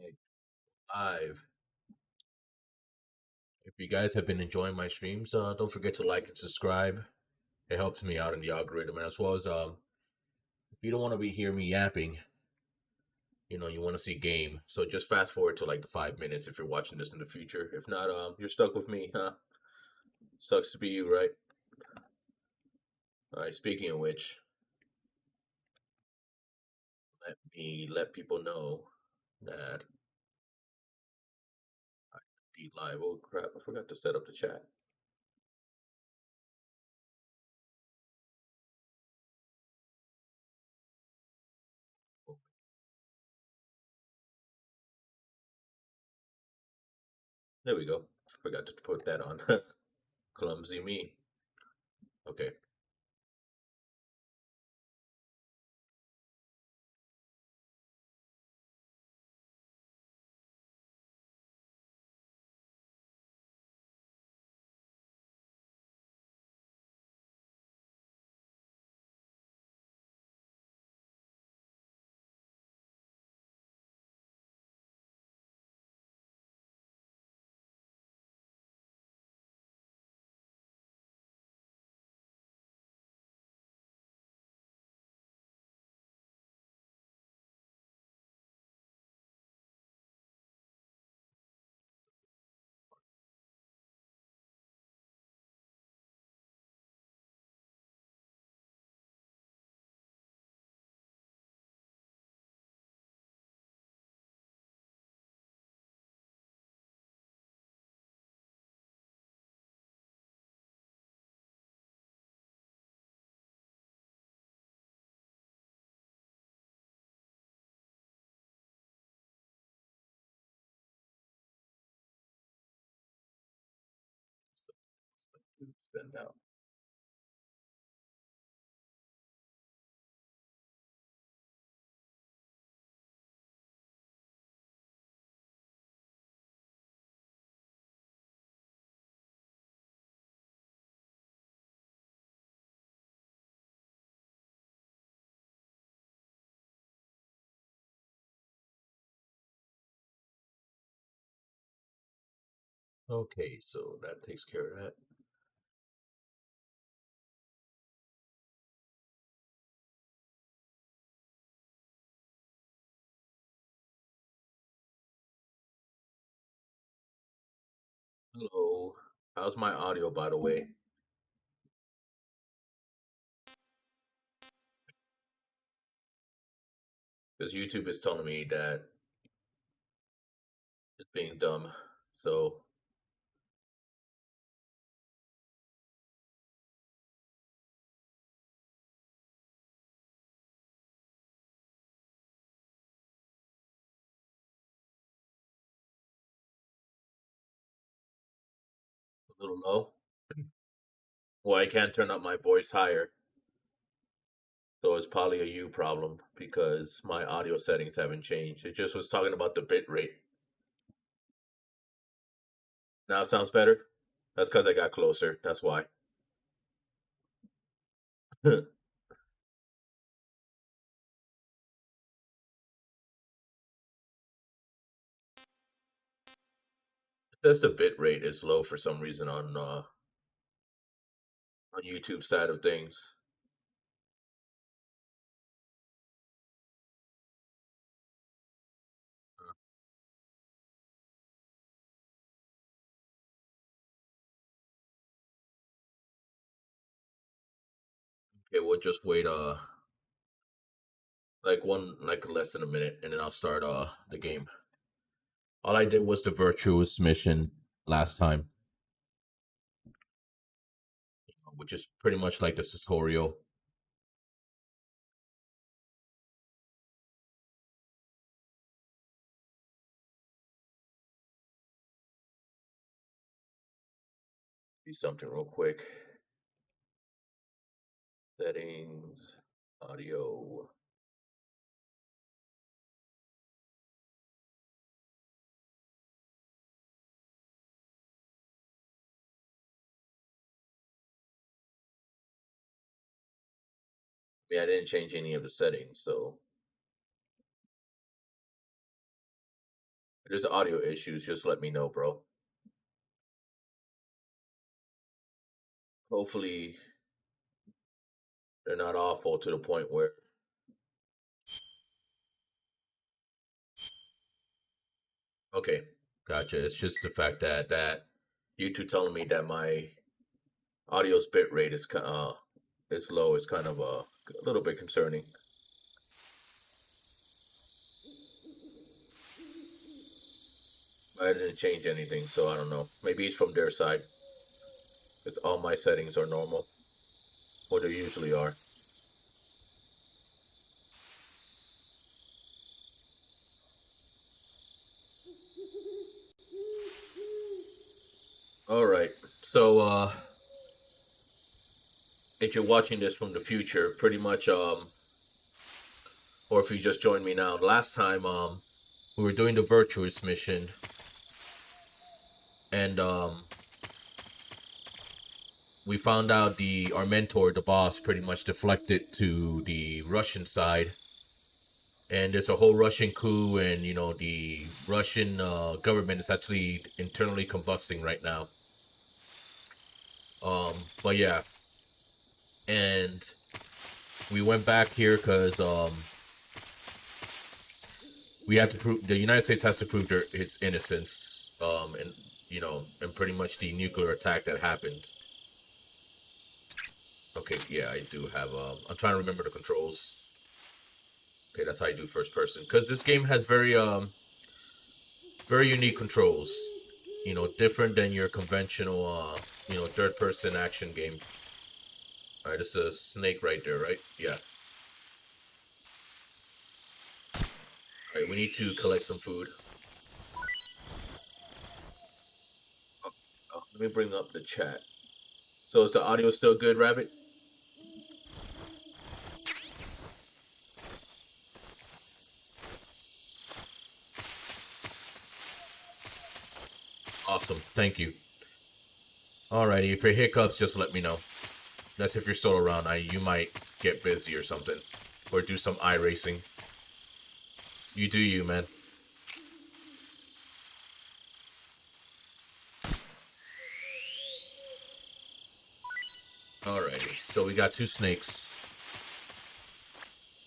Like, live. If you guys have been enjoying my streams, don't forget to like and subscribe. It helps me out in the algorithm, and as well as if you don't want to be hear me yapping, you want to see game. So just fast forward to like the 5 minutes if you're watching this in the future. If not, you're stuck with me, huh? Sucks to be you, right? All right. Speaking of which, let me let people know that I be live. Oh crap! I forgot to set up the chat. There we go. Forgot to put that on. Clumsy me. Okay. Send out. Okay, so that takes care of that. Hello. How's my audio, by the way? Because YouTube is telling me that it's being dumb. So, a little low. Well, I can't turn up my voice higher. So it's probably a you problem because my audio settings haven't changed. It just was talking about the bit rate. Now it sounds better? That's because I got closer. That's why. Just the bit rate is low for some reason on YouTube side of things. Okay, we'll just wait like less than a minute and then I'll start the game. All I did was the virtuous mission last time, which is pretty much like the tutorial. See something real quick. Settings, audio. Yeah, I didn't change any of the settings, so there's audio issues, just let me know, bro. Hopefully, they're not awful to the point where. Okay, gotcha. It's just the fact that YouTube telling me that my audio's bit rate is low is kind of a little bit concerning. I didn't change anything, so I don't know. Maybe it's from their side. Because all my settings are normal. Or they usually are. Alright. So if you're watching this from the future, pretty much or if you just joined me now, last time we were doing the Virtuous mission. And we found out our mentor, the boss, pretty much deflected to the Russian side, and there's a whole Russian coup, and the Russian government is actually internally combusting right now. But yeah, and we went back here because we have to prove the United States has to prove its innocence, and pretty much the nuclear attack that happened. Okay, yeah, I do have, I'm trying to remember the controls. Okay, that's how I do first person. Because this game has very unique controls. Different than your conventional, third person action game. Alright, this is a snake right there, right? Yeah. Alright, we need to collect some food. Oh, let me bring up the chat. So is the audio still good, Rabbit? Awesome, thank you. Alrighty, if it hiccups, just let me know. That's if you're still around. You might get busy or something. Or do some iRacing. You do you, man. Alrighty, so we got 2 snakes.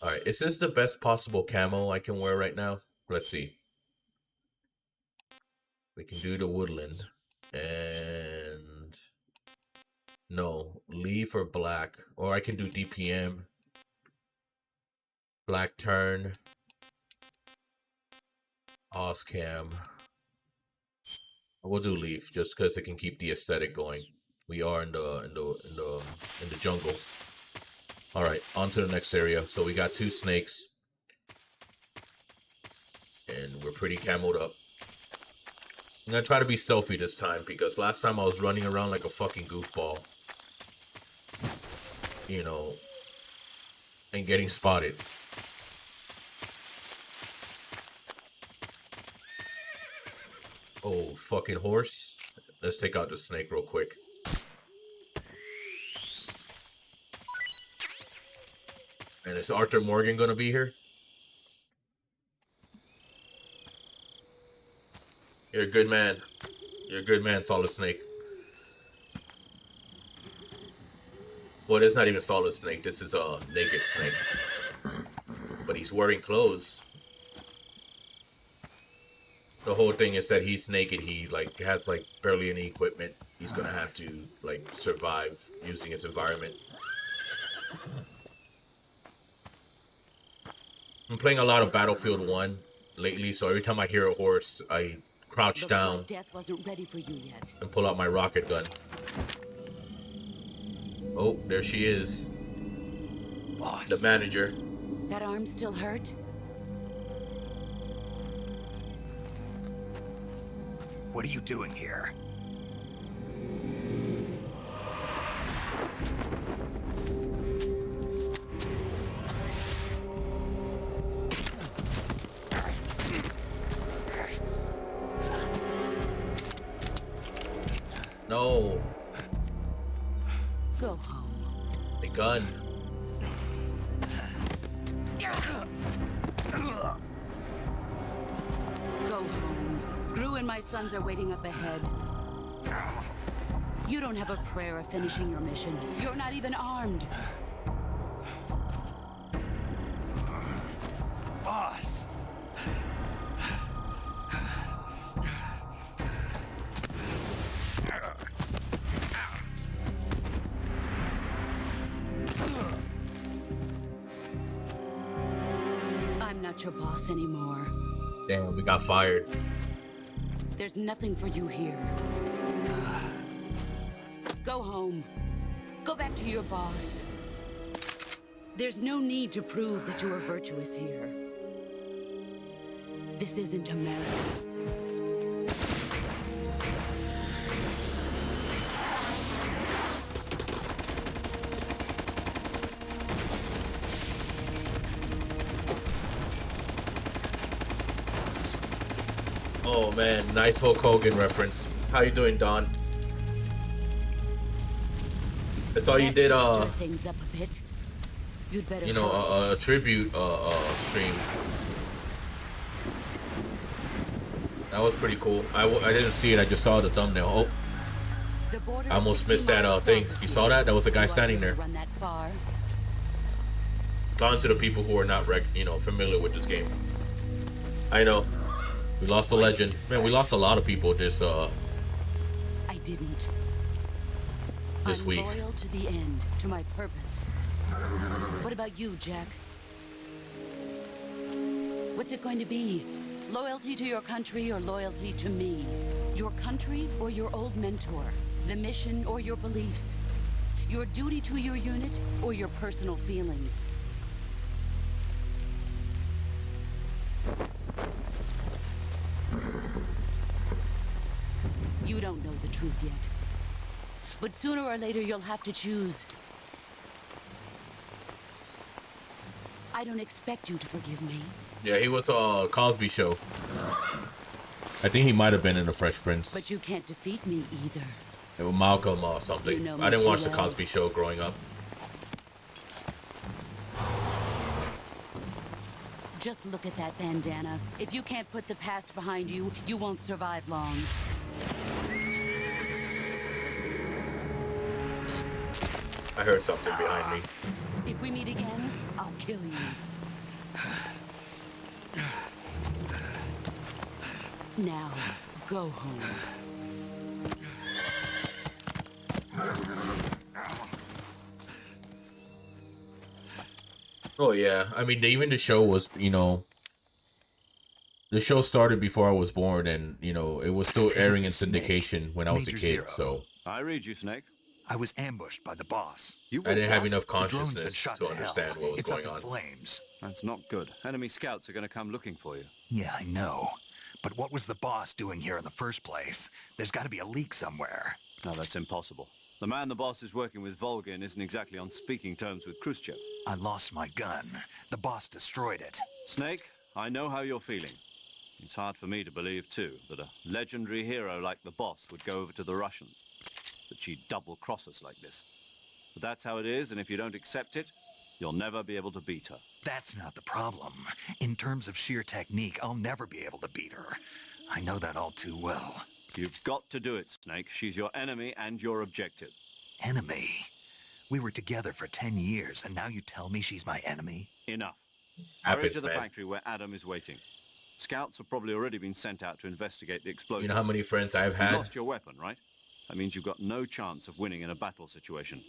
Alright, is this the best possible camo I can wear right now? Let's see. We can do the woodland. And... no, leaf or black. Or I can do DPM. Black turn. Oscam. We'll do leaf just because it can keep the aesthetic going. We are in the jungle. All right, on to the next area. So we got 2 snakes, and we're pretty camoed up. I'm gonna try to be stealthy this time because last time I was running around like a fucking goofball, and getting spotted. Oh, fucking horse. Let's take out the snake real quick. And is Arthur Morgan gonna be here? You're a good man. You're a good man, Solid Snake. Well, it's not even Solid Snake. This is a naked snake. But he's wearing clothes. The whole thing is that he's naked. He has barely any equipment. He's gonna have to survive using his environment. I'm playing a lot of Battlefield 1 lately, so every time I hear a horse, I crouch down like death wasn't ready for you yet. And pull out my rocket gun. Oh, there she is. Boss. The manager. That arm still hurt? What are you doing here? No. Go home. The gun. Go home. when my sons are waiting up ahead. You don't have a prayer of finishing your mission. You're not even armed. Boss! I'm not your boss anymore. Damn, we got fired. There's nothing for you here. Go home. Go back to your boss. There's no need to prove that you are virtuous here. This isn't America. Oh man, nice Hulk Hogan reference. How you doing, Don? That's all you That did, should stir things up a bit. You'd better you know, hurry. a tribute stream. That was pretty cool. I didn't see it, I just saw the thumbnail. Oh, The border I is almost 60 missed that miles thing. south of You here. saw that? That was a guy You are standing willing there. to run that far? Gone to the people who are not familiar with this game. I know. We lost a legend. Man, we lost a lot of people this I didn't. I'm week. loyal to the end, to my purpose. What about you, Jack? What's it going to be? Loyalty to your country or loyalty to me? Your country or your old mentor? The mission or your beliefs? Your duty to your unit or your personal feelings? You don't know the truth yet. But sooner or later you'll have to choose. I don't expect you to forgive me. Yeah, he was Cosby Show. I think he might have been in the Fresh Prince. But you can't defeat me either. It was Malcolm or something. You know me I didn't too watch the well. Cosby Show growing up. Just look at that bandana. If you can't put the past behind you, you won't survive long. I heard something behind me. If we meet again, I'll kill you. Now, go home. Oh yeah, I mean, even the show was, the show started before I was born, and it was still airing in Snake. syndication when I was a Major kid. Zero. So I read you, Snake. I was ambushed by the boss. You I were didn't have what? enough The drone's been consciousness shot to to hell. understand what was It's going up in on. flames. That's not good. Enemy scouts are going to come looking for you. Yeah, I know. But what was the boss doing here in the first place? There's got to be a leak somewhere. No, that's impossible. The man the boss is working with, Volgin, isn't exactly on speaking terms with Khrushchev. I lost my gun. The boss destroyed it. Snake, I know how you're feeling. It's hard for me to believe, too, that a legendary hero like the boss would go over to the Russians. That she'd double-cross us like this. But that's how it is, and if you don't accept it, you'll never be able to beat her. That's not the problem. In terms of sheer technique, I'll never be able to beat her. I know that all too well. You've got to do it, Snake. She's your enemy and your objective. Enemy? We were together for 10 years, and now you tell me she's my enemy? Enough. Hurry Happens, to the man. factory where Adam is waiting. Scouts have probably already been sent out to investigate the explosion. You know how many friends I've You've had? lost your weapon, right? That means you've got no chance of winning in a battle situation.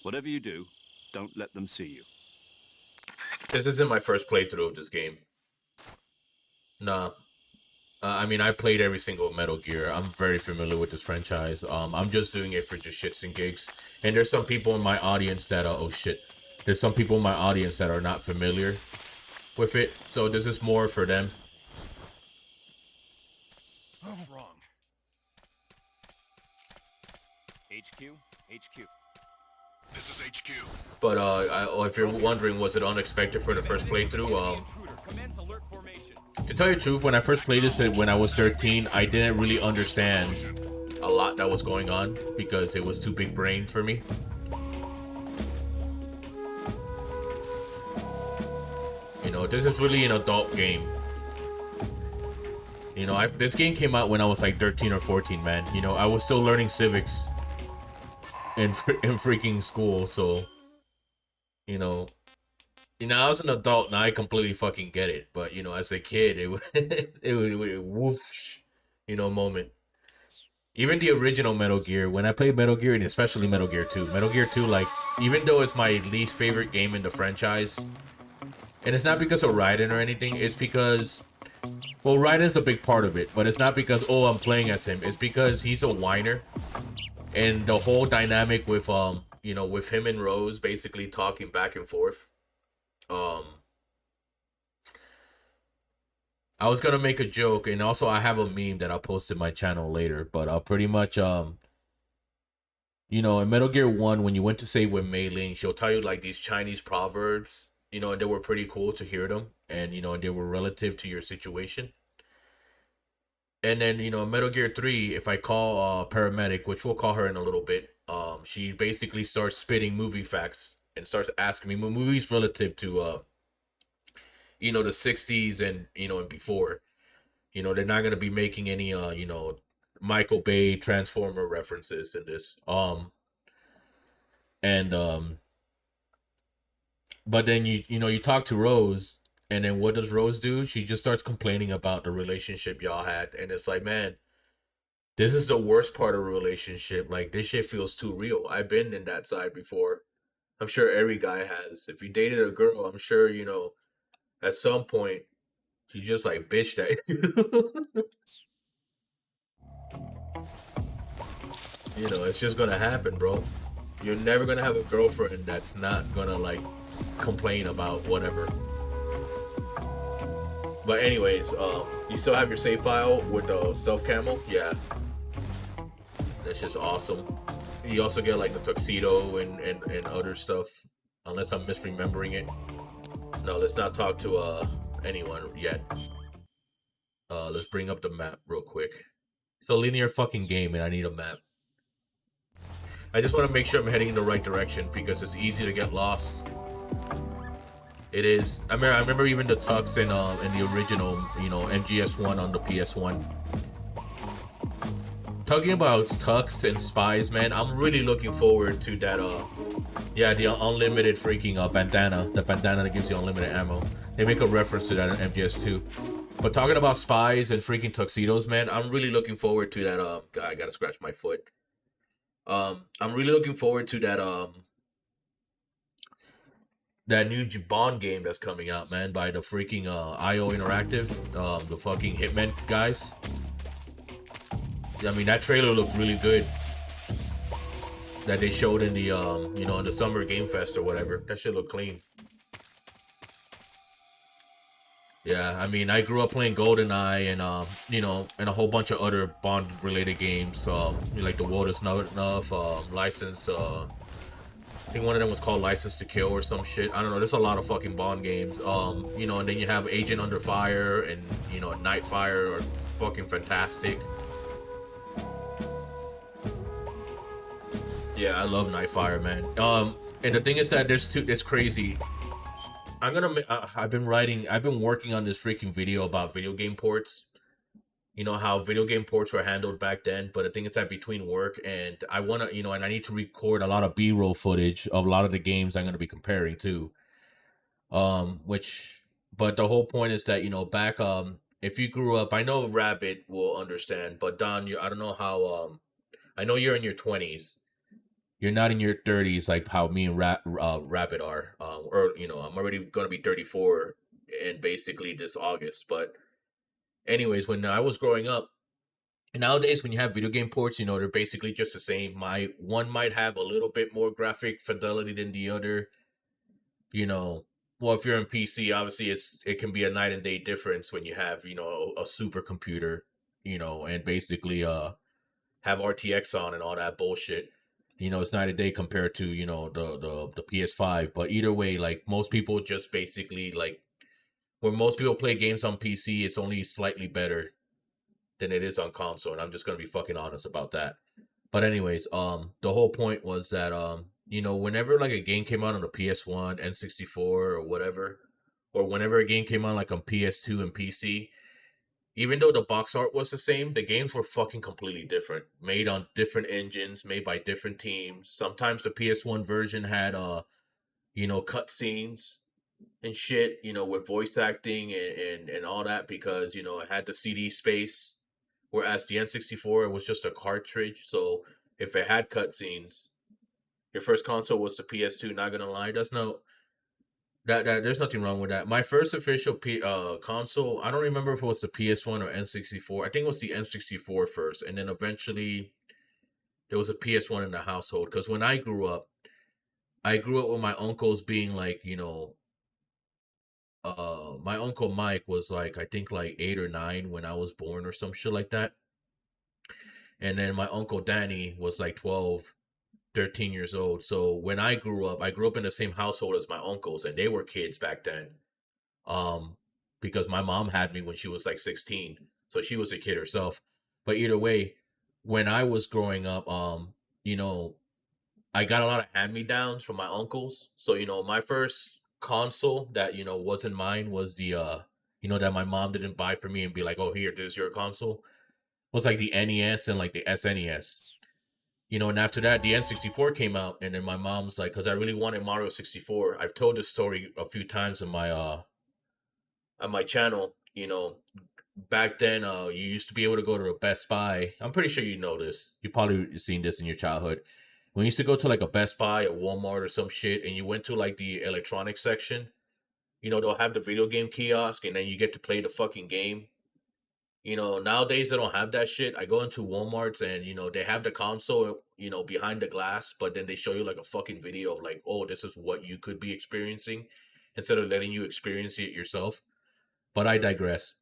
Whatever you do, don't let them see you. This isn't my first playthrough of this game. Nah. I mean, I played every single Metal Gear. I'm very familiar with this franchise. I'm just doing it for just shits and gigs. And there's some people in my audience that are, oh shit. There's some people in my audience that are not familiar with it. So this is more for them. What's wrong? HQ? HQ. This is HQ. But if you're wondering, was it unexpected for the first playthrough? Intruder. Commence alert formation. To tell you the truth, when I first played this when I was 13, I didn't really understand a lot that was going on because it was too big brain for me. This is really an adult game. You know, this game came out when I was like 13 or 14, man. You know, I was still learning civics in freaking school, so you know, I was an adult now. I completely fucking get it, but you know, as a kid, it was it was whoosh, you know, moment. Even the original Metal Gear, when I played Metal Gear, and especially Metal Gear 2, Metal Gear 2, like, even though it's my least favorite game in the franchise, and it's not because of Raiden or anything, it's because, well, Raiden's a big part of it, but it's not because, oh, I'm playing as him. It's because he's a whiner, and the whole dynamic with, you know, with him and Rose basically talking back and forth. I was gonna make a joke, and also I have a meme that I'll post in my channel later, but I'll pretty much, you know, in Metal Gear 1, when you went to save with Mei Ling, she'll tell you, like, these Chinese proverbs, you know, and they were pretty cool to hear them, and, you know, they were relative to your situation. And then, you know, Metal Gear 3, if I call Paramedic, which we'll call her in a little bit, she basically starts spitting movie facts and starts asking me movies relative to, you know, the 60s and, you know, and before. You know, they're not going to be making any, you know, Michael Bay Transformer references in this. But then you know, you talk to Rose, and then what does Rose do? She just starts complaining about the relationship y'all had, and it's like, man, this is the worst part of a relationship. Like, this shit feels too real. I've been in that side before. I'm sure every guy has. If you dated a girl, I'm sure, you know, at some point, she just like bitched at you. You know, it's just gonna happen, bro. You're never gonna have a girlfriend that's not gonna like complain about whatever. But anyways, you still have your save file with the stealth camo? Yeah. That's just awesome. You also get like the tuxedo and other stuff. Unless I'm misremembering it. No, let's not talk to anyone yet. Let's bring up the map real quick. It's a linear fucking game and I need a map. I just want to make sure I'm heading in the right direction because it's easy to get lost. It is. I remember even the tux in the original, you know, MGS1 on the PS1. Talking about tux and spies, man, I'm really looking forward to that. Yeah, the unlimited freaking bandana, the bandana that gives you unlimited ammo. They make a reference to that in MGS2. But talking about spies and freaking tuxedos, man, I'm really looking forward to that. God, I gotta scratch my foot. I'm really looking forward to that new Bond game that's coming out, man, by the freaking IO Interactive, the fucking Hitman guys. I mean, that trailer looked really good. That they showed in the you know, in the Summer Game Fest or whatever. That shit looked clean. Yeah, I mean, I grew up playing GoldenEye and you know, and a whole bunch of other Bond-related games, like the World Is Not Enough, License. I think one of them was called License to Kill or some shit. I don't know. There's a lot of fucking Bond games. You know, and then you have Agent Under Fire and, you know, Nightfire are fucking fantastic. Yeah, I love Nightfire, man. And the thing is that it's crazy. I've been working on this freaking video about video game ports. You know how video game ports were handled back then, but the thing is that between work and I want to, you know, and I need to record a lot of B-roll footage of a lot of the games I'm going to be comparing to. But the whole point is that, you know, back, if you grew up, I know Rabbit will understand, but Don, I don't know how, I know you're in your 20s. You're not in your 30s like how me and Rabbit are. Or, you know, I'm already going to be 34 in basically this August, but anyways, when I was growing up, nowadays when you have video game ports, you know, they're basically just the same. One might have a little bit more graphic fidelity than the other. You know, well, if you're in PC, obviously it can be a night and day difference when you have, you know, a supercomputer, you know, and basically have RTX on and all that bullshit. You know, it's night and day compared to, you know, the PS5. But either way, like most people just basically like, when most people play games on PC, it's only slightly better than it is on console, and I'm just gonna be fucking honest about that. But anyways, the whole point was that you know, whenever like a game came out on the PS1, N64, or whatever, or whenever a game came out like on PS2 and PC, even though the box art was the same, the games were fucking completely different. Made on different engines, made by different teams. Sometimes the PS1 version had cutscenes and shit, with voice acting and all that because, it had the CD space. Whereas the N64 was just a cartridge. So if it had cutscenes, your first console was the PS2, not gonna lie. That's no that there's nothing wrong with that. My first official console, I don't remember if it was the PS1 or N64. I think it was the N64 first, and then eventually there was a PS1 in the household. Because when I grew up with my uncles being like, my uncle Mike was like, I think like 8 or 9 when I was born or some shit like that. And then my uncle Danny was like 12, 13 years old. So when I grew up in the same household as my uncles, and they were kids back then. Because my mom had me when she was like 16. So she was a kid herself. But either way, when I was growing up, I got a lot of hand-me-downs from my uncles. So, my first console that, wasn't mine was the that my mom didn't buy for me and be like, "Oh, here, this is your console." Was like the NES and like the SNES. And after that, the N64 came out, and then my mom's like, because I really wanted Mario 64. I've told this story a few times on my channel. Back then, you used to be able to go to a Best Buy. I'm pretty sure you know this. You probably seen this in your childhood. When you used to go to like a Best Buy, a Walmart, or some shit, and you went to like the electronics section, they'll have the video game kiosk, and then you get to play the fucking game. Nowadays they don't have that shit. I go into Walmarts and, they have the console, behind the glass, but then they show you like a fucking video of like, oh, this is what you could be experiencing instead of letting you experience it yourself. But I digress.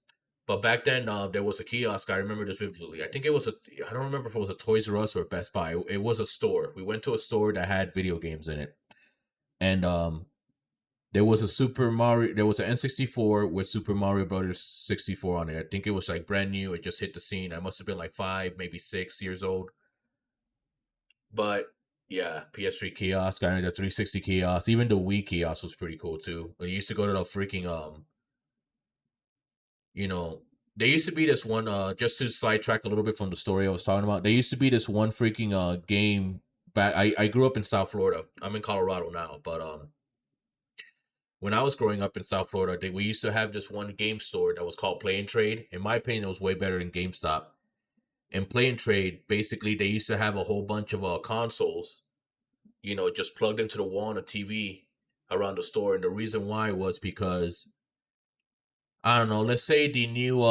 But back then, there was a kiosk. I remember this vividly. I don't remember if it was a Toys R Us or a Best Buy. It was a store. We went to a store that had video games in it. And, there was an N64 with Super Mario Brothers 64 on it. I think it was like brand new. It just hit the scene. I must have been like 5, maybe 6 years old. But yeah, PS3 kiosk, I mean the 360 kiosk, even the Wii kiosk was pretty cool too. But you used to go to the freaking there used to be this one just to sidetrack a little bit from the story I was talking about. There used to be this one freaking game back. I grew up in South Florida. I'm in Colorado now, but when I was growing up in South Florida, we used to have this one game store that was called Play and Trade. In my opinion, it was way better than GameStop. And Play and Trade, basically, they used to have a whole bunch of consoles, just plugged into the wall on a TV around the store. And the reason why was because, I don't know, let's say the new,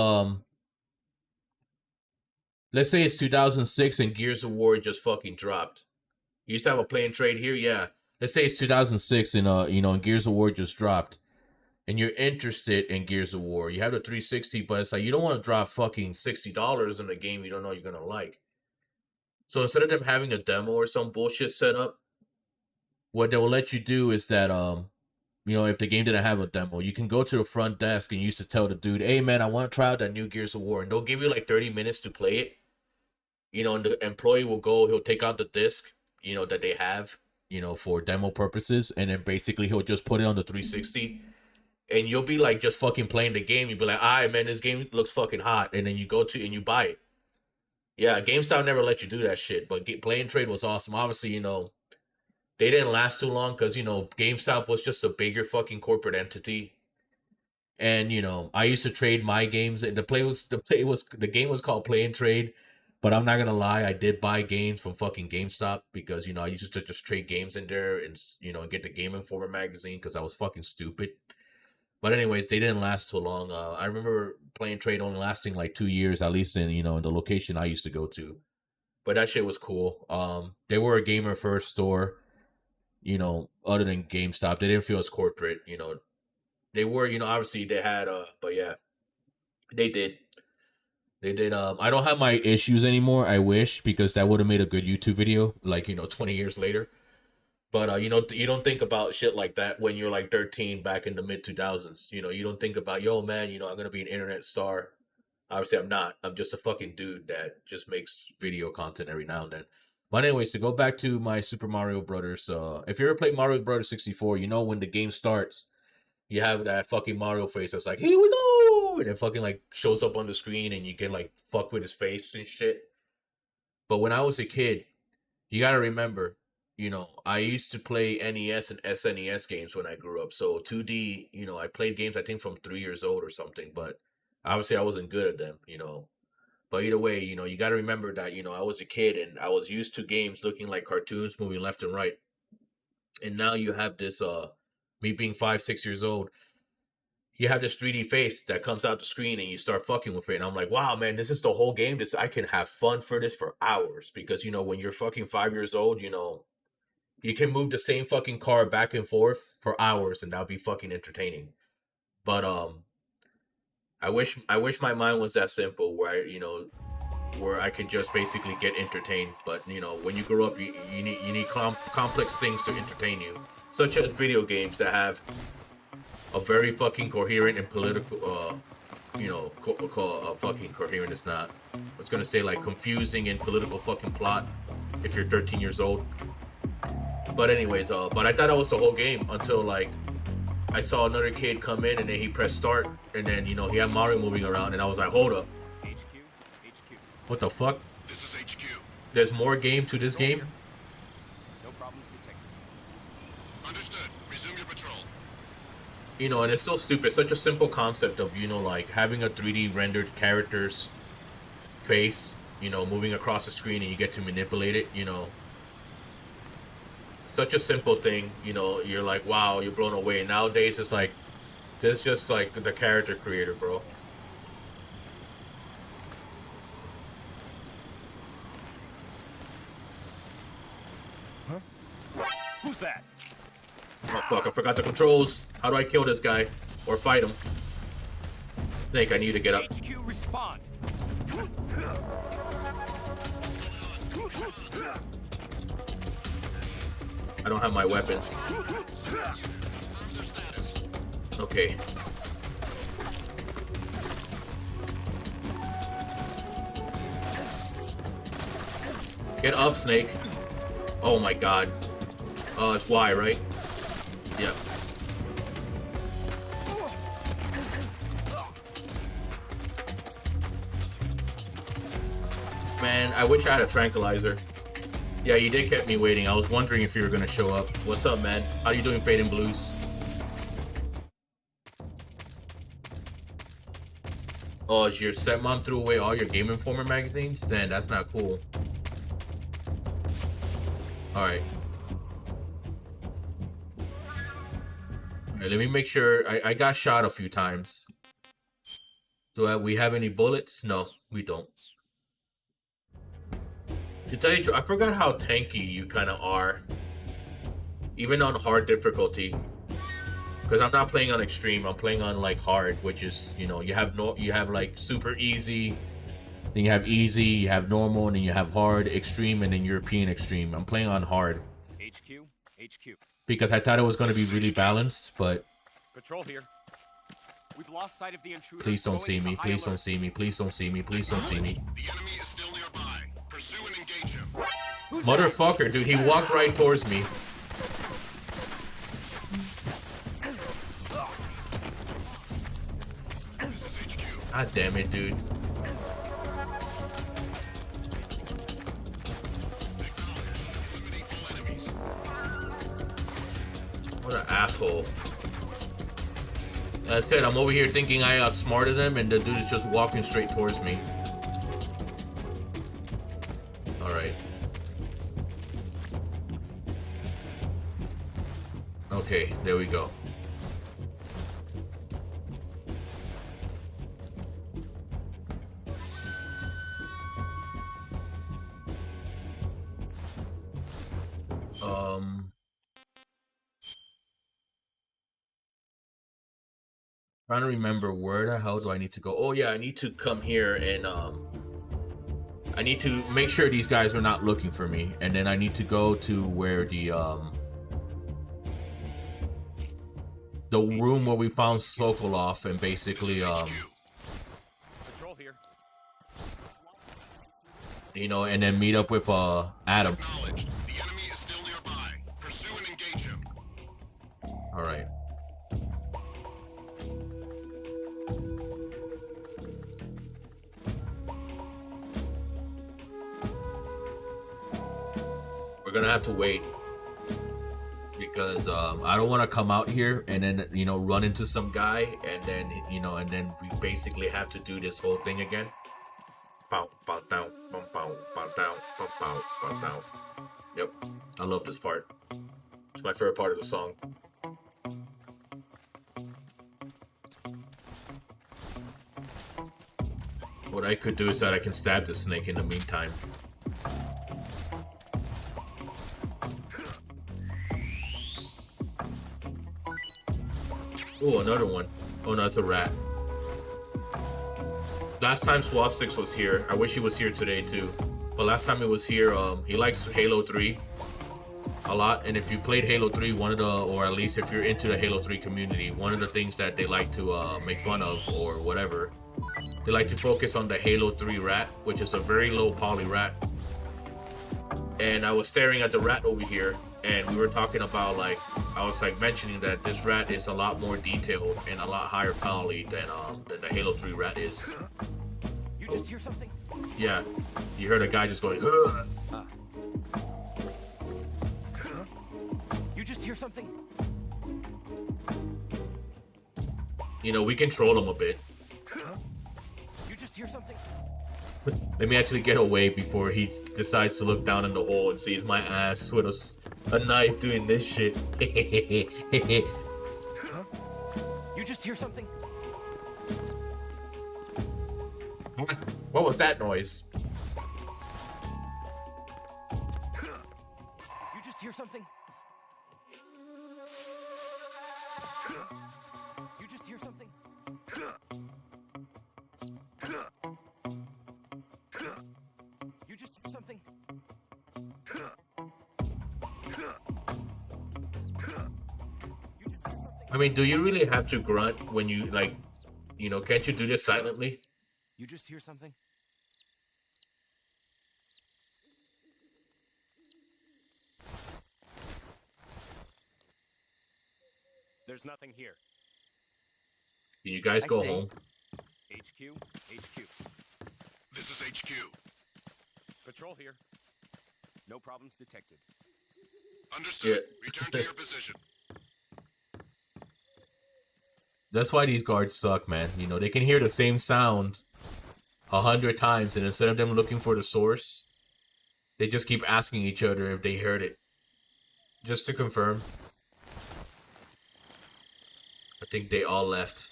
let's say it's 2006 and Gears of War just fucking dropped. You used to have a Play and Trade here, yeah. Let's say it's 2006 and and Gears of War just dropped, and you're interested in Gears of War. You have the 360, but it's like you don't want to drop fucking $60 in a game you don't know you're gonna like. So instead of them having a demo or some bullshit set up, what they will let you do is that if the game didn't have a demo, you can go to the front desk and you used to tell the dude, "Hey man, I want to try out that new Gears of War," and they'll give you like 30 minutes to play it. And the employee will go, he'll take out the disc, that they have. For demo purposes, and then basically he'll just put it on the 360, and you'll be like just fucking playing the game. You'll be like, "Alright, man, this game looks fucking hot," and then you go to and you buy it. Yeah, GameStop never let you do that shit, but Play and Trade was awesome. Obviously, they didn't last too long because GameStop was just a bigger fucking corporate entity, and I used to trade my games. The game was called Play and Trade. But I'm not gonna lie, I did buy games from fucking GameStop because, I used to just trade games in there and, get the Game Informer magazine because I was fucking stupid. But anyways, they didn't last too long. I remember Play and Trade only lasting like 2 years, at least in, in the location I used to go to. But that shit was cool. They were a gamer first store, other than GameStop. They didn't feel as corporate, They were, obviously they had, but yeah, they did. They did. I don't have my issues anymore. I wish, because that would have made a good YouTube video, like 20 years later. But you don't think about shit like that when you're like 13 back in the mid 2000s. You don't think about, yo man, I'm gonna be an internet star. Obviously, I'm not. I'm just a fucking dude that just makes video content every now and then. But anyways, to go back to my Super Mario Brothers. If you ever played Mario Brothers 64, when the game starts, you have that fucking Mario face that's like, "Here we go!" and it fucking like shows up on the screen and you can like fuck with his face and shit. But when I was a kid, you gotta remember, you know, I used to play NES and SNES games when I grew up. So 2D, you know, I played games I think from 3 years old or something, but obviously I wasn't good at them, you know. But either way, you know, you gotta remember that, you know, I was a kid and I was used to games looking like cartoons moving left and right. And now you have this me being 5, 6 years old, you have this 3D face that comes out the screen and you start fucking with it. And I'm like, wow, man, this is the whole game. This I can have fun for this for hours. Because, you know, when you're fucking 5 years old, you know, you can move the same fucking car back and forth for hours and that'll be fucking entertaining. But I wish my mind was that simple where where I could just basically get entertained. But you know, when you grow up, you need complex things to entertain you, such as video games that have a very fucking coherent and political, fucking coherent is not. I was gonna say like confusing and political fucking plot if you're 13 years old. But anyways, but I thought that was the whole game until like I saw another kid come in and then he pressed start and then you know he had Mario moving around and I was like, hold up, HQ. what the fuck? This is HQ. There's more game to this game? No problems detected. Understood. Resume your patrol. You know, and it's so stupid. Such a simple concept of, you know, like having a 3D rendered character's face, you know, moving across the screen and you get to manipulate it, you know. Such a simple thing, you know, you're like, wow, you're blown away. Nowadays, it's like, this just like the character creator, bro. Who's that? Oh, fuck, I forgot the controls. How do I kill this guy? Or fight him? Snake, I need to get up. HQ, respond. I don't have my weapons. Their status. Okay. Get up, Snake. Oh my god. It's Y, right? Yep. Man, I wish I had a tranquilizer. Yeah, you did keep me waiting. I was wondering if you were gonna show up. What's up, man? How you doing, Fade and Blues? Oh, your stepmom threw away all your Game Informer magazines? Man, that's not cool. Alright. Alright, let me make sure. I got shot a few times. Do we have any bullets? No, we don't. To tell you the truth, I forgot how tanky you kind of are. Even on hard difficulty. Because I'm not playing on extreme, I'm playing on like hard, which is, you know, you have like super easy, then you have easy, you have normal, and then you have hard, extreme, and then European extreme. I'm playing on hard. HQ. Because I thought it was going to be really balanced, but Patrol here. We've lost sight of the intruder. please don't Going see into me, high please don't alert. see me, please don't see me, please don't see me. The enemy is still nearby. Pursue and engage him. Motherfucker, dude, he walked right towards me. This is HQ. God damn it, dude. Eliminate all enemies. What an asshole. As I said, I'm over here thinking I outsmarted them, and the dude is just walking straight towards me. Alright. Okay, there we go. Trying to remember where the hell do I need to go? Oh yeah, I need to come here and I need to make sure these guys are not looking for me, and then I need to go to where the room where we found Sokolov and basically Patrol here. you know, and then meet up with Adam. Acknowledged. The enemy is still nearby. Pursue and engage him. All right. We're gonna have to wait because I don't want to come out here and then run into some guy and then and then we basically have to do this whole thing again. Bow, bow, down, bow, bow, bow, down, bow, bow, bow, down. Yep, I love this part. It's my favorite part of the song. What I could do is that I can stab the snake in the meantime. Oh, another one. Oh no, it's a rat. Last time Swastix was here, I wish he was here today too. But last time he was here, he likes Halo 3 a lot. And if you played Halo 3, or at least if you're into the Halo 3 community, one of the things that they like to make fun of or whatever, they like to focus on the Halo 3 rat, which is a very low poly rat. And I was staring at the rat over here, and we were talking about, like, I was like mentioning that this rat is a lot more detailed and a lot higher poly than the Halo 3 rat is. You just hear something? Yeah, you heard a guy just going, ugh. You just hear something? We can troll him a bit. You just hear something? Let me actually get away before he decides to look down in the hole and sees my ass with a knife doing this shit. You just hear something? What was that noise? You just hear something? You just hear something? You just hear something? You just hear something? I mean, do you really have to grunt when you, like, can't you do this silently? You just hear something? There's nothing here. Can you guys I go see. home? HQ, HQ. This is HQ. Patrol here. No problems detected. Understood. Yeah. Return to your position. That's why these guards suck, man. They can hear the same sound 100 times, and instead of them looking for the source, they just keep asking each other if they heard it. Just to confirm. I think they all left.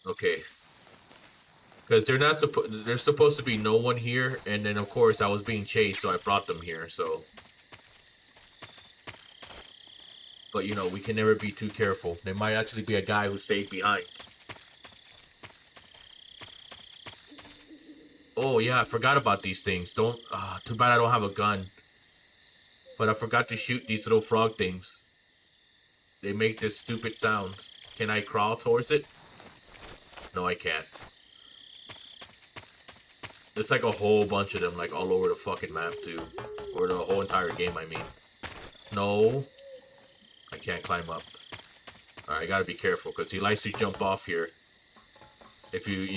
Okay. Because there's supposed to be no one here, and then of course I was being chased, so I brought them here, so. But we can never be too careful. There might actually be a guy who stayed behind. Oh yeah, I forgot about these things. Too bad I don't have a gun. But I forgot to shoot these little frog things. They make this stupid sound. Can I crawl towards it? No, I can't. There's like a whole bunch of them, like all over the fucking map too. Or the whole entire game, I mean. No. I can't climb up. Alright, I gotta be careful, because he likes to jump off here. If you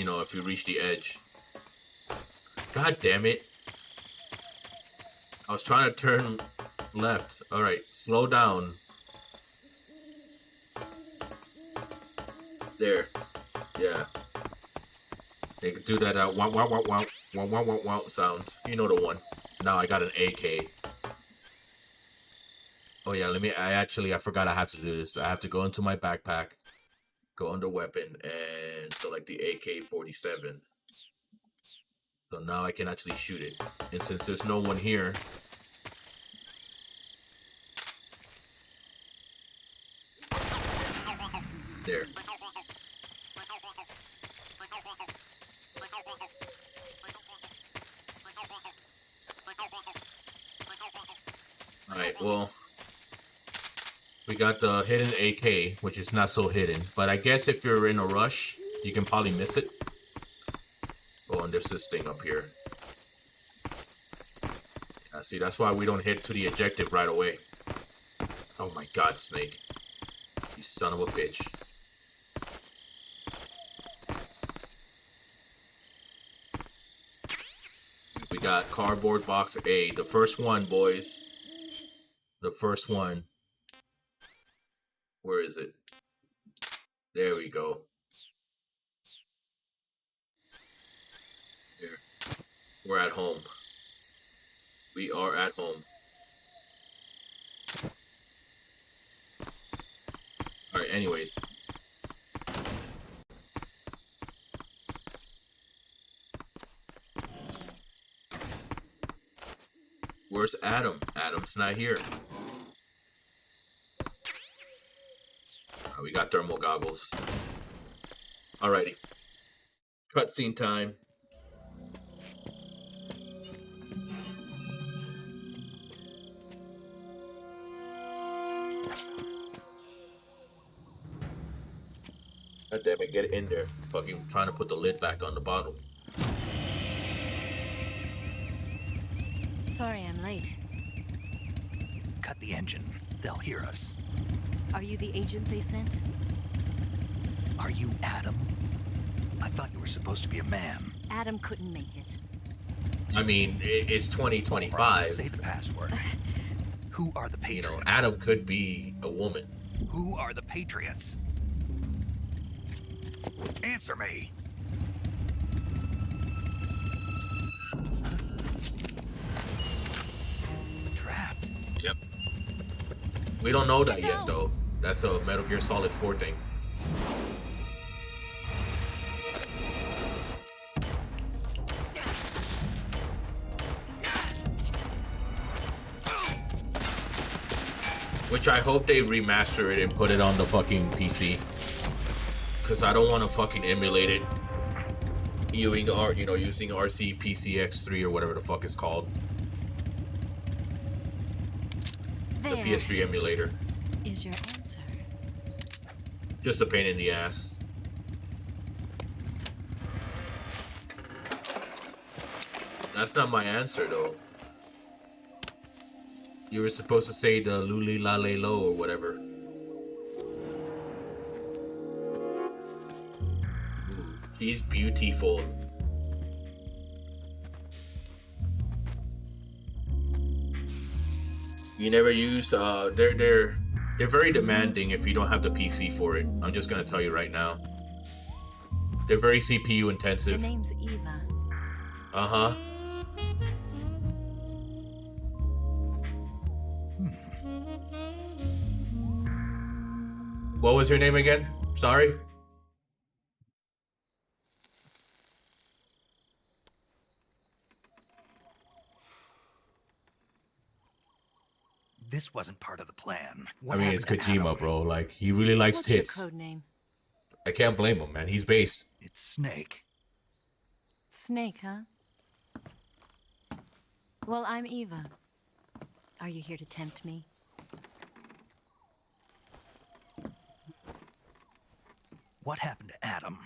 reach the edge. God damn it. I was trying to turn left. Alright, slow down. There. Yeah. They can do that wow wow wow wow wow wow wow wow sound. You know the one. Now I got an AK. Oh yeah, I forgot I have to do this. I have to go into my backpack, go under weapon, and select the AK-47. So now I can actually shoot it. And since there's no one here, there. Alright, well, we got the hidden AK, which is not so hidden. But I guess if you're in a rush, you can probably miss it. Oh, and there's this thing up here. Yeah, see, that's why we don't hit to the objective right away. Oh my god, Snake. You son of a bitch. we got cardboard box A. The first one, boys. The first one. Where is it? There we go. Here. We're at home. We are at home. Alright, anyways. Where's Adam? Adam's not here. We got thermal goggles. Alrighty. Cutscene time. God damn it, get in there. Fucking trying to put the lid back on the bottle. Sorry I'm late. Cut the engine. They'll hear us. Are you the agent they sent? Are you Adam? I thought you were supposed to be a man. Adam couldn't make it. I mean, it's 2025. Right, say the password. Who are the Patriots? You know, Adam could be a woman. Who are the Patriots? Answer me. Trapped. Yep. We don't know that yet, though. That's a Metal Gear Solid 4 thing. Which I hope they remaster it and put it on the fucking PC. Because I don't want to fucking emulate it using RC PCX3 or whatever the fuck it's called. There The PS3 emulator. is your answer. Just a pain in the ass. That's not my answer, though. You were supposed to say the Luli Lale Lo or whatever. Ooh, she's beautiful. You never use they're very demanding if you don't have the PC for it. I'm just gonna tell you right now. They're very CPU The intensive. name's Eva. Uh-huh. What was your name again? Sorry? This wasn't part of the plan. I What mean, it's happened to Kojima, Adam? bro. Like, he really likes What's your tits. code name? I can't blame him, man. He's based. It's Snake. Snake, huh? Well, I'm Eva. Are you here to tempt me? What happened to Adam?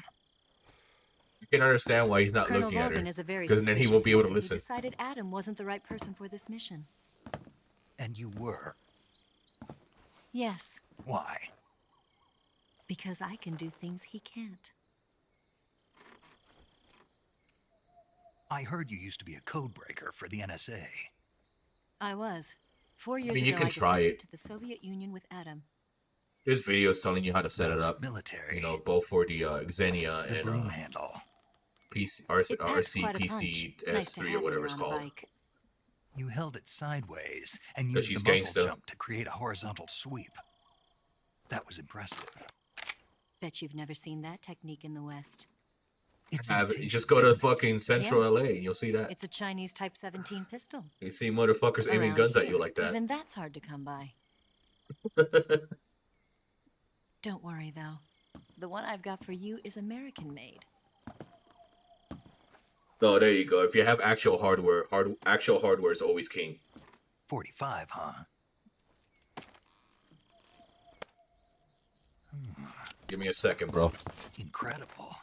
You can understand why he's not Colonel looking at Logan her. is a very Because then he won't be able to listen. He decided Adam wasn't the right person for this mission. And you were. Yes, Why? because I can do things he can't. I heard you used to be a code breaker for the NSA. I was. 4 years mean, you ago, can I try defected it. to the Soviet Union with Adam. There's videos telling you how to set it Those up. Military. You know, both for the Xenia the and broom handle. PC, It packs RC quite a punch. PC Nice to S3 have or whatever when it's you're on a called. bike. You held it sideways and 'Cause used she's the muzzle gangsta. jump to create a horizontal sweep. That was impressive. Bet you've never seen that technique in the West. It's You just go to imitation, isn't it? fucking Central Yeah. LA and you'll see that. It's a Chinese Type 17 pistol. You see motherfuckers aiming Around guns at here, you like that. Even that's hard to come by. Don't worry, though. The one I've got for you is American-made. No, there you go. If you have actual hardware, actual hardware is always king. 45, huh? Give me a second, bro. Incredible.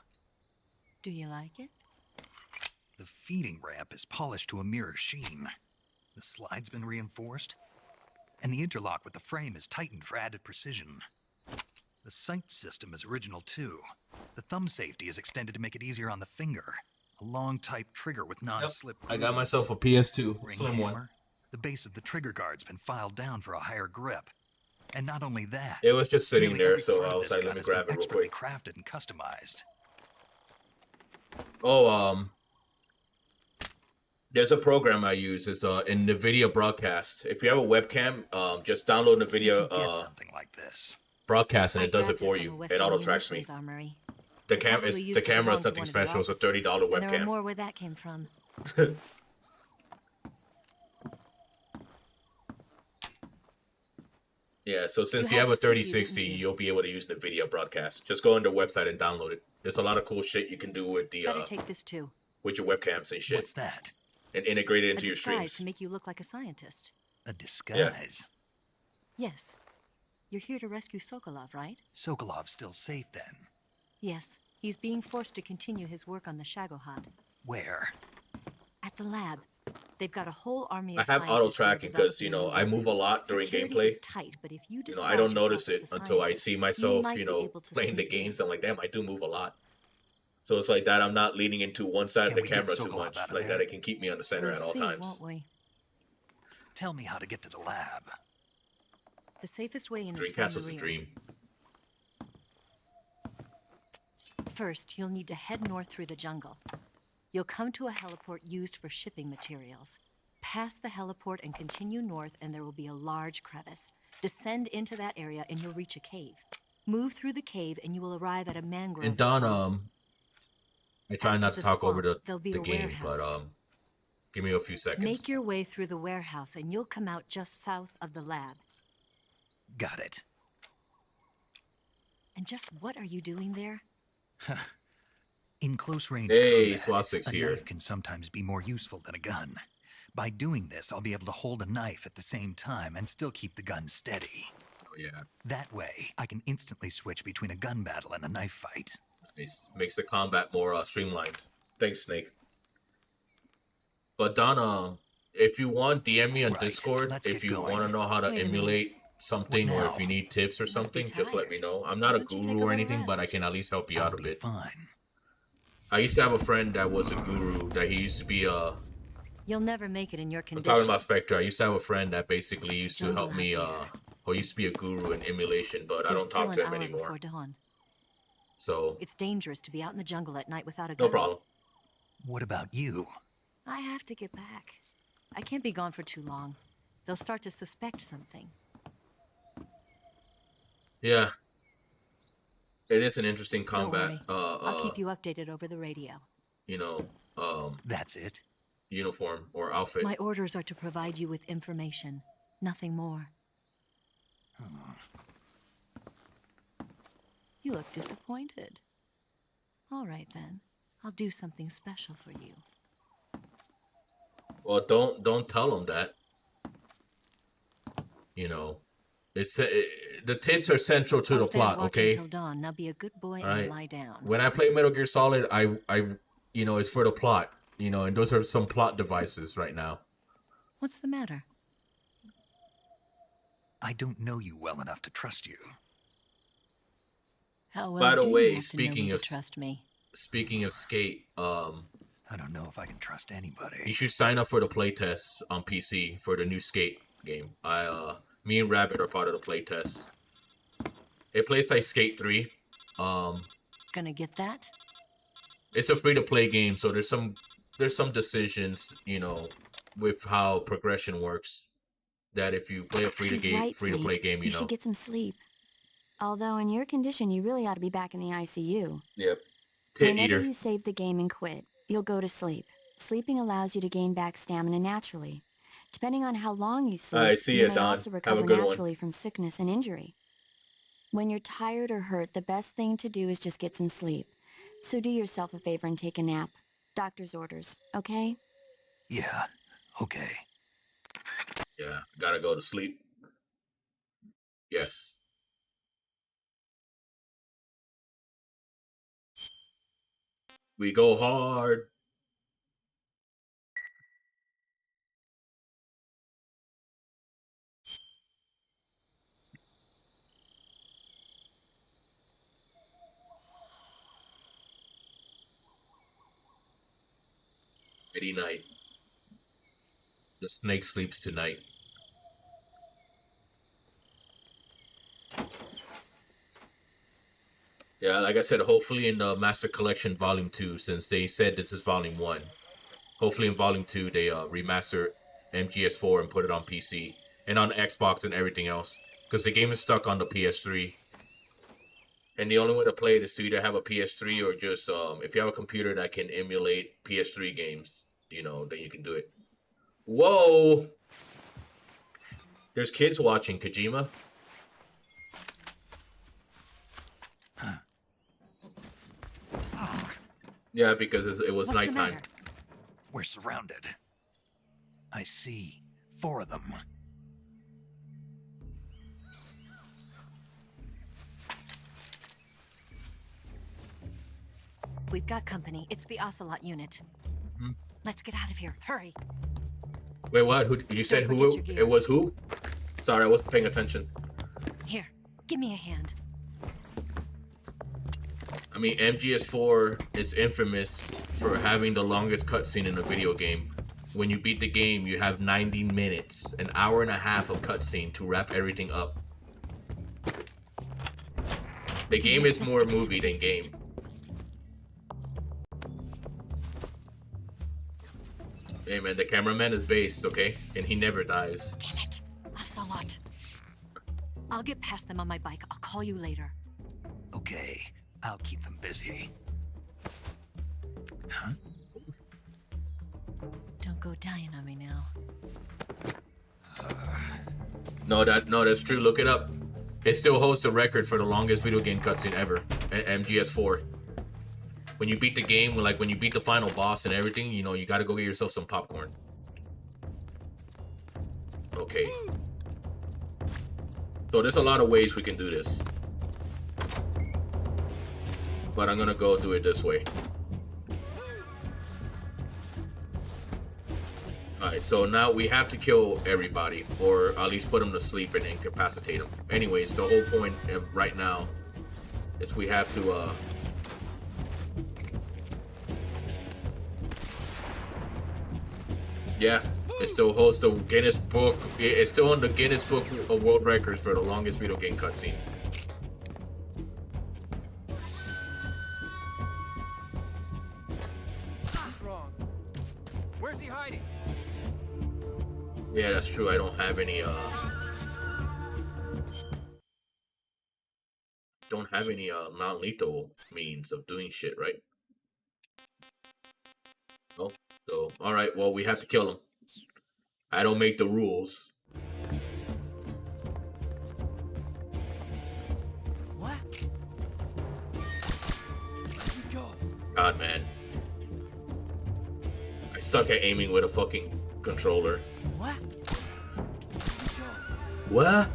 Do you like it? The feeding ramp is polished to a mirror sheen. The slide's been reinforced, and the interlock with the frame is tightened for added precision. The sight system is original too. The thumb safety is extended to make it easier on the finger. A long type trigger with non-slip I got grooves. myself a PS2 Ring slim one. hammer. The base of the trigger guard's been filed down for a higher grip. And not only that, It was just sitting nearly there, every so part I of was this like, gun let me has been grab it real expertly quick. crafted and customized. Oh, there's a program I use. It's in NVIDIA Broadcast. If you have a webcam, just download Where'd NVIDIA you get something like this? Broadcast, and I it does it grabbed for from a you. It Western auto tracks me. munitions armory. The It probably the used to camera is belong to nothing one of your special. It's a officers, $30 and there are webcam. more where that came from. Yeah, so since You you had have a this with you, 3060, didn't you? you'll be able to use NVIDIA Broadcast. Just go on their website and download it. There's a lot of cool shit you can do with the Better take this too. with your webcams and shit, What's that? and integrate it A into your disguise streams. to make you look like a scientist. A disguise. Yes. You're here to rescue Sokolov, right? Sokolov's still safe then. Yes. He's being forced to continue his work on the Shagohod. Where? At the lab. They've got a whole army I of have scientists auto that are tracking because you developing know new I move a weapons. lot during Security gameplay. is tight, but if you You know, disguise I don't notice yourself it as a until I scientist, see you myself, might you be know, able to playing the sneak in. games. I'm like, damn, I do move a lot. So it's like that. I'm not leaning into one side Can of the we get camera too Sokolov much. out of Like there? that, it can keep me on the center We'll at all see, times. won't we? Tell me how to get to the lab. The safest way in is from Dreamcast the was a rear. dream. First, you'll need to head north through the jungle. You'll come to a heliport used for shipping materials. Pass the heliport and continue north, and there will be a large crevice. Descend into that area, and you'll reach a cave. Move through the cave, and you will arrive at a mangrove And Don, swamp. I try After not to the talk over swamp, there'll be the a game, but warehouse. give me a few seconds. Make your way through the warehouse, and you'll come out just south of the lab. Got it. And just what are you doing there? In close range Hey, combat, Swastik's a here. knife can sometimes be more useful than a gun. By doing this, I'll be able to hold a knife at the same time and still keep the gun steady. Oh yeah, That way, I can instantly switch between a gun battle and a knife fight. nice. Makes the combat more streamlined. Thanks, Snake. But Don, if you want, DM me on Right, Discord let's if get you going. want to know how to Wait a minute. emulate something, or now? if you need tips or You must be something, just let me tired. know. I'm Why not a don't you take guru a or little anything, but I rest? can at least help you I'll out a be bit. fine. I used to have a friend that was a guru. That he used to be You'll never make it in your I'm condition. talking about Spectre. I used to have a friend that basically It's a used to jungle help me, out who used to be a guru in emulation, but I There's don't still talk to an him hour anymore. before dawn. So, It's dangerous to be out in the jungle at night without a gun. no problem. What about you? I have to get back. I can't be gone for too long. They'll start to suspect something. Yeah. It is an interesting Don't combat, worry. I'll keep you updated over the radio. you know, That's it? uniform or outfit. My orders are to provide you with information, nothing more. You look disappointed. All right then. I'll do something special for you. Well, don't tell him that. You know, the tits are central to I'll the stand plot, watch okay? until dawn. Now be a good boy Alright. and lie down. When I play Metal Gear Solid, I you know, it's for the plot, you know, and those are some plot devices right now. What's the matter? I don't know you well enough to trust you. How well By the do way, you have to know speaking me of to trust me? Speaking of Skate, I don't know if I can trust you anybody. should sign up for the playtest on PC for the new Skate game. Me and Rabbit are part of the playtest. It plays like Skate 3. Gonna get that? It's a free-to-play game, so there's some decisions, you know, with how progression works. That if you play a She's right, free-to-play Snake. game, You you know. should get some sleep. Although in your condition, you really ought to be back in the ICU. Yep. Tit Whenever eater. you save the game and quit, you'll go to sleep. Sleeping allows you to gain back stamina naturally. Depending on how long you sleep, Alright, see you ya, may Don. also Have a recover good one. naturally from sickness and injury. When you're tired or hurt, the best thing to do is just get some sleep. So do yourself a favor and take a nap. Doctor's orders, okay? Yeah, okay. Yeah, gotta go to sleep. Yes. We go hard. Kitty night. The snake sleeps tonight. Yeah, like I said, hopefully in the Master Collection Volume 2, since they said this is Volume 1, hopefully in Volume 2 they remaster MGS4 and put it on PC and on Xbox and everything else. Because the game is stuck on the PS3. And the only way to play it is to either have a PS3 or just, if you have a computer that can emulate PS3 games, you know, then you can do it. Whoa! There's kids watching, Kojima. Yeah, because it was What's the nighttime. matter? We're surrounded. I see 4 of them. We've got company. It's the Ocelot unit. Hmm. Let's get out of here. Hurry. Wait, what? Who? You said Don't who? forget your gear. It was who? Sorry, I wasn't paying attention. Here, give me a hand. I mean, MGS4 is infamous for having the longest cutscene in a video game. When you beat the game, you have 90 minutes, an hour and a half of cutscene to wrap everything up. The game is more movie than game. Hey man, the cameraman is based, okay? And he never dies. Damn it. Ocelot. I'll get past them on my bike. I'll call you later. Okay, I'll keep them busy. Huh? Don't go dying on me now. No, that's true. Look it up. It still holds the record for the longest video game cutscene ever. MGS4. When you beat the game, like when you beat the final boss and everything, you know, you gotta go get yourself some popcorn. Okay. So there's a lot of ways we can do this. But I'm gonna go do it this way. Alright, so now we have to kill everybody, or at least put them to sleep and incapacitate them. Anyways, the whole point of right now is we have to, yeah, it still holds the Guinness Book. It's still in the Guinness Book of World Records for the longest video game cutscene. What's wrong? Where's he hiding? Yeah, that's true. I don't have any, non-lethal means of doing shit, right? Oh, so, alright, well, we have to kill him. I don't make the rules. What? Where'd he go? God, man. I suck at aiming with a fucking controller. What? What?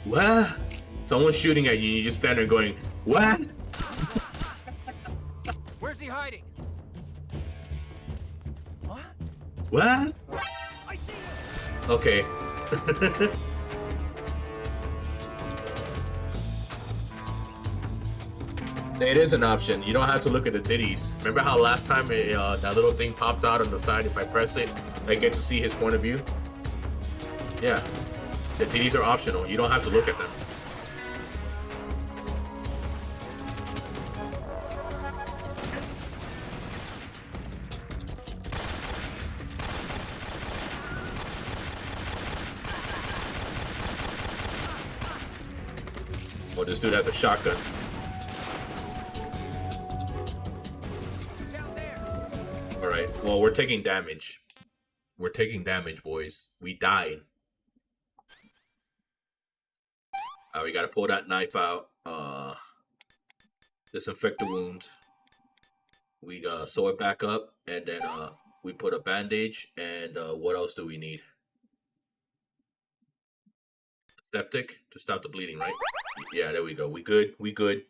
What? Someone's shooting at you and you just stand there going, what? Where's he hiding? What? What? I see him! Okay. It is an option. You don't have to look at the titties. Remember how last time that little thing popped out on the side? If I press it, I get to see his point of view. Yeah. The titties are optional. You don't have to look at them. Oh, this dude has a shotgun. Down there! Alright, well, we're taking damage. We're taking damage, boys. We died. We gotta pull that knife out. Disinfect the wound. We sew it back up, and then we put a bandage. And what else do we need? Septic to stop the bleeding, right? Yeah, there we go. We good. We good.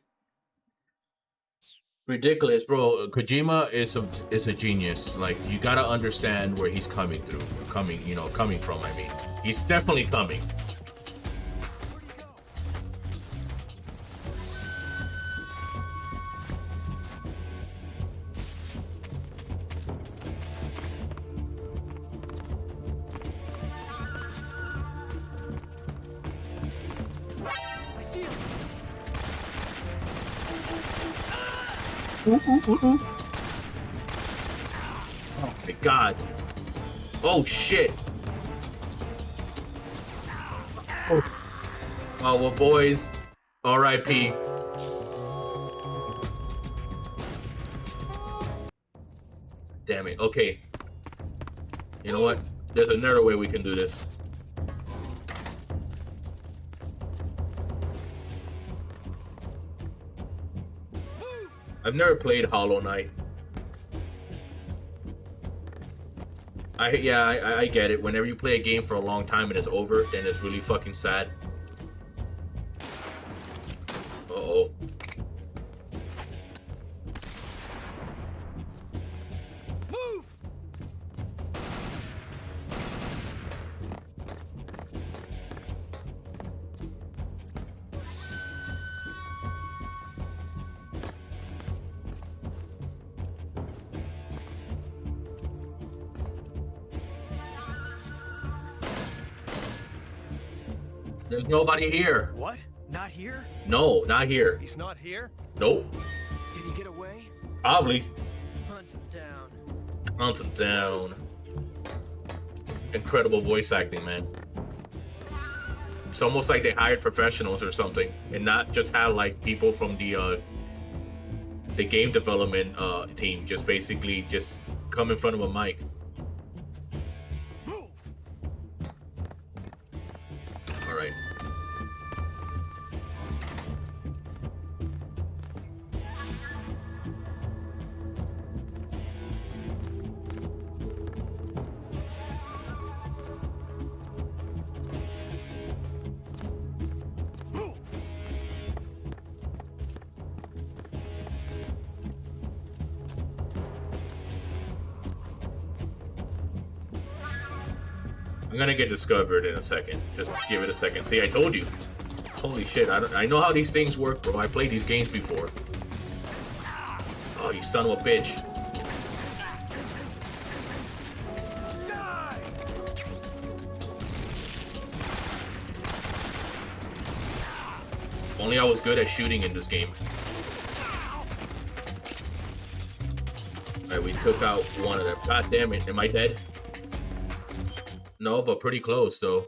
Ridiculous, bro. Kojima is a genius. Like, you gotta understand where he's coming from. I mean, he's definitely coming. Oh my god. Oh shit. Oh, well, boys. R.I.P. Damn it. Okay. You know what? There's another way we can do this. I've never played Hollow Knight. I get it. Whenever you play a game for a long time and it's over, then it's really fucking sad. Uh-oh. Move! There's nobody here. What? Not here? No, not here. He's not here? Nope. Did he get away? Probably. Hunt him down. Hunt him down. Incredible voice acting, man. It's almost like they hired professionals or something, and not just had like people from the game development team just basically just come in front of a mic. Move! All right. I'm gonna get discovered in a second. Just give it a second. See, I told you. Holy shit, I know how these things work, bro. I played these games before. Oh, you son of a bitch. Only I was good at shooting in this game. Alright, we took out one of them. God damn it, am I dead? No, but pretty close, though.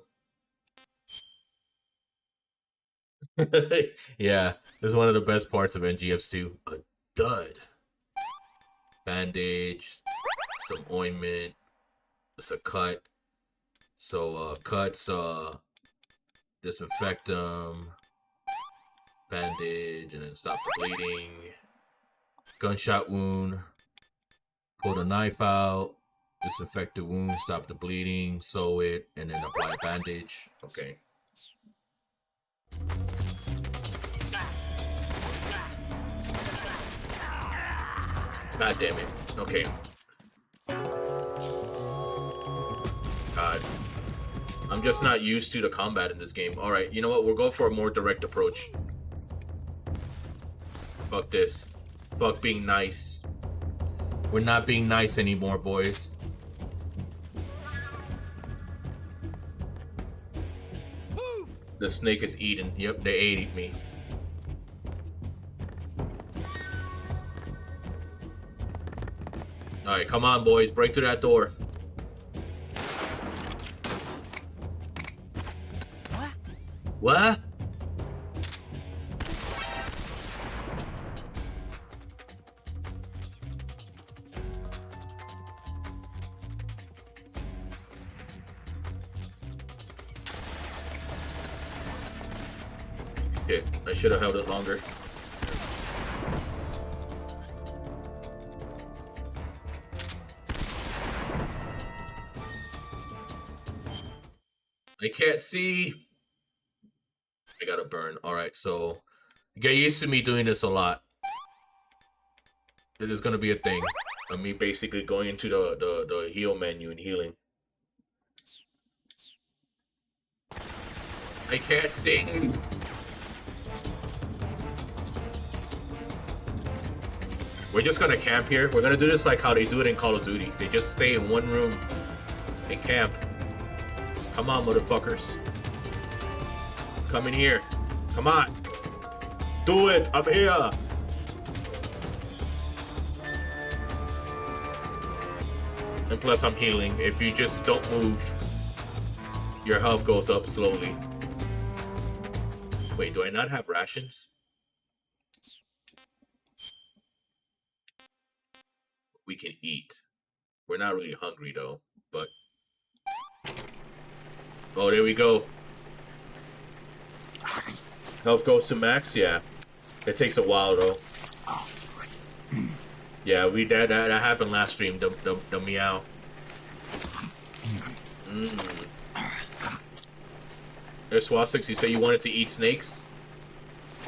Yeah, this is one of the best parts of NGFs2. A dud. Bandage, some ointment, it's a cut. So, cuts, disinfect them, bandage, and then stop the bleeding. Gunshot wound, pull the knife out. Disinfect the wound, stop the bleeding, sew it, and then apply a bandage. Okay. God damn it. Okay. God. I'm just not used to the combat in this game. Alright, you know what? We'll go for a more direct approach. Fuck this. Fuck being nice. We're not being nice anymore, boys. The snake is eating. Yep, they ate me. Alright, come on, boys. Break through that door. What? Shit, I should have held it longer. I can't see. I gotta burn. Alright, so get used to me doing this a lot. This is gonna be a thing. Of me basically going into the heal menu and healing. I can't see. We're just gonna camp here. We're gonna do this like how they do it in Call of Duty. They just stay in one room. They camp. Come on, motherfuckers. Come in here. Come on. Do it. I'm here. And plus I'm healing. If you just don't move, your health goes up slowly. Wait, do I not have rations? We can eat. We're not really hungry though, but... Oh, there we go. Health goes to max, yeah. It takes a while though. Yeah, that happened last stream, the meow. There's Swastix, you say you wanted to eat snakes?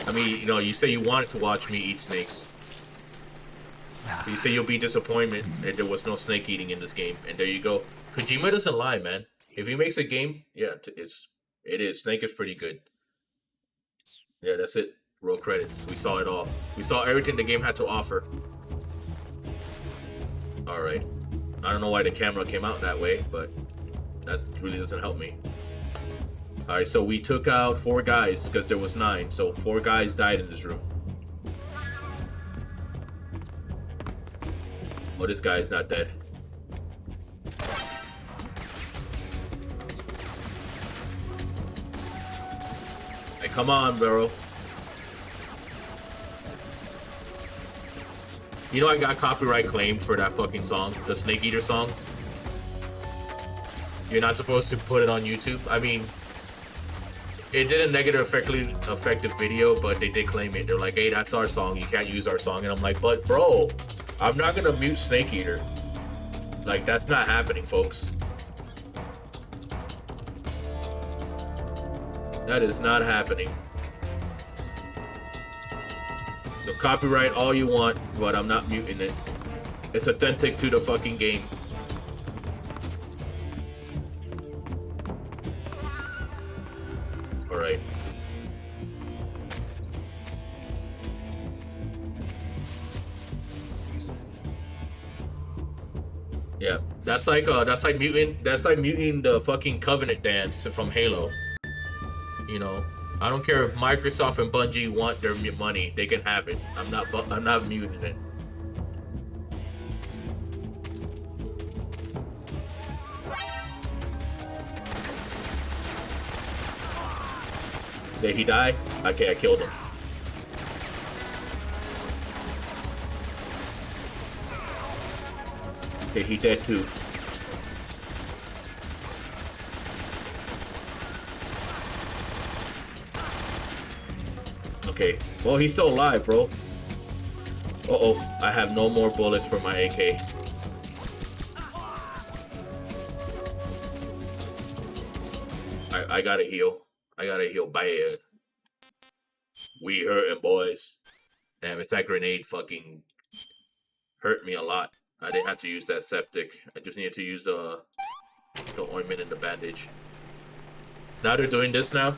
I mean, you know, you say you wanted to watch me eat snakes. You say you'll be disappointed that there was no snake eating in this game, and there you go. Kojima doesn't lie, man. If he makes a game, yeah, it is. Snake is pretty good. Yeah, that's it. Roll credits. We saw it all. We saw everything the game had to offer. Alright. I don't know why the camera came out that way, but that really doesn't help me. Alright, so we took out 4 guys, because there was 9, so 4 guys died in this room. Oh, this guy is not dead. Hey, come on, bro. You know I got copyright claimed for that fucking song, the Snake Eater song. You're not supposed to put it on YouTube. I mean, it didn't negatively affect the video, but they did claim it. They're like, hey, that's our song. You can't use our song. And I'm like, but bro, I'm not gonna mute Snake Eater. Like, that's not happening, folks. That is not happening. So copyright all you want, but I'm not muting it. It's authentic to the fucking game. Alright. Yeah, that's like muting the fucking Covenant dance from Halo. You know, I don't care if Microsoft and Bungie want their money, they can have it. I'm not muting it. Did he die? Okay, I killed him. Okay, he dead too. Okay, well, he's still alive, bro. Uh-oh, I have no more bullets for my AK. I gotta heal. I gotta heal bad. We hurting, boys. Damn, it's that grenade fucking hurt me a lot. I didn't have to use that septic. I just needed to use the ointment and the bandage. Now they're doing this now.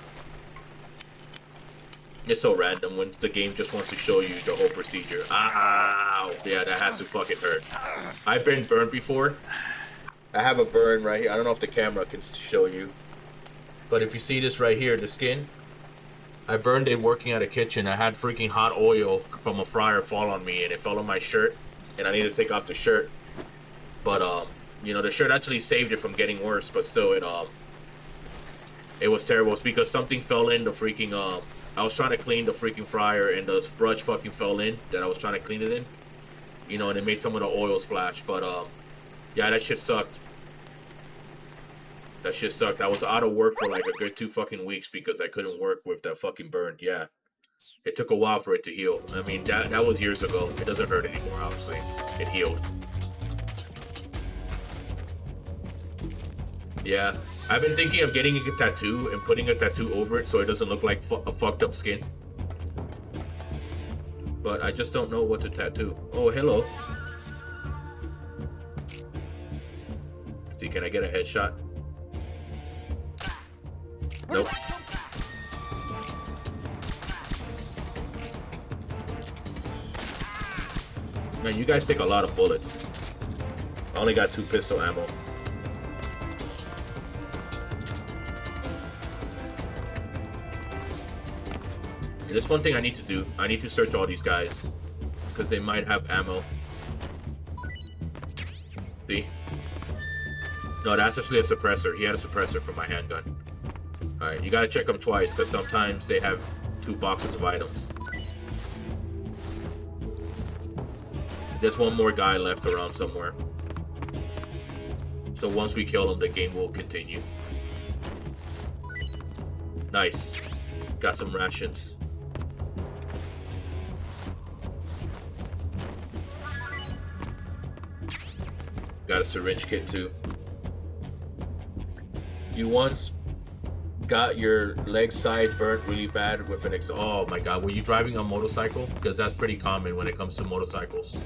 It's so random when the game just wants to show you the whole procedure. Ow! Yeah, that has to fucking hurt. I've been burned before. I have a burn right here. I don't know if the camera can show you. But if you see this right here, the skin, I burned it working at a kitchen. I had freaking hot oil from a fryer fall on me and it fell on my shirt. And I needed to take off the shirt. But, you know, the shirt actually saved it from getting worse. But still, it was terrible. It's because something fell in the freaking, I was trying to clean the freaking fryer and the brush fucking fell in that I was trying to clean it in. You know, and it made some of the oil splash. But, yeah, that shit sucked. That shit sucked. I was out of work for like a good 2 fucking weeks because I couldn't work with that fucking burn. Yeah. It took a while for it to heal. I mean, that was years ago. It doesn't hurt anymore, obviously. It healed. Yeah. I've been thinking of getting a tattoo and putting a tattoo over it so it doesn't look like a fucked up skin. But I just don't know what to tattoo. Oh, hello. See, can I get a headshot? Nope. Man, you guys take a lot of bullets. I only got 2 pistol ammo. There's one thing I need to do. I need to search all these guys because they might have ammo. See? No, that's actually a suppressor. He had a suppressor for my handgun. Alright, you gotta check them twice because sometimes they have 2 boxes of items. There's one more guy left around somewhere. So once we kill him, the game will continue. Nice. Got some rations. Got a syringe kit too. You once got your leg side burnt really bad with an oh my god, were you driving a motorcycle? Because that's pretty common when it comes to motorcycles.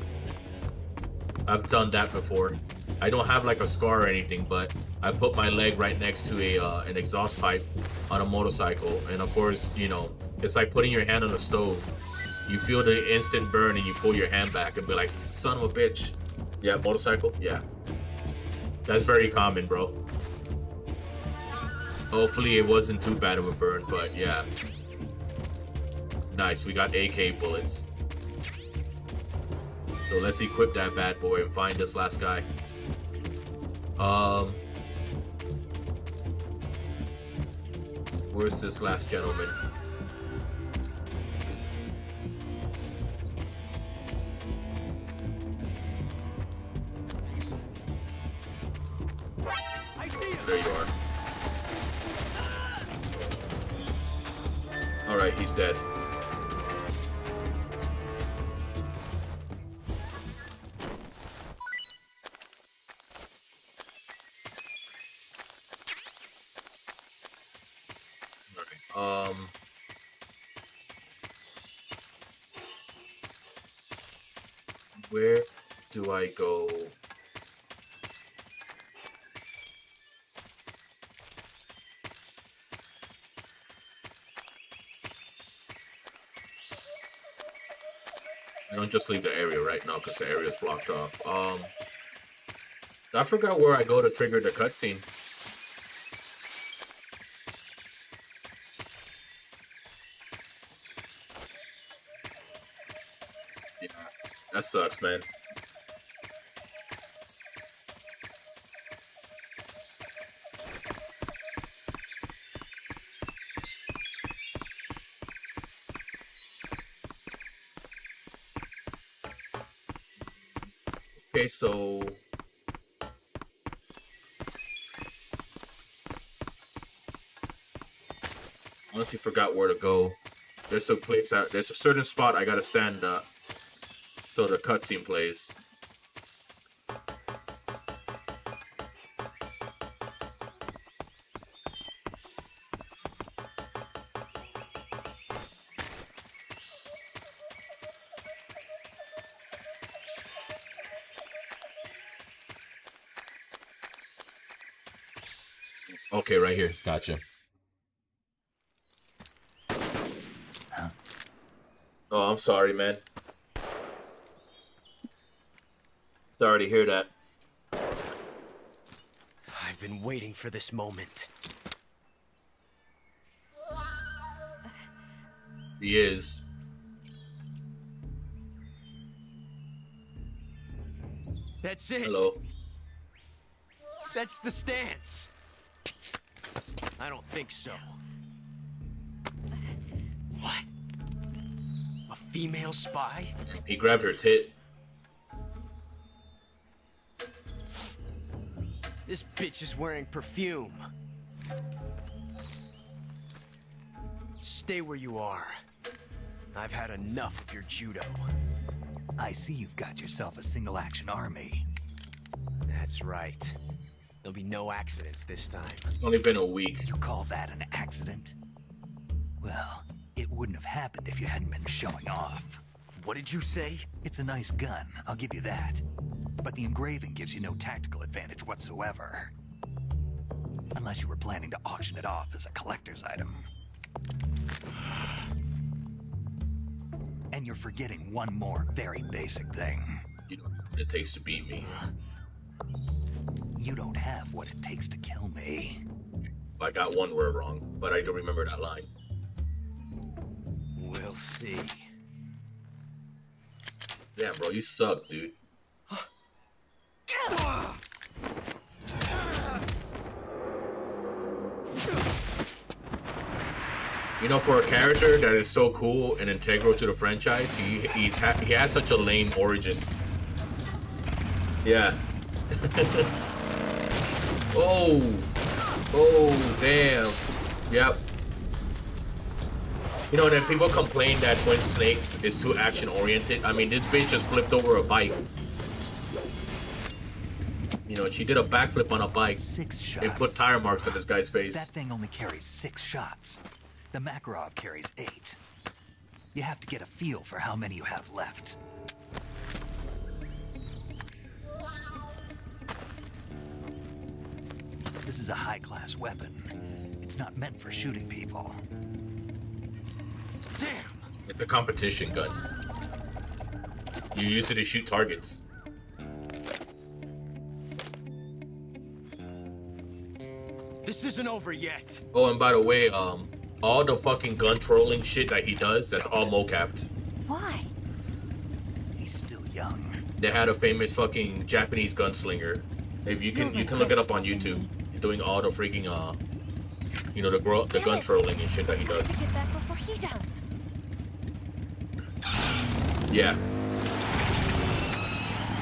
I've done that before. I don't have like a scar or anything, but I put my leg right next to a an exhaust pipe on a motorcycle, and of course, you know, it's like putting your hand on the stove. You feel the instant burn and you pull your hand back and be like, son of a bitch. Yeah, motorcycle? Yeah. That's very common, bro. Hopefully it wasn't too bad of a burn, but yeah. Nice, we got AK bullets. So let's equip that bad boy and find this last guy. Where's this last gentleman? There you are. Alright, he's dead. Where do I go? I don't just leave the area right now because the area is blocked off. I forgot where I go to trigger the cutscene. Yeah, that sucks, man. Okay, so honestly forgot where to go. There's a place out. There's a certain spot I gotta stand up so the cutscene plays. Okay, right here. Gotcha. Oh, I'm sorry, man. Sorry to hear that. I've been waiting for this moment. He is. That's it. Hello. That's the stance. I don't think so. What? A female spy? He grabbed her tit. This bitch is wearing perfume. Stay where you are. I've had enough of your judo. I see you've got yourself a single-action army. That's right. There'll be no accidents this time. Only been a week. You call that an accident? Well, it wouldn't have happened if you hadn't been showing off. What did you say? It's a nice gun, I'll give you that. But the engraving gives you no tactical advantage whatsoever. Unless you were planning to auction it off as a collector's item. And you're forgetting one more very basic thing. You know what it takes to beat me. You don't have what it takes to kill me. I got one word wrong, but I do remember that line. see. Damn, bro, you suck, dude. You know, for a character that is so cool and integral to the franchise, he has such a lame origin. Yeah. Oh, damn. Yep. You know, then people complain that Twin Snakes is too action-oriented. I mean, this bitch just flipped over a bike. You know, she did a backflip on a bike. 6 shots. And put tire marks on this guy's face. That thing only carries 6 shots. The Makarov carries 8. You have to get a feel for how many you have left. This is a high-class weapon. It's not meant for shooting people. Damn! It's a competition gun. You use it to shoot targets. This isn't over yet. Oh, and by the way, all the fucking gun trolling shit that he does, that's all mocapped. Why? He's still young. They had a famous fucking Japanese gunslinger. If you can look it up on YouTube. Doing all the freaking you know, the gun trolling and shit that he does. Get back before he does. Yeah.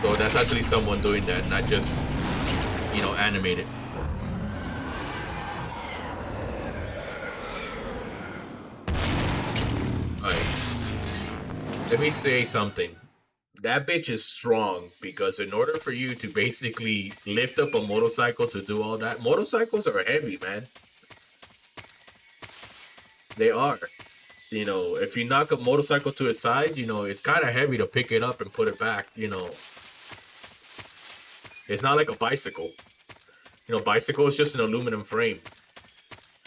So that's actually someone doing that, not just, you know, animated. Alright. Let me say something. That bitch is strong, because in order for you to basically lift up a motorcycle to do all that, motorcycles are heavy, man. They are. You know, if you knock a motorcycle to its side, you know, it's kind of heavy to pick it up and put it back, you know. It's not like a bicycle. You know, bicycle is just an aluminum frame.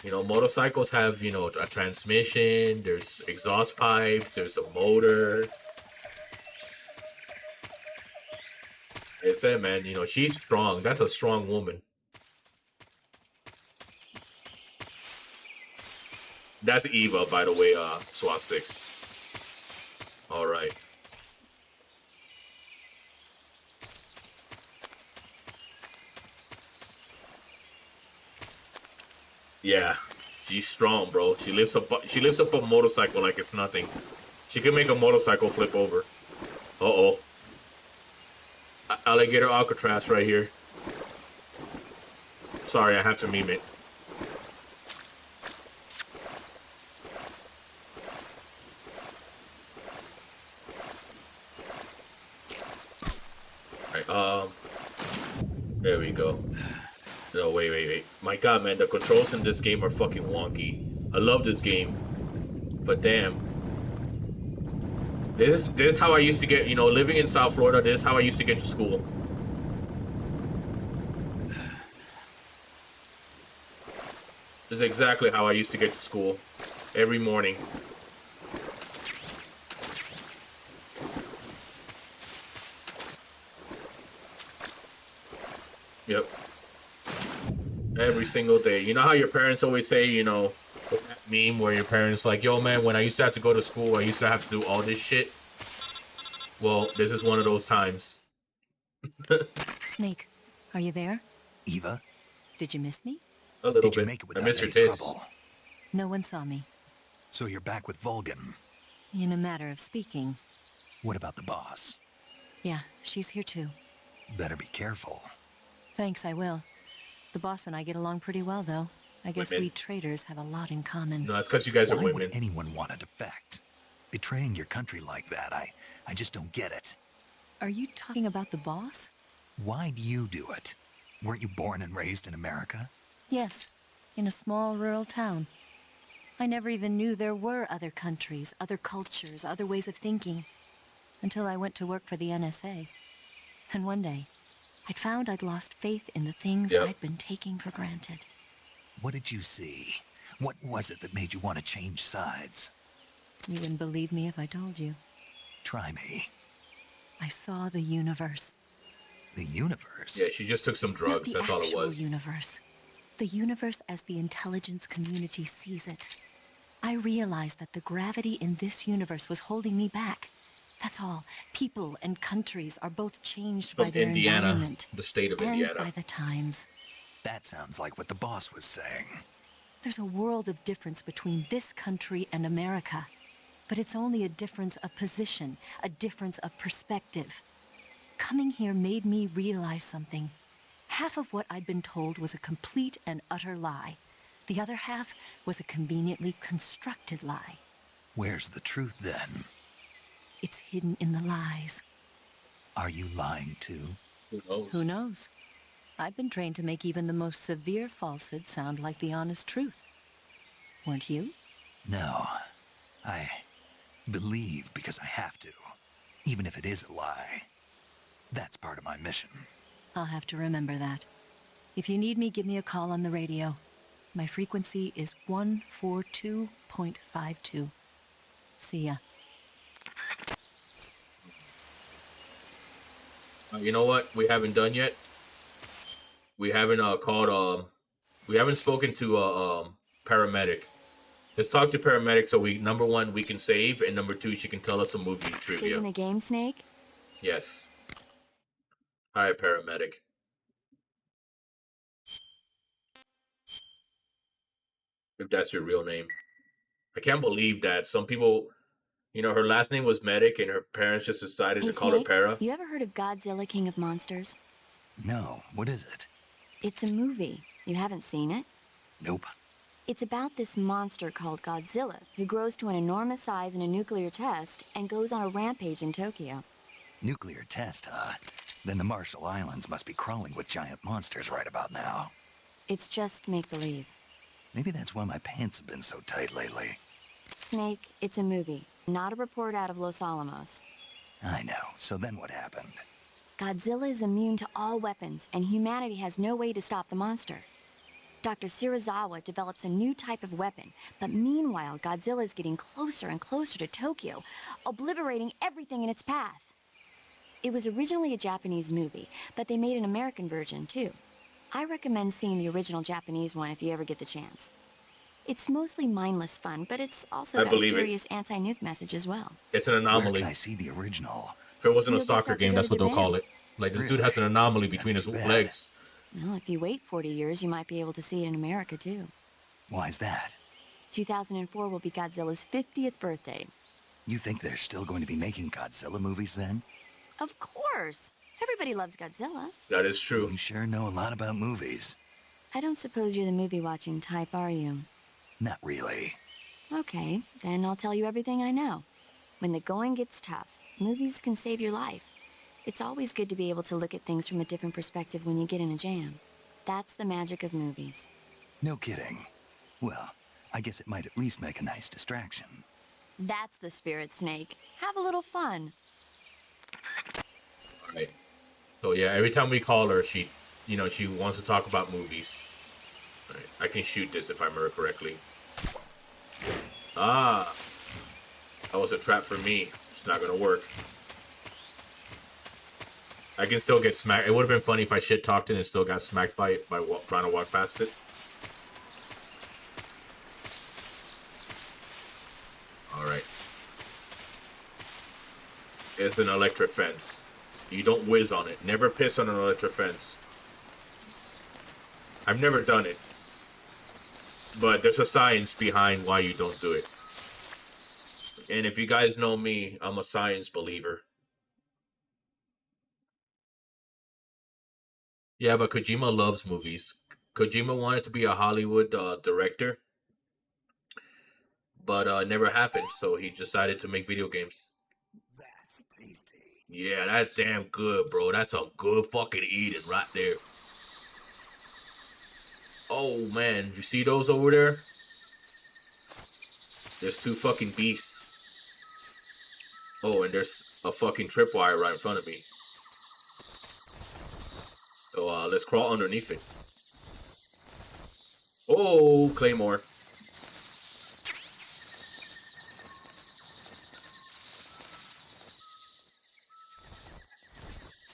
You know, motorcycles have, you know, a transmission, there's exhaust pipes, there's a motor. Like I said, man, you know, she's strong. That's a strong woman. That's Eva, by the way, SWAT 6. Alright. Yeah, she's strong, bro. She lifts up a motorcycle like it's nothing. She can make a motorcycle flip over. Uh-oh. Alligator Alcatraz right here. Sorry, I have to meme it. Alright, there we go. No, wait. My god, man, the controls in this game are fucking wonky. I love this game. But damn. This is how I used to get, you know, living in South Florida, this is how I used to get to school. This is exactly how I used to get to school. Every morning. Yep. Every single day. You know how your parents always say, you know, that meme where your parents like, yo man, when I used to have to go to school, I used to have to do all this shit. Well, this is one of those times. Snake, are you there? Eva? Did you miss me? A little Did you bit. make it I without miss your any tits. trouble? No one saw me. So you're back with Vulcan. In a matter of speaking. What about the boss? Yeah, she's here too. Better be careful. Thanks, I will. The boss and I get along pretty well, though. I guess Women. we traders have a lot in common. No, it's because you guys are Why women. would anyone want to defect? Betraying your country like that, I just don't get it. Are you talking about the boss? Why do you do it? Weren't you born and raised in America? Yes, in a small rural town. I never even knew there were other countries, other cultures, other ways of thinking, until I went to work for the NSA. And one day, I'd found I'd lost faith in the things Yep. I'd been taking for granted. What did you see? What was it that made you want to change sides? You wouldn't believe me if I told you. Try me. I saw the universe. The universe? Yeah, she just took some Not drugs. the That's all it actual was. universe. The universe as the intelligence community sees it. I realized that the gravity in this universe was holding me back. That's all. People and countries are both changed by From their Indiana, environment the state of and Indiana. by the times. That sounds like what the boss was saying. There's a world of difference between this country and America. But it's only a difference of position, a difference of perspective. Coming here made me realize something. Half of what I'd been told was a complete and utter lie. The other half was a conveniently constructed lie. Where's the truth then? It's hidden in the lies. Are you lying too? Who knows? Who knows? I've been trained to make even the most severe falsehood sound like the honest truth. Weren't you? No. I believe because I have to, even if it is a lie. That's part of my mission. I'll have to remember that. If you need me, give me a call on the radio. My frequency is 142.52. See ya. You know what? We haven't done yet. We haven't called. We haven't spoken to paramedic. Let's talk to paramedic so we number one we can save, and number two she can tell us some movie trivia. Saving the game, Snake? Yes. Hi, paramedic. If that's your real name. I can't believe that some people, you know, her last name was Medic and her parents just decided Hey, to call her Snake, Para. you ever heard of Godzilla, King of Monsters? No, what is it? It's a movie. You haven't seen it? Nope. It's about this monster called Godzilla, who grows to an enormous size in a nuclear test and goes on a rampage in Tokyo. Nuclear test, huh? Then the Marshall Islands must be crawling with giant monsters right about now. It's just make-believe. Maybe that's why my pants have been so tight lately. Snake, it's a movie, not a report out of Los Alamos. I know. So then what happened? Godzilla is immune to all weapons, and humanity has no way to stop the monster. Dr. Shirazawa develops a new type of weapon, but meanwhile, Godzilla is getting closer and closer to Tokyo, obliterating everything in its path. It was originally a Japanese movie, but they made an American version, too. I recommend seeing the original Japanese one if you ever get the chance. It's mostly mindless fun, but it's also got a serious anti-nuke message as well. It's an Where anomaly. can I see the original? If it wasn't a You'll just soccer have to game, go that's to what they'll Japan. call it. Like, this dude has an anomaly between That's his too bad. legs. Well, if you wait 40 years, you might be able to see it in America, too. Why's that? 2004 will be Godzilla's 50th birthday. You think they're still going to be making Godzilla movies then? Of course! Everybody loves Godzilla. That is true. You sure know a lot about movies. I don't suppose you're the movie-watching type, are you? Not really. Okay, then I'll tell you everything I know. When the going gets tough, movies can save your life. It's always good to be able to look at things from a different perspective when you get in a jam. That's the magic of movies. No kidding. Well, I guess it might at least make a nice distraction. That's the spirit, Snake. Have a little fun. Alright. So yeah, every time we call her, she wants to talk about movies. Alright, I can shoot this if I remember correctly. Ah. That was a trap for me. It's not gonna work. I can still get smacked. It would have been funny if I shit talked it and still got smacked by it by trying to walk past it. Alright. It's an electric fence. You don't whiz on it. Never piss on an electric fence. I've never done it. But there's a science behind why you don't do it. And if you guys know me, I'm a science believer. Yeah, but Kojima loves movies. Kojima wanted to be a Hollywood director. But it never happened, so he decided to make video games. That's tasty. Yeah, that's damn good, bro. That's some good fucking eating right there. Oh, man. You see those over there? There's two fucking beasts. Oh, and there's a fucking tripwire right in front of me. So, let's crawl underneath it. Oh, Claymore.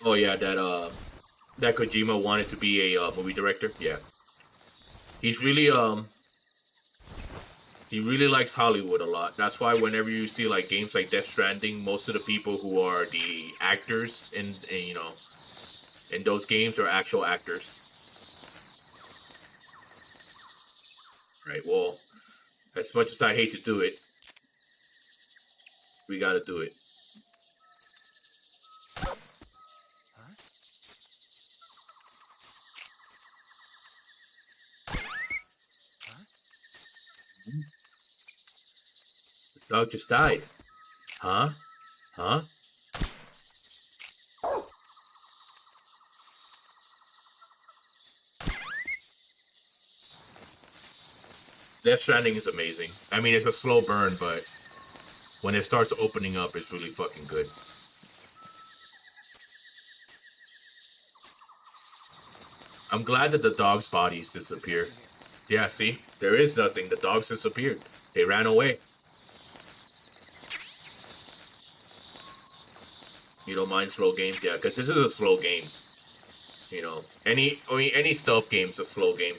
Oh yeah, that Kojima wanted to be a movie director. Yeah, he's really He really likes Hollywood a lot. That's why whenever you see like games like Death Stranding, most of the people who are the actors in you know, in those games are actual actors. Right, well, as much as I hate to do it, we gotta do it. The dog just died. Huh? Huh? Death Stranding is amazing. I mean, it's a slow burn, but when it starts opening up, it's really fucking good. I'm glad that the dog's bodies disappeared. Yeah, see? There is nothing. The dogs disappeared. They ran away. You don't mind slow games? Yeah, because this is a slow game. You know, any stealth game's a slow game.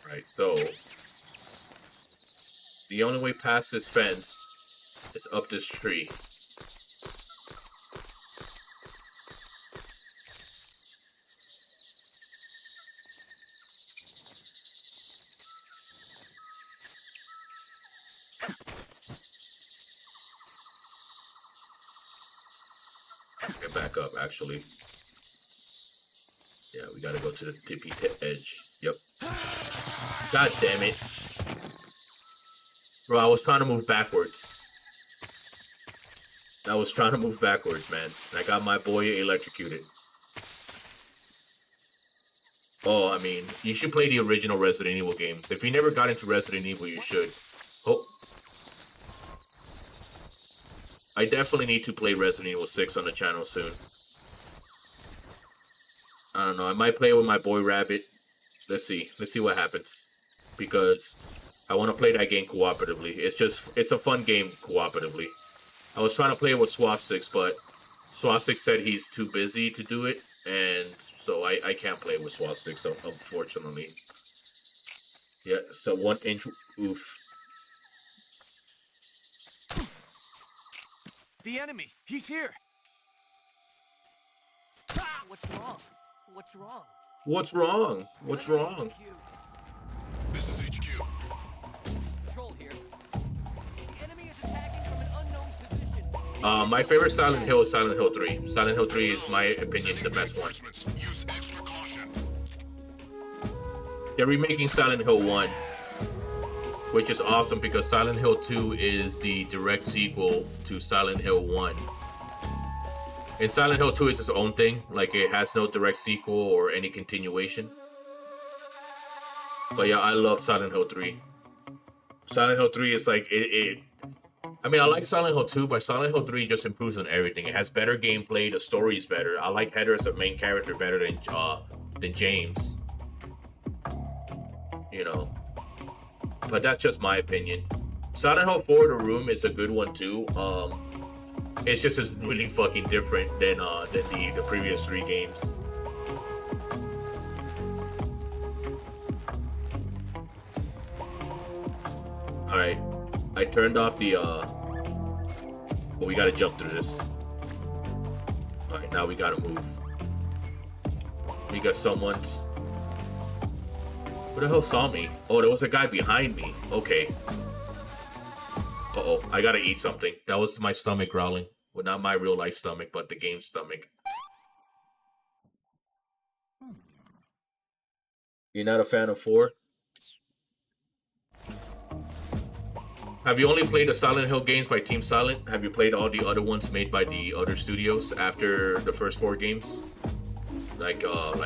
Right, so the only way past this fence is up this tree. Get back up, actually. Yeah, we gotta go to the tippy edge. Yep. God damn it. Bro, I was trying to move backwards. I was trying to move backwards, man. I got my boy electrocuted. Oh, I mean, you should play the original Resident Evil games. If you never got into Resident Evil, you should. Oh. I definitely need to play Resident Evil 6 on the channel soon. I don't know, I might play with my boy Rabbit. Let's see what happens. Because I want to play that game cooperatively. It's a fun game cooperatively. I was trying to play it with Swastix, but Swastix said he's too busy to do it, and so I can't play it with Swastix, so unfortunately. Yeah, so 1 inch oof. The enemy! He's here! Ah, what's wrong? What's wrong? What's wrong? What's wrong? This is HQ. Patrol here. The enemy is attacking from an unknown position. My favorite Silent Hill is Silent Hill 3. Silent Hill 3 is, my opinion, the best one. Use extra caution. They're remaking Silent Hill 1, which is awesome because Silent Hill 2 is the direct sequel to Silent Hill 1. And Silent Hill 2 is its own thing, like it has no direct sequel or any continuation. But yeah, I love Silent Hill 3. Silent Hill 3 is like, I mean, I like Silent Hill 2, but Silent Hill 3 just improves on everything. It has better gameplay, the story is better. I like Heather as a main character better than James. You know. But that's just my opinion. Silent Hill 4 The Room is a good one too. It's just as really fucking different than the previous 3 games. Alright. I turned off the well, we gotta jump through this. Alright, now we gotta move. We got someone's. Who the hell saw me? Oh, there was a guy behind me. Okay. Uh-oh, I gotta eat something. That was my stomach growling. Well, not my real life stomach, but the game's stomach. You're not a fan of 4? Have you only played the Silent Hill games by Team Silent? Have you played all the other ones made by the other studios after the first 4 games? Like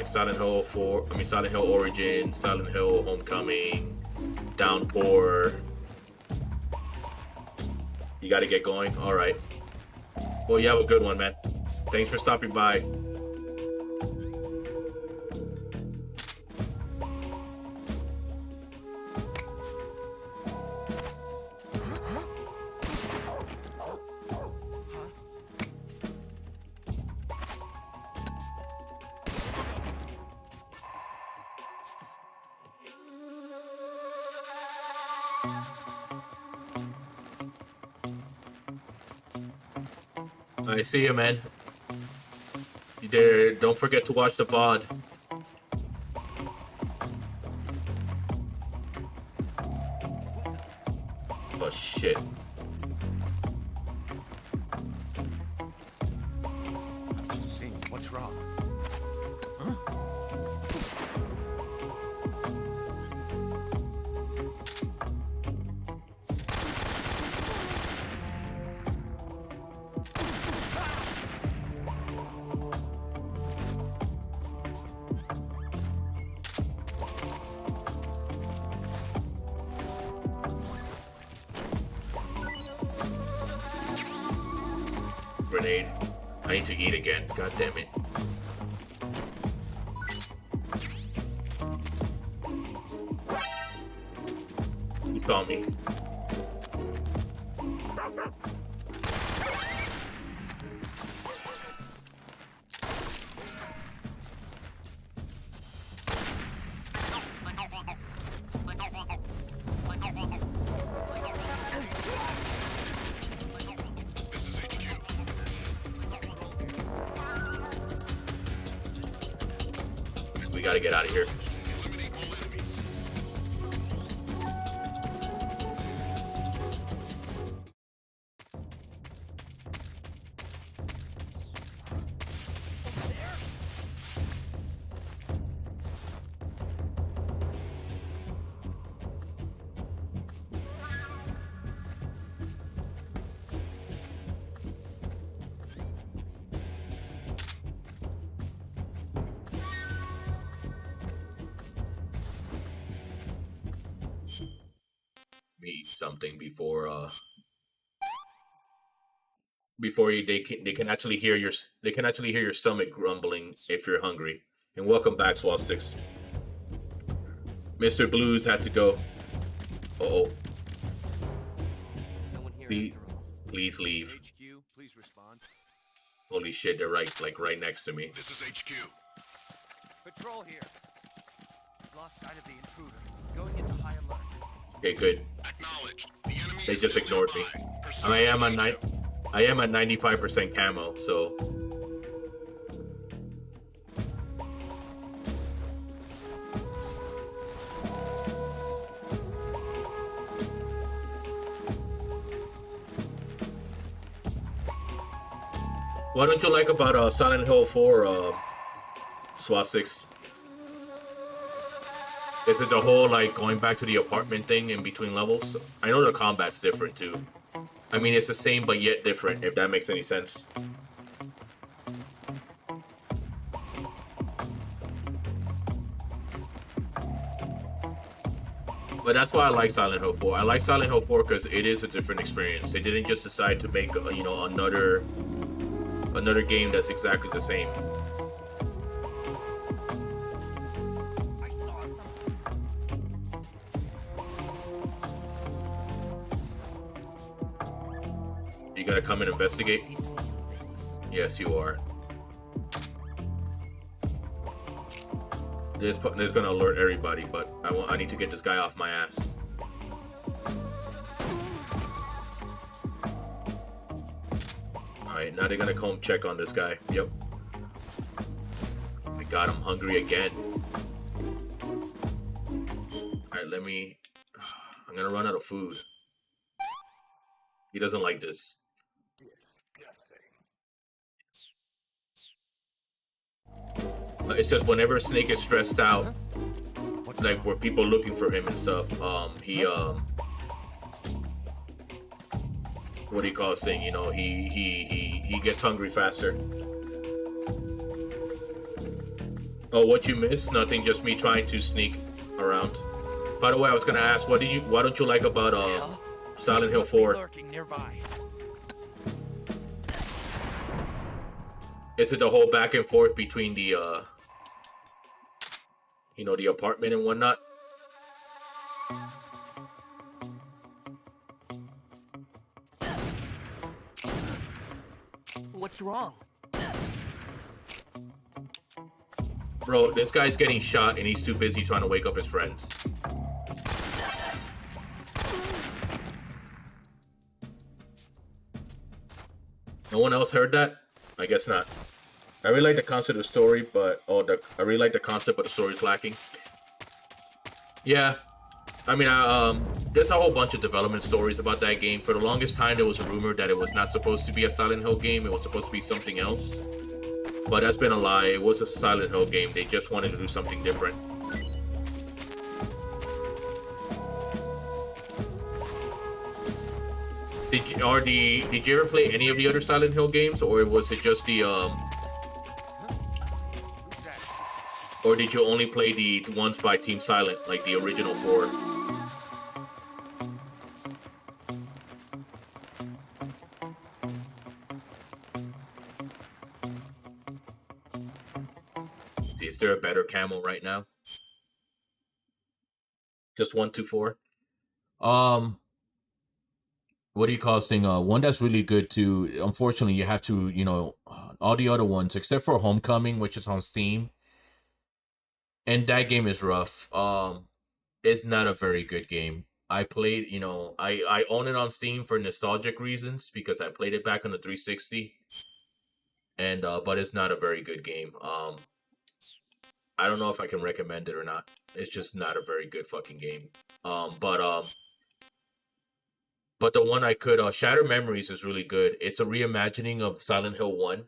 Silent Hill 4, I mean Silent Hill Origin, Silent Hill Homecoming, Downpour. You gotta get going? Alright. Well, you have a good one, man. Thanks for stopping by. I see you, man. You there? Don't forget to watch the VOD. Oh shit. Just seeing what's wrong. Grenade. I need to eat again. God damn it. He saw me. This is HQ. We gotta get out of here. Eliminate all enemies. Me eat something before they can actually hear your stomach grumbling if you're hungry. And welcome back, Swastiks. Mr. Blues had to go. Uh-oh. No one here Please, after all. please leave. HQ, please respond. Holy shit, they're right next to me. This is HQ. Patrol here. Lost sight of the intruder. Going into high alert. Okay, good. Acknowledged. The enemy They is just still ignored me. nearby. Pursue And and I am at 95% camo, so what don't you like about Silent Hill 4, SWAT 6? Is it the whole like going back to the apartment thing in between levels? I know the combat's different too. I mean, it's the same but yet different, if that makes any sense. But that's why I like Silent Hill 4. I like Silent Hill 4 because it is a different experience. They didn't just decide to make, you know, another game that's exactly the same. I saw something. You gonna come and investigate? Must be seeing things. Yes, you are. There's gonna alert everybody, but I need to get this guy off my ass. Alright, now they're gonna come check on this guy. Yep. I got him hungry again. Alright, I'm gonna run out of food. He doesn't like this. It's just whenever Snake is stressed out, like where people are looking for him and stuff, he what do you call this thing? You know, he gets hungry faster. Oh, what you missed? Nothing, just me trying to sneak around. By the way, I was gonna ask, why don't you like about Silent Hill 4? Lurking nearby. Is it the whole back and forth between the you know, the apartment and whatnot? What's wrong? Bro, this guy's getting shot and he's too busy trying to wake up his friends. No one else heard that? I guess not. I really like the concept of the story, but I really like the concept, but the story's lacking. Yeah, I mean, there's a whole bunch of development stories about that game. For the longest time, there was a rumor that it was not supposed to be a Silent Hill game. It was supposed to be something else. But that's been a lie. It was a Silent Hill game. They just wanted to do something different. Did you ever play any of the other Silent Hill games, or was it just the or did you only play the ones by Team Silent, like the original 4? See, is there a better camo right now? Just 1, 2, 4. What do you call this thing? One that's really good too. Unfortunately, you have to, you know, all the other ones except for Homecoming, which is on Steam, and that game is rough. It's not a very good game. I played, you know, I own it on Steam for nostalgic reasons because I played it back on the 360, and but it's not a very good game. I don't know if I can recommend it or not. It's just not a very good fucking game. But the one I could, Shattered Memories is really good. It's a reimagining of Silent Hill 1.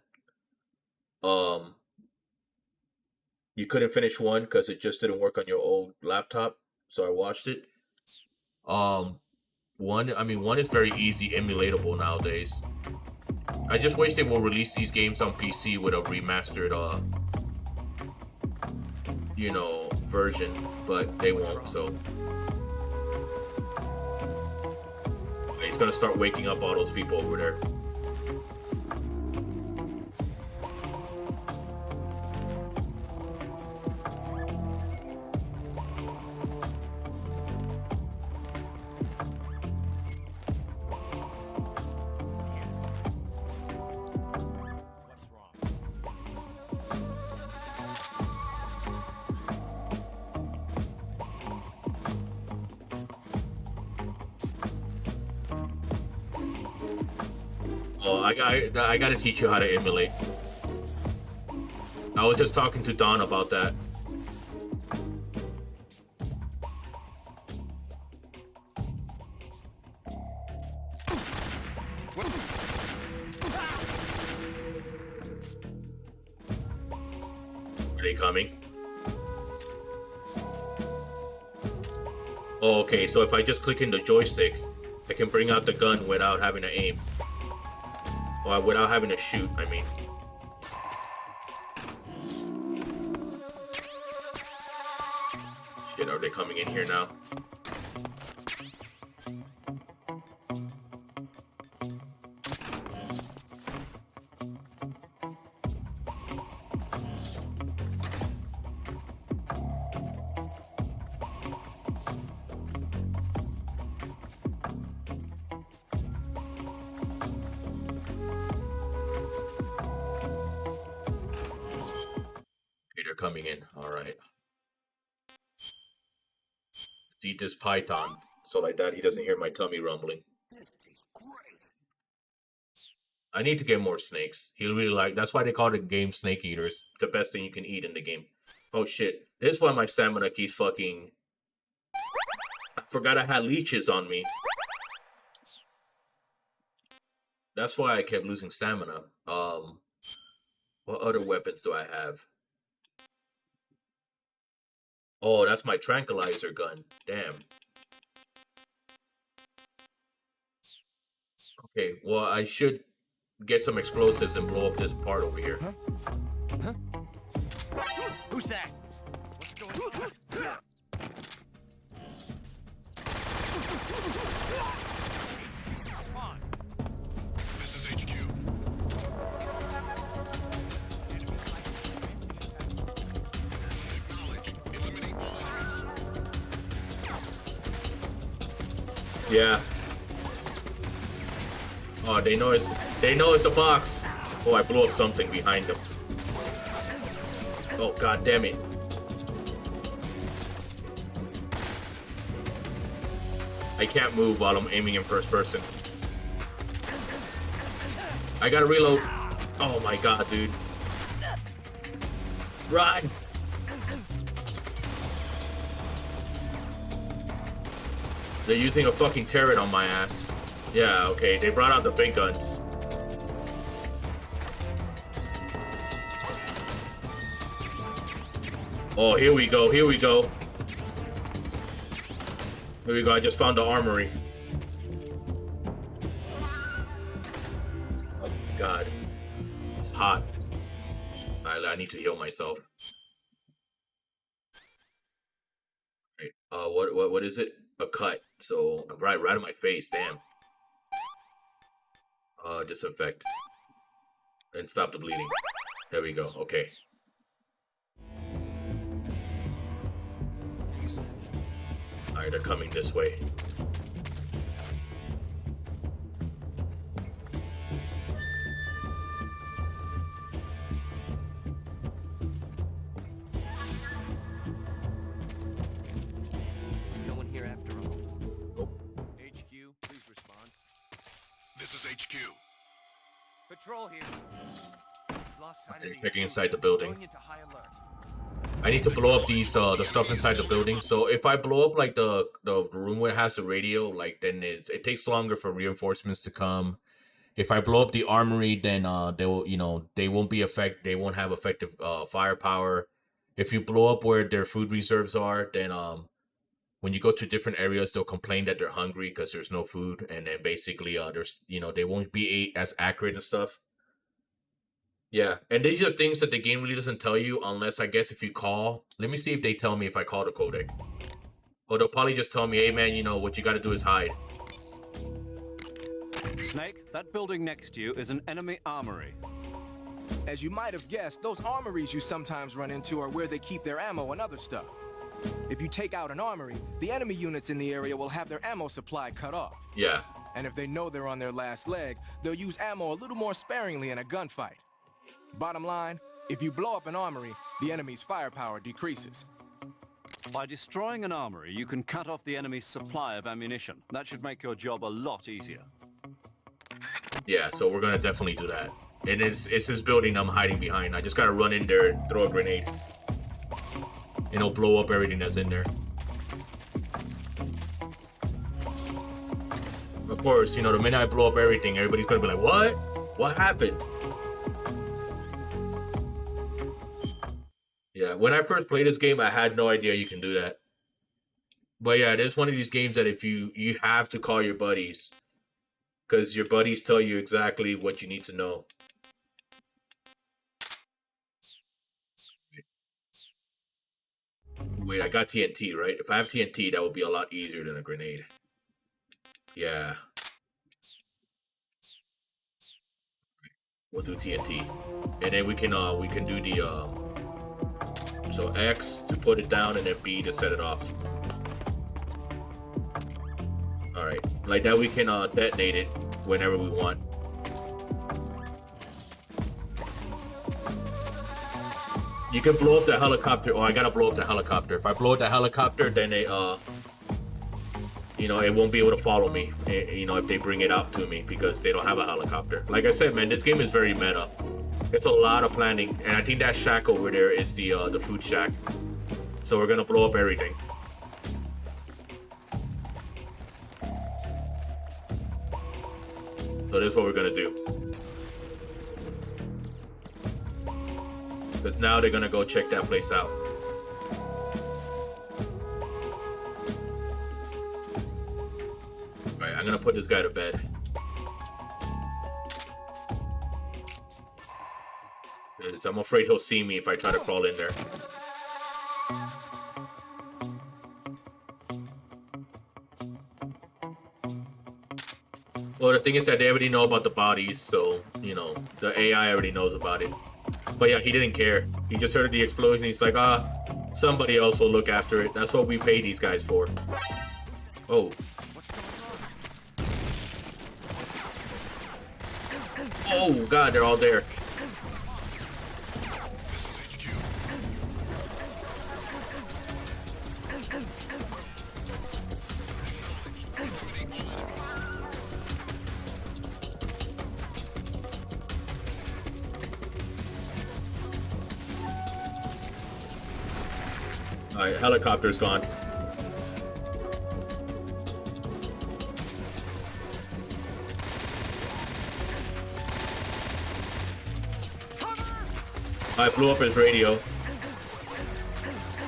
You couldn't finish 1 because it just didn't work on your old laptop, so I watched it. 1 is very easy emulatable nowadays. I just wish they will release these games on PC with a remastered, you know, version, but they won't, so... He's gonna start waking up all those people over there. What's wrong? Oh, I gotta teach you how to emulate. I was just talking to Don about that. Are they coming? Oh, okay, so if I just click in the joystick, I can bring out the gun without having to aim. Or without having to shoot, I mean. Shit, are they coming in here now? Coming in. All right. Let's eat this python so like that he doesn't hear my tummy rumbling. This tastes great. I need to get more snakes. He'll really like. That's why they call the game Snake Eaters. The best thing you can eat in the game. Oh shit! This is why my stamina keeps fucking. I forgot I had leeches on me. That's why I kept losing stamina. What other weapons do I have? Oh, that's my tranquilizer gun. Damn. Okay, well, I should get some explosives and blow up this part over here. Huh? Huh? Who's that? What's going on? Come on. This is HQ. Acknowledged. Eliminate all enemies. Yeah. Oh, they know it's the box. Oh, I blew up something behind them. Oh, god damn it. I can't move while I'm aiming in first person. I gotta reload. Oh my god, dude. Run! They're using a fucking turret on my ass. Yeah, okay, they brought out the big guns. Oh, here we go, here we go. Here we go, I just found the armory. Oh god. It's hot. I need to heal myself. Right. What is it? A cut. So right in my face, damn. Disinfect. And stop the bleeding. There we go, okay. Alright, they're coming this way. No one here after all. Nope. HQ, please respond. This is HQ. Patrol here. Lost sight They're of the checking intruder. inside the building. Going into high alert. I need to blow up these the stuff inside the building. So if I blow up like the room where it has the radio, like then it takes longer for reinforcements to come. If I blow up the armory, then they will, you know, they won't have effective firepower. If you blow up where their food reserves are, then when you go to different areas, they'll complain that they're hungry because there's no food, and then basically there's, you know, they won't be as accurate and stuff. Yeah, and these are things that the game really doesn't tell you unless, I guess, if you call. Let me see if they tell me if I call the codec. Or they'll probably just tell me, hey man, you know, what you gotta do is hide. Snake, that building next to you is an enemy armory. As you might have guessed, those armories you sometimes run into are where they keep their ammo and other stuff. If you take out an armory, the enemy units in the area will have their ammo supply cut off. Yeah. And if they know they're on their last leg, they'll use ammo a little more sparingly in a gunfight. Bottom line, if you blow up an armory, the enemy's firepower decreases. By destroying an armory, you can cut off the enemy's supply of ammunition. That should make your job a lot easier. Yeah, so we're gonna definitely do that. And it's this building I'm hiding behind. I just gotta run in there and throw a grenade. And it'll blow up everything that's in there. Of course, you know, the minute I blow up everything, everybody's gonna be like, what? What happened? Yeah, when I first played this game, I had no idea you can do that. But yeah, it's one of these games that if you have to call your buddies. Because your buddies tell you exactly what you need to know. Wait, I got TNT, right? If I have TNT, that would be a lot easier than a grenade. Yeah. We'll do TNT. And then we can do the so X to put it down and then B to set it off. Alright. Like that we can detonate it whenever we want. You can blow up the helicopter. Oh, I gotta blow up the helicopter. If I blow up the helicopter, then it you know, it won't be able to follow me, you know, if they bring it out to me because they don't have a helicopter. Like I said, man, this game is very meta. It's a lot of planning, and I think that shack over there is the food shack. So we're gonna blow up everything. So this is what we're gonna do. Because now they're gonna go check that place out. Alright, I'm gonna put this guy to bed. Because I'm afraid he'll see me if I try to crawl in there. Well, the thing is that they already know about the bodies, so, you know, the AI already knows about it. But yeah, he didn't care. He just heard the explosion. He's like, somebody else will look after it. That's what we pay these guys for. Oh. Oh, God, they're all there. Alright, helicopter's gone. I blew up his radio.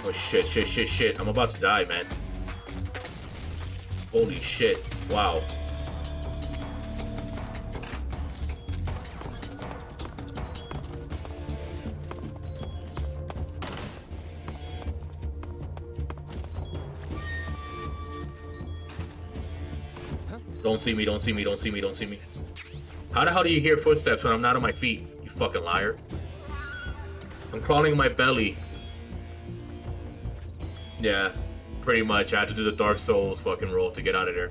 Oh shit. I'm about to die, man. Holy shit. Wow. Don't see me. How the hell do you hear footsteps when I'm not on my feet? You fucking liar. I'm crawling in my belly. Yeah, pretty much. I had to do the Dark Souls fucking roll to get out of there.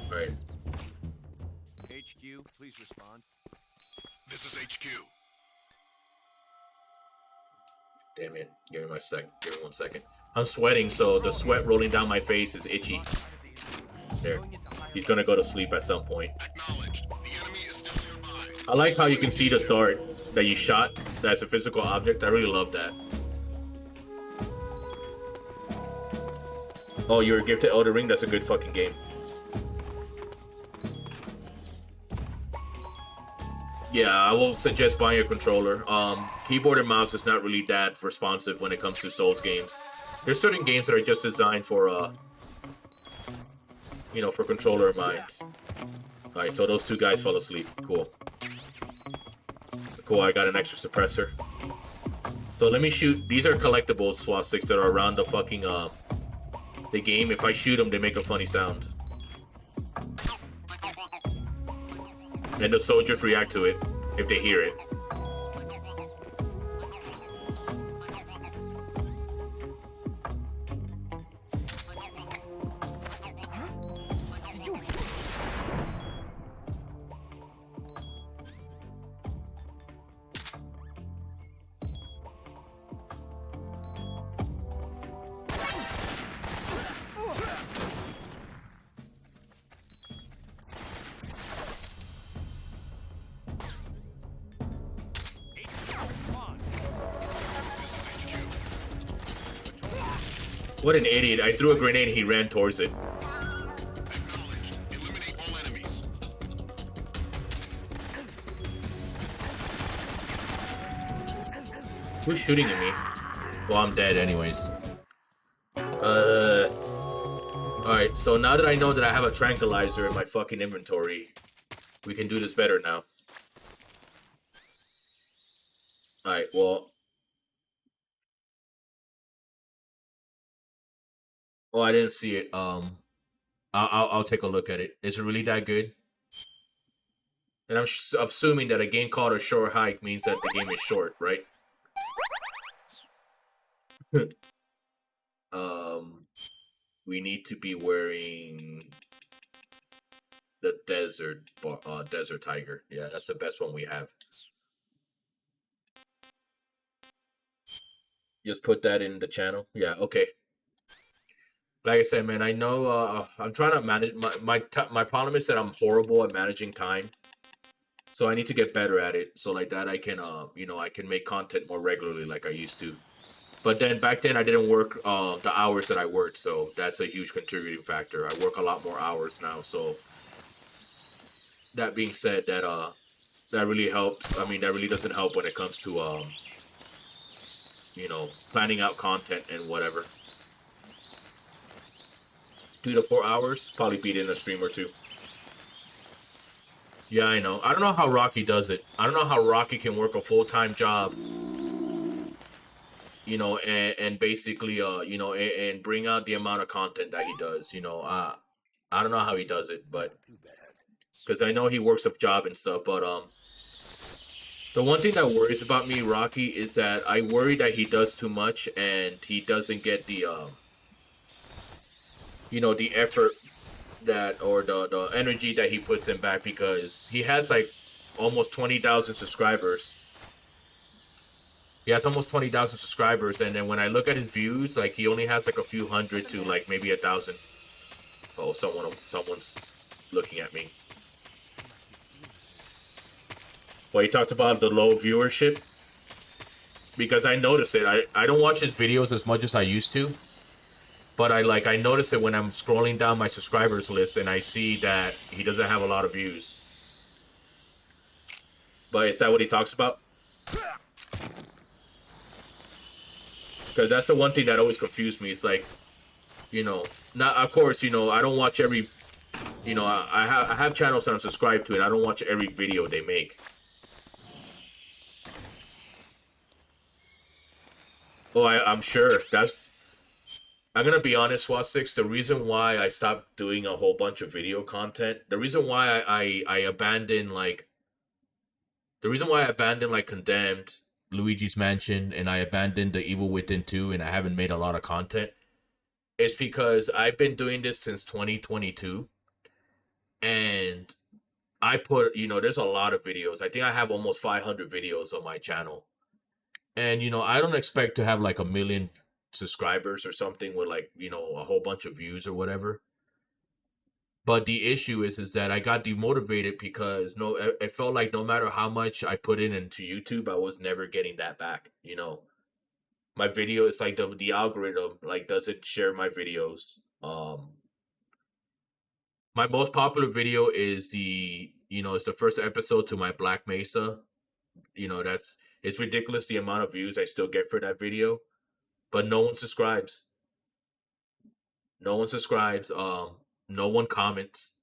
Alright. HQ, please respond. This is HQ. Damn it. Give me 1 second. I'm sweating, so the sweat rolling down my face is itchy. There. He's gonna go to sleep at some point. Acknowledged. The enemy is still nearby. I like how you can see the dart that you shot. That's a physical object. I really love that. Oh, you're gifted Elden Ring? That's a good fucking game. Yeah, I will suggest buying a controller. Keyboard and mouse is not really that responsive when it comes to Souls games. There's certain games that are just designed for, you know, for controller in mind. Alright, so those two guys fell asleep. Cool. Cool, I got an extra suppressor. So let me shoot. These are collectibles, SWAT sticks, that are around the fucking, the game. If I shoot them, they make a funny sound. And the soldiers react to it if they hear it. What an idiot. I threw a grenade and he ran towards it. Acknowledged. Eliminate all enemies. Who's shooting at me? Well, I'm dead anyways. Alright, so now that I know that I have a tranquilizer in my fucking inventory, we can do this better now. Alright, well... Oh, I didn't see it. I'll take a look at it. Is it really that good? And I'm assuming that a game called A Short Hike means that the game is short, right? We need to be wearing the desert tiger. Yeah, that's the best one we have. Just put that in the channel. Yeah, okay. Like I said, man, I know I'm trying to manage my problem is that I'm horrible at managing time. So I need to get better at it. So like that I can you know, I can make content more regularly like I used to. But then back then I didn't work the hours that I worked, so that's a huge contributing factor. I work a lot more hours now, so that being said, that really helps. I mean, that really doesn't help when it comes to you know, planning out content and whatever. 2 to 4 hours, probably beat in a stream or two. Yeah, I know. I don't know how Rocky does it. I don't know how Rocky can work a full-time job, you know, and basically, you know, and bring out the amount of content that he does. You know, I don't know how he does it, but because I know he works a job and stuff. But the one thing that worries about me, Rocky, is that I worry that he does too much and he doesn't get the you know, the effort that, or the energy that he puts in back, because he has like almost 20,000 subscribers. He has almost 20,000 subscribers, and then when I look at his views, like he only has like a few hundred to like maybe 1,000. Oh, someone's looking at me. Well, he talked about the low viewership. because I notice it. I don't watch his videos as much as I used to, but I notice it when I'm scrolling down my subscribers list and I see that he doesn't have a lot of views. But is that what he talks about? Because that's the one thing that always confused me. It's like, you know, not, of course, you know, I don't watch every, you know, I have channels that I'm subscribed to, and I don't watch every video they make. Oh, I'm sure. I'm gonna be honest, SWAT6, the reason why I stopped doing a whole bunch of video content, the reason why I abandoned, like, Condemned, Luigi's Mansion, and I abandoned The Evil Within 2, and I haven't made a lot of content, is because I've been doing this since 2022, and I put, you know, there's a lot of videos. I think I have almost 500 videos on my channel. And, you know, I don't expect to have like 1 million subscribers or something with, like, you know, a whole bunch of views or whatever. But the issue is that I got demotivated because it felt like no matter how much I put into YouTube, I was never getting that back. You know, my video, it's like the algorithm, like, doesn't share my videos. My most popular video is it's the first episode to my Black Mesa. You know, it's ridiculous the amount of views I still get for that video, but no one subscribes. No one subscribes. No one comments.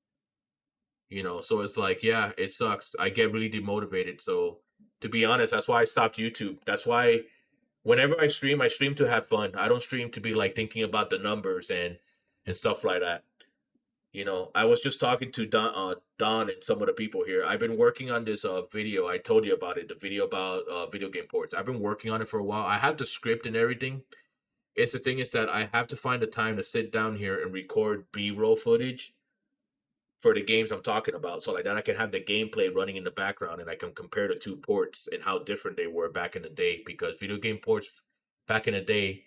You know, so it's like, yeah, it sucks. I get really demotivated. So, to be honest, that's why I stopped YouTube. That's why whenever I stream to have fun. I don't stream to be like thinking about the numbers and stuff like that. You know, I was just talking to Don and some of the people here. I've been working on this video. I told you about it, the video about video game ports. I've been working on it for a while. I have the script and everything. The thing is that I have to find the time to sit down here and record B-roll footage for the games I'm talking about. So like that I can have the gameplay running in the background and I can compare the two ports and how different they were back in the day. Because video game ports back in the day,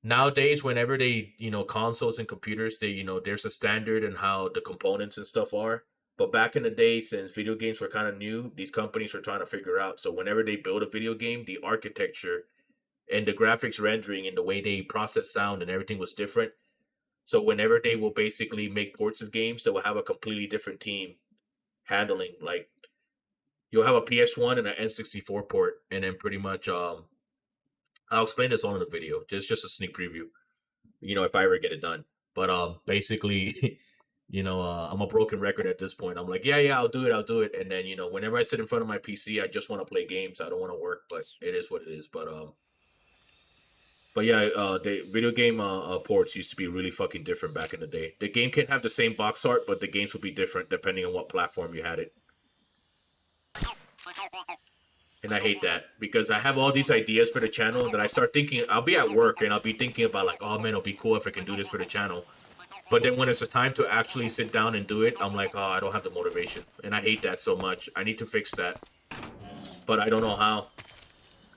nowadays, whenever they, you know, consoles and computers, they, you know, there's a standard in how the components and stuff are. But back in the day, since video games were kind of new, these companies were trying to figure out. So whenever they build a video game, the architecture and the graphics rendering and the way they process sound and everything was different. So whenever they will basically make ports of games, they will have a completely different team handling. Like, you'll have a PS1 and an N64 port, and then pretty much I'll explain this all in the video. Just a sneak preview, you know, if I ever get it done. But basically, you know, I'm a broken record at this point. I'm like, yeah, I'll do it. And then, you know, whenever I sit in front of my PC, I just want to play games. I don't want to work, but it is what it is. But yeah, the video game ports used to be really fucking different back in the day. The game can have the same box art, but the games will be different depending on what platform you had it. And I hate that because I have all these ideas for the channel that I start thinking, I'll be at work and I'll be thinking about like, oh man, it'll be cool if I can do this for the channel. But then when it's a time to actually sit down and do it, I'm like, oh, I don't have the motivation. And I hate that so much. I need to fix that. But I don't know how.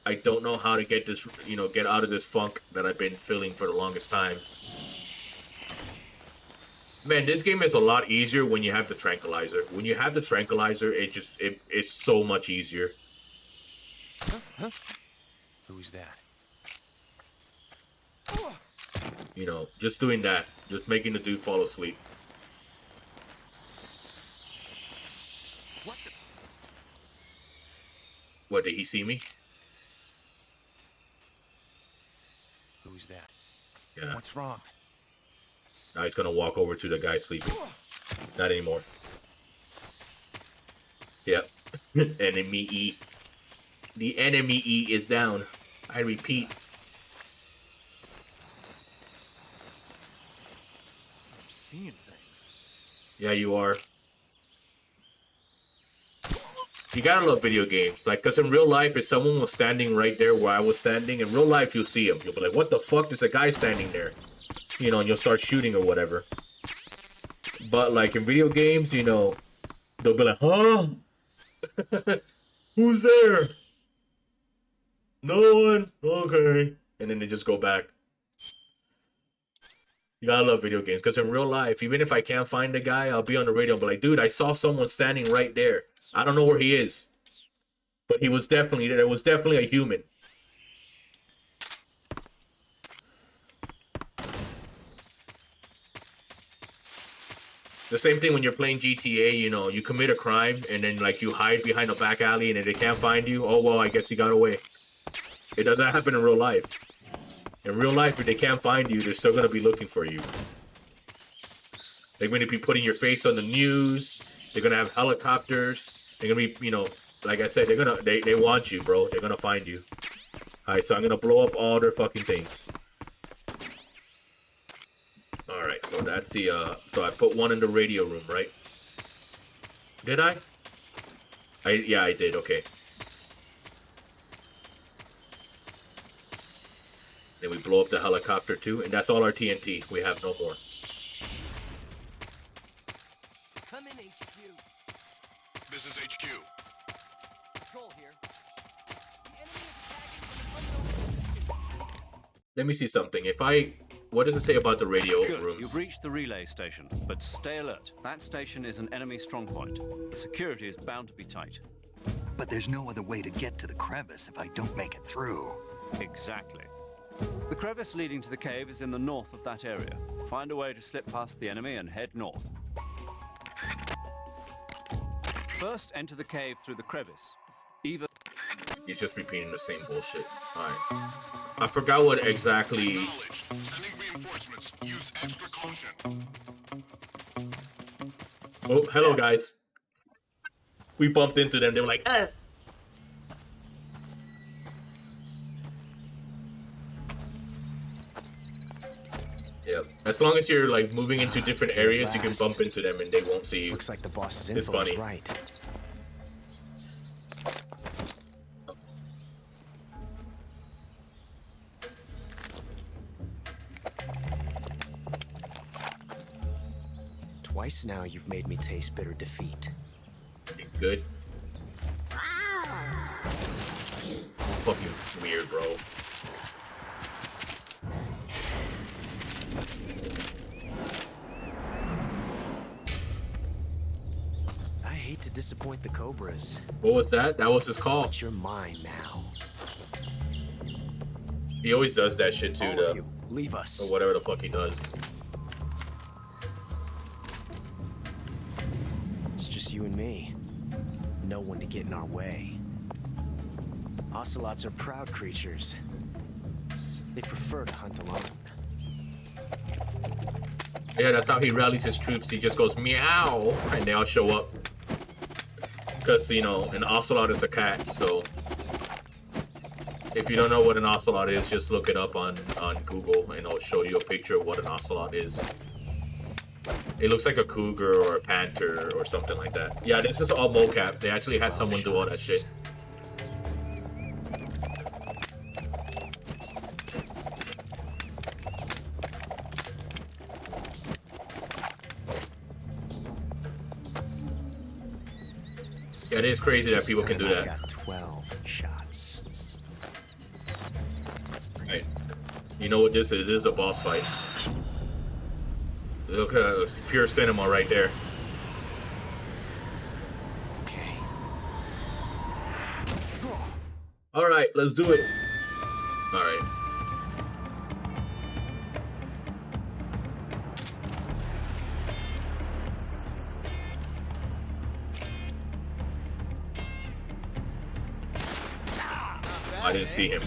I don't know how to get this, you know, get out of this funk that I've been feeling for the longest time. Man, this game is a lot easier when you have the tranquilizer. When you have the tranquilizer, it's so much easier. Huh? Who's that? You know, just doing that, just making the dude fall asleep. What, did he see me? Who's that? Yeah. What's wrong? Now he's gonna walk over to the guy sleeping. Not anymore. Yep. Enemy E. The enemy E is down. I repeat. I'm seeing things. Yeah, you are. You gotta love video games. Like, because in real life, if someone was standing right there where I was standing, in real life, you'll see him. You'll be like, what the fuck? There's a guy standing there. You know, and you'll start shooting or whatever. But, like, in video games, you know, they'll be like, huh? Who's there? No one? Okay. And then they just go back. You gotta love video games. Because in real life, even if I can't find the guy, I'll be on the radio and be like, dude, I saw someone standing right there. I don't know where he is. But there was definitely a human. The same thing when you're playing GTA, you know, you commit a crime and then like you hide behind a back alley and then they can't find you. Oh well, I guess you got away. It doesn't happen in real life. In real life, if they can't find you, they're still gonna be looking for you. They're gonna be putting your face on the news. They're gonna have helicopters. They're gonna be, you know, like I said, they want you, bro. They're gonna find you. Alright, so I'm gonna blow up all their fucking things. Alright, so that's the, so I put one in the radio room, right? Did I? Yeah, I did, okay. Then we blow up the helicopter too, and that's all our TNT. We have no more. Come in, HQ. This is HQ. Patrol here. The enemy is attacking from an unknown position. Let me see something. What does it say about the radio Good. rooms? You've reached the relay station, but stay alert. That station is an enemy strongpoint. The security is bound to be tight. But there's no other way to get to the crevice if I don't make it through. Exactly. The crevice leading to the cave is in the north of that area. Find a way to slip past the enemy and head north. First, enter the cave through the crevice. He's just repeating the same bullshit. Alright. I forgot what exactly... Knowledge. Sending reinforcements. Use extra caution. Oh, hello guys. We bumped into them. They were like, ah. Yeah. As long as you're like moving into different areas, you can bump into them and they won't see you. Looks like the boss's It's info is funny. right. Twice now you've made me taste bitter defeat. Good. Fucking weird, bro. I hate to disappoint the Cobras. What was that? That was his call. But you're mine now. He always does that shit too, All though. of you, leave us. Or whatever the fuck he does. It's just you and me. No one to get in our way. Ocelots are proud creatures. They prefer to hunt alone. Yeah, that's how he rallies his troops. He just goes meow, and they all show up. Because, you know, an ocelot is a cat, so... If you don't know what an ocelot is, just look it up on Google, and it'll show you a picture of what an ocelot is. It looks like a cougar or a panther or something like that. Yeah, this is all mocap. They actually had someone do all that shit. Yeah, it is crazy that people can do that. I got 12 shots. Right. You know what this is? This is a boss fight. Look at it's pure cinema right there. Okay. Alright, let's do it. Alright. I didn't see him.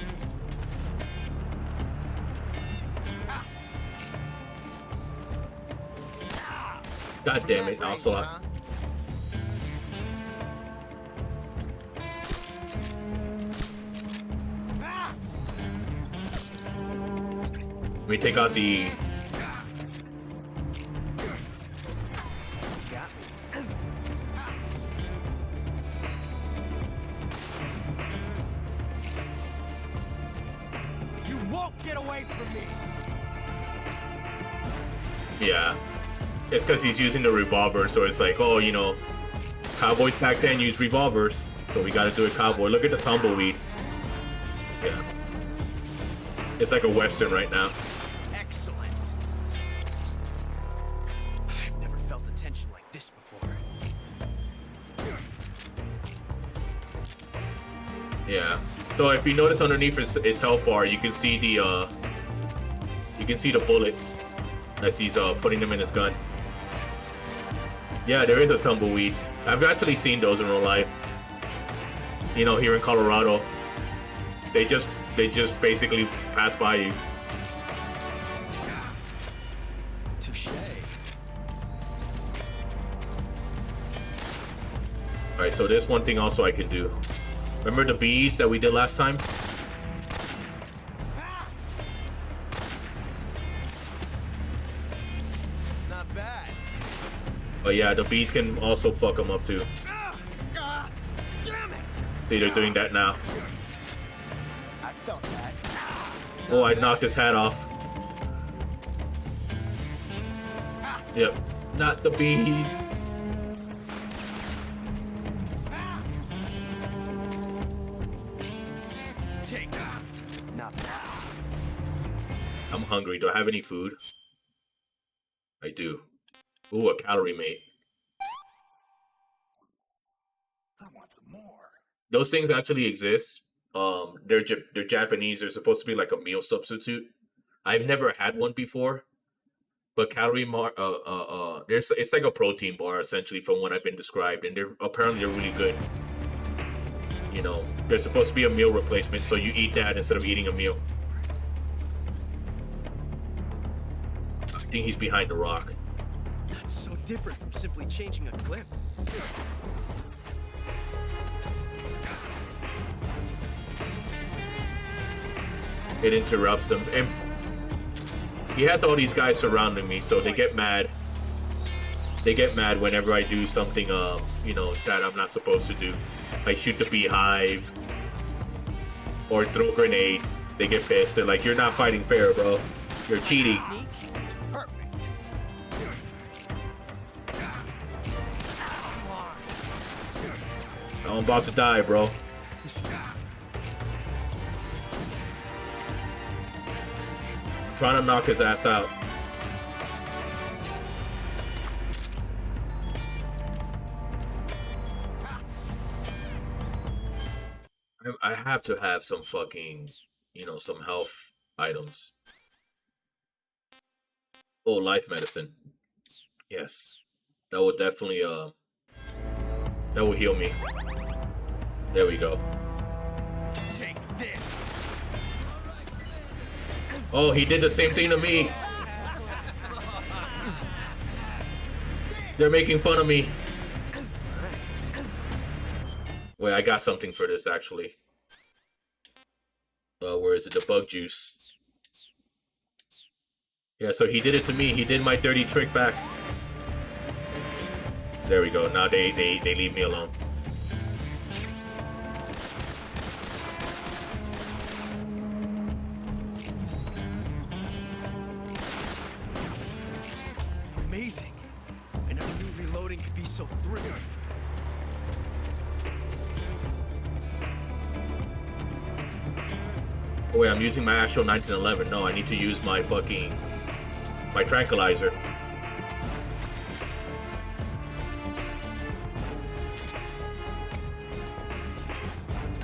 God damn it, Ocelot. We take out the... You won't get away from me. Yeah. It's because he's using the revolver, so it's like, oh, you know, cowboys back then used revolvers, so we gotta do a cowboy. Look at the tumbleweed. Yeah. It's like a western right now. Excellent. I've never felt a tension like this before. Yeah. So if you notice underneath his health bar, you can see the bullets as he's putting them in his gun. Yeah, there is a tumbleweed. I've actually seen those in real life. You know, here in Colorado, they just basically pass by you. Touche. All right, so there's one thing also I can do. Remember the bees that we did last time? Not bad. But yeah, the bees can also fuck them up too. Damn it! See, they're doing that now. I felt that. Oh, I knocked his hat off. Yep, not the bees. Take that. Not bad. I'm hungry. Do I have any food? I do. Ooh, a calorie mate. I want some more. Those things actually exist. They're Japanese. They're supposed to be like a meal substitute. I've never had one before, but it's like a protein bar essentially from what I've been described, and they're really good. You know, they're supposed to be a meal replacement, so you eat that instead of eating a meal. I think he's behind the rock. That's so different from simply changing a clip. It interrupts him, and he has all these guys surrounding me, so they get mad. They get mad whenever I do something, you know, that I'm not supposed to do. Like shoot the beehive or throw grenades. They get pissed. They're like, "You're not fighting fair, bro. You're cheating." Perfect. I'm about to die, bro. Trying to knock his ass out. I have to have some fucking, you know, some health items. Oh, life medicine. Yes. That will definitely, that will heal me. There we go. Take this. Oh, he did the same thing to me. They're making fun of me. Wait, I got something for this actually. Where is it? The bug juice. Yeah, so he did it to me. He did my dirty trick back. There we go. Now they leave me alone. Amazing. I never knew reloading could be so thrilling. Oh wait, I'm using my actual 1911. No, I need to use my my tranquilizer.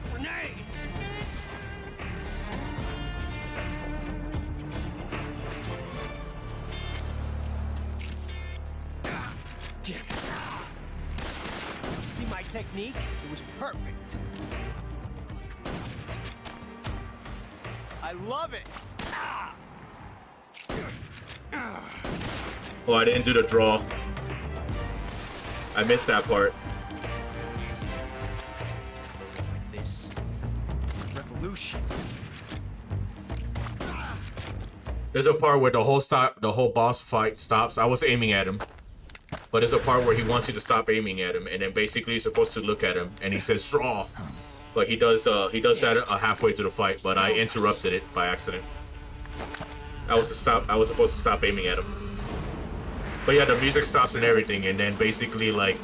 Grenade! Damn it. See my technique? It was perfect. I love it. Oh, I didn't do the draw. I missed that part. Like this. It's a revolution. There's a part where the whole boss fight stops. I was aiming at him, but there's a part where he wants you to stop aiming at him, and then basically you're supposed to look at him, and he says draw. But he does that halfway through the fight, but I interrupted it by accident. I was supposed to stop aiming at him. But yeah, the music stops and everything, and then basically like,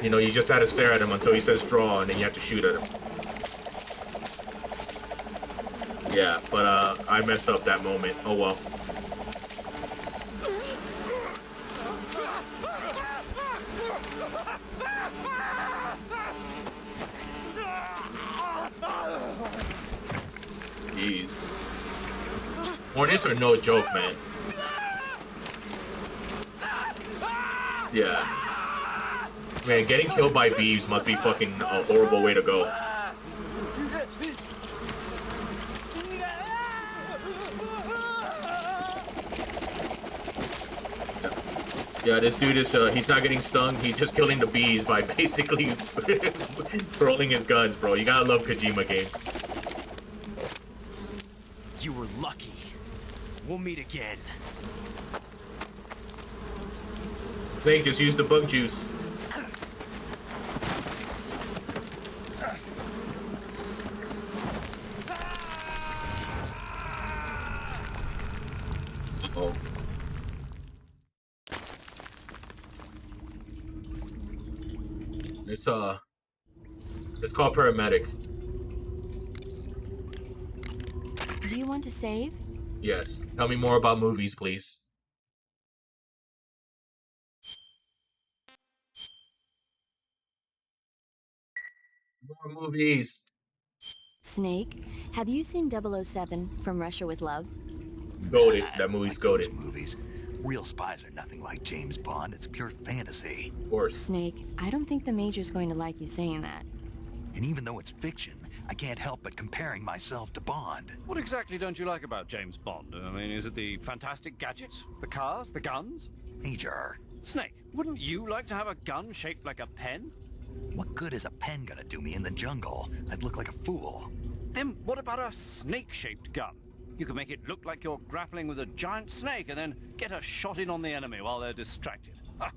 you know, you just had to stare at him until he says draw, and then you have to shoot at him. Yeah, but I messed up that moment. Oh well. Hornets are no joke, man. Yeah. Man, getting killed by bees must be fucking a horrible way to go. Yeah, this dude is, he's not getting stung, he's just killing the bees by basically throwing his guns, bro. You gotta love Kojima games. You were lucky. We'll meet again. Snake, just use the bug juice. Uh-oh. It's called paramedic. Do you want to save? Yes. Tell me more about movies, please. More movies. Snake, have you seen 007 From Russia with Love? Goated. That movie's Those goated. movies. Real spies are nothing like James Bond. It's pure fantasy. Of course. Snake, I don't think the Major's going to like you saying that. And even though it's fiction, I can't help but comparing myself to Bond. What exactly don't you like about James Bond? I mean, is it the fantastic gadgets? The cars? The guns? Major, Snake, wouldn't you like to have a gun shaped like a pen? what good is a pen gonna do me in the jungle? I'd look like a fool. Then what about a snake-shaped gun? You can make it look like you're grappling with a giant snake and then get a shot in on the enemy while they're distracted. Ha!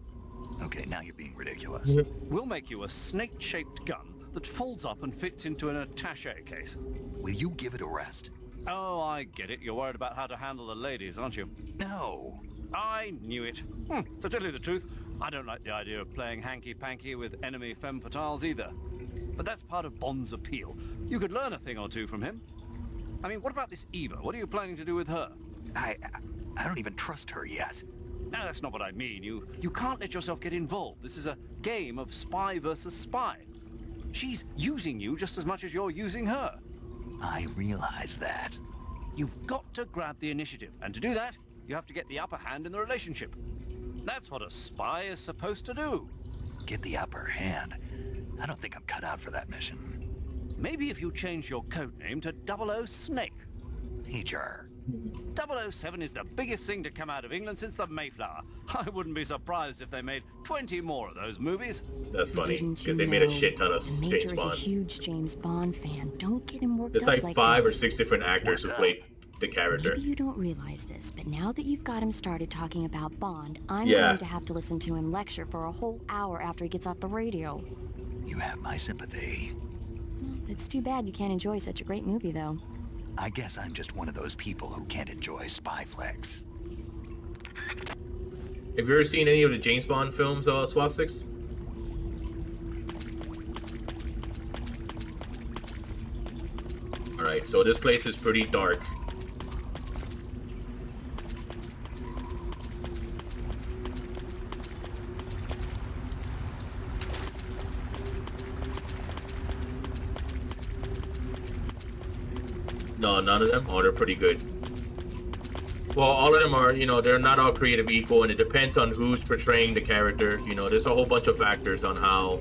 Okay, now you're being ridiculous. We'll make you a snake-shaped gun that folds up and fits into an attaché case. Will you give it a rest? Oh, I get it. You're worried about how to handle the ladies, aren't you? No. I knew it. To tell you the truth, I don't like the idea of playing hanky-panky with enemy femme fatales either. But that's part of Bond's appeal. You could learn a thing or two from him. I mean, what about this Eva? What are you planning to do with her? I don't even trust her yet. No, that's not what I mean. You can't let yourself get involved. This is a game of spy versus spy. She's using you just as much as you're using her. I realize that. You've got to grab the initiative, and to do that, you have to get the upper hand in the relationship. That's what a spy is supposed to do. Get the upper hand. I don't think I'm cut out for that mission. Maybe if you change your code name to 00 Snake. Major. 007 is the biggest thing to come out of England since the Mayflower. I wouldn't be surprised if they made 20 more of those movies. That's funny, Didn't because you they made a know shit ton of the James Major is a Bond. huge James Bond fan. Don't get him worked There's up like like 5 or this. 6 different actors who played the character. Maybe you don't realize this, but now that you've got him started talking about Bond, I'm Yeah. going to have to listen to him lecture for a whole hour after he gets off the radio. You have my sympathy. It's too bad you can't enjoy such a great movie, though. I guess I'm just one of those people who can't enjoy spy flicks. Have you ever seen any of the James Bond films, Swastiks? Alright, so this place is pretty dark. No, none of them? Oh, they're pretty good. Well, all of them are, you know, they're not all creative equal, and it depends on who's portraying the character. You know, there's a whole bunch of factors on how,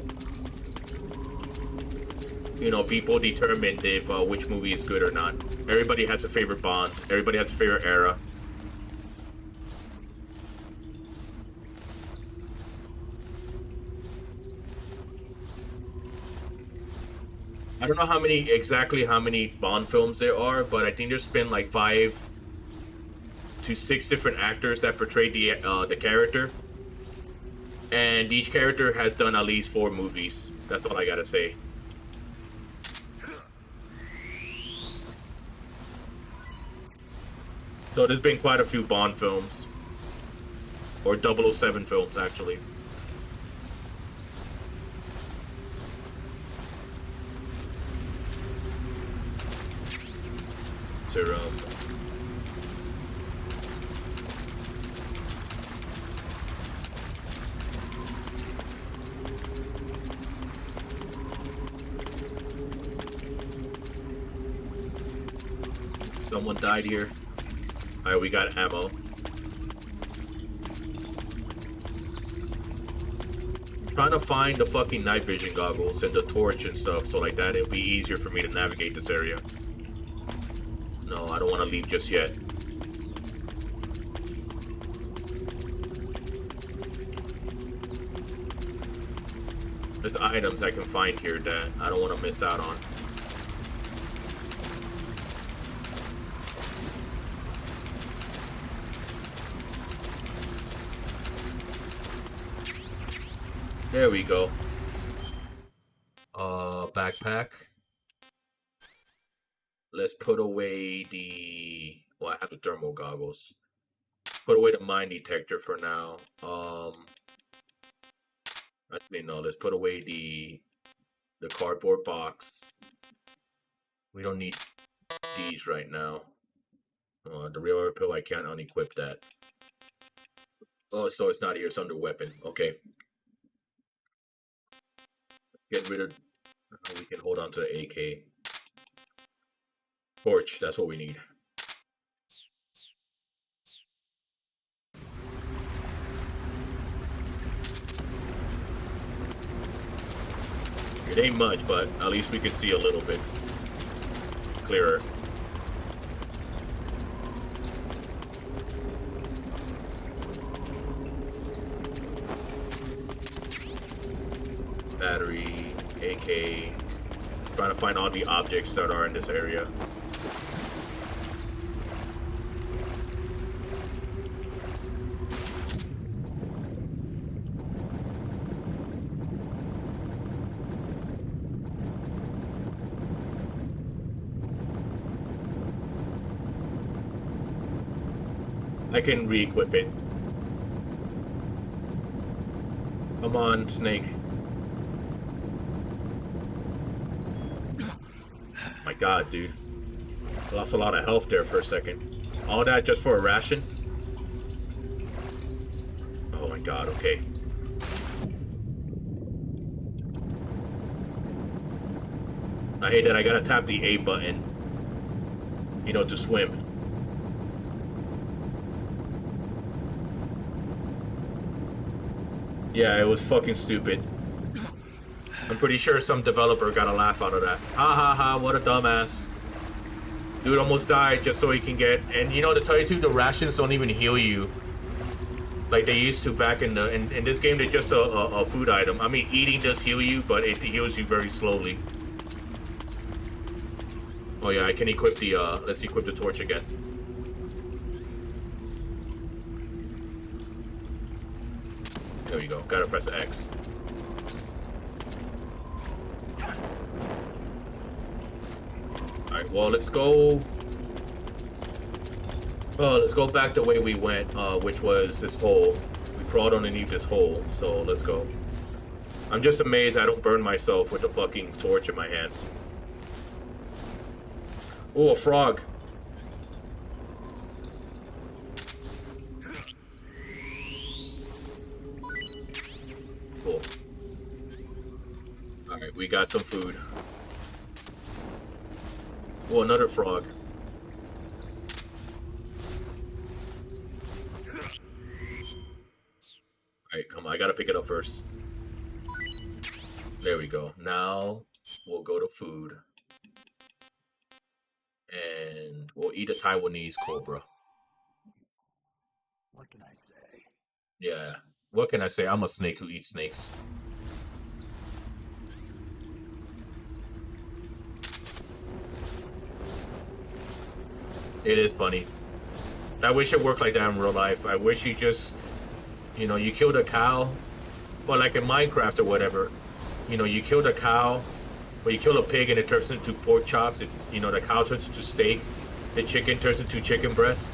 you know, people determine if which movie is good or not. Everybody has a favorite Bond. Everybody has a favorite era. I don't know exactly how many Bond films there are, but I think there's been like 5 to 6 different actors that portrayed the character, and each character has done at least 4 movies. That's all I gotta say. So there's been quite a few Bond films, or 007 films actually. So, someone died here. Alright, we got ammo. Trying to find the fucking night vision goggles and the torch and stuff, so like that it'll be easier for me to navigate this area. No, I don't want to leave just yet. There's items I can find here that I don't want to miss out on. There we go. Backpack. Let's put away the... Well, I have the thermal goggles. Put away the mine detector for now. Actually, no. Let's put away the cardboard box. We don't need these right now. The real pill, I can't unequip that. Oh, so it's not here. It's under weapon. Okay. Get rid of... We can hold on to the AK. Torch, that's what we need. It ain't much, but at least we can see a little bit clearer. Battery, AK, trying to find all the objects that are in this area. I can re-equip it. Come on, Snake. My god, dude. Lost a lot of health there for a second. All that just for a ration? Oh my god, okay. I hate that I gotta tap the A button, you know, to swim. Yeah, it was fucking stupid. I'm pretty sure some developer got a laugh out of that. Ha ha ha, what a dumbass. Dude almost died just so he can get... And you know, to tell you the truth, the rations don't even heal you like they used to back in the... In this game, they're just a food item. I mean, eating does heal you, but it heals you very slowly. Oh yeah, I can equip the... let's equip the torch again. There we go. Gotta press X. Alright, well, let's go... let's go back the way we went, which was this hole. We crawled underneath this hole, so let's go. I'm just amazed I don't burn myself with a fucking torch in my hands. Oh, a frog. Cool. Alright, we got some food. Oh, another frog. Alright, come on, I gotta pick it up first. There we go. Now, we'll go to food. And we'll eat a Taiwanese cobra. What can I say? Yeah. What can I say? I'm a snake who eats snakes. It is funny. I wish it worked like that in real life. I wish you just, you know, you killed a cow, or like in Minecraft or whatever, you know, you killed a cow, or you kill a pig and it turns into pork chops. You know, the cow turns into steak. The chicken turns into chicken breast.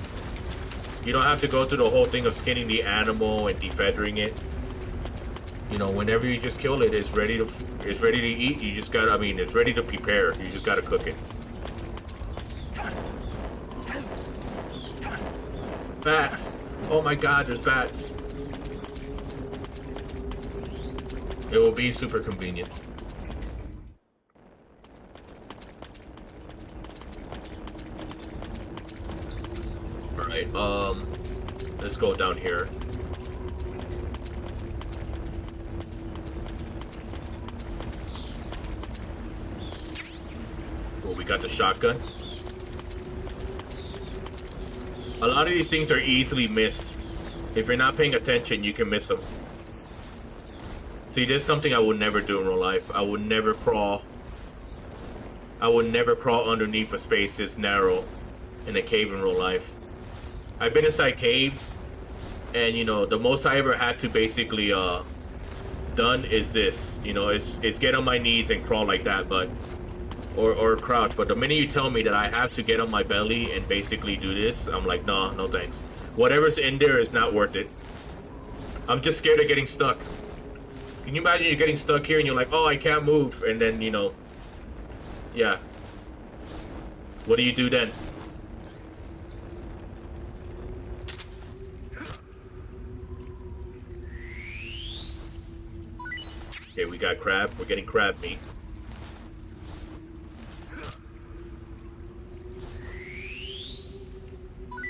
You don't have to go through the whole thing of skinning the animal and defeathering it. You know, whenever you just kill it, it's ready to eat. You just gotta, I mean, it's ready to prepare. You just gotta cook it. Bats! Oh my god, there's bats. It will be super convenient. Alright. Alright, let's go down here. Well, we got the shotgun. A lot of these things are easily missed. If you're not paying attention, you can miss them. See, this is something I would never do in real life. I would never crawl. I would never crawl underneath a space this narrow in a cave in real life. I've been inside caves, and you know, the most I ever had to basically done is this. You know, it's get on my knees and crawl like that, but or crouch. But the minute you tell me that I have to get on my belly and basically do this, I'm like, nah, no thanks. Whatever's in there is not worth it. I'm just scared of getting stuck. Can you imagine you're getting stuck here and you're like, oh, I can't move, and then, you know, yeah. What do you do then? Okay, we got crab. We're getting crab meat.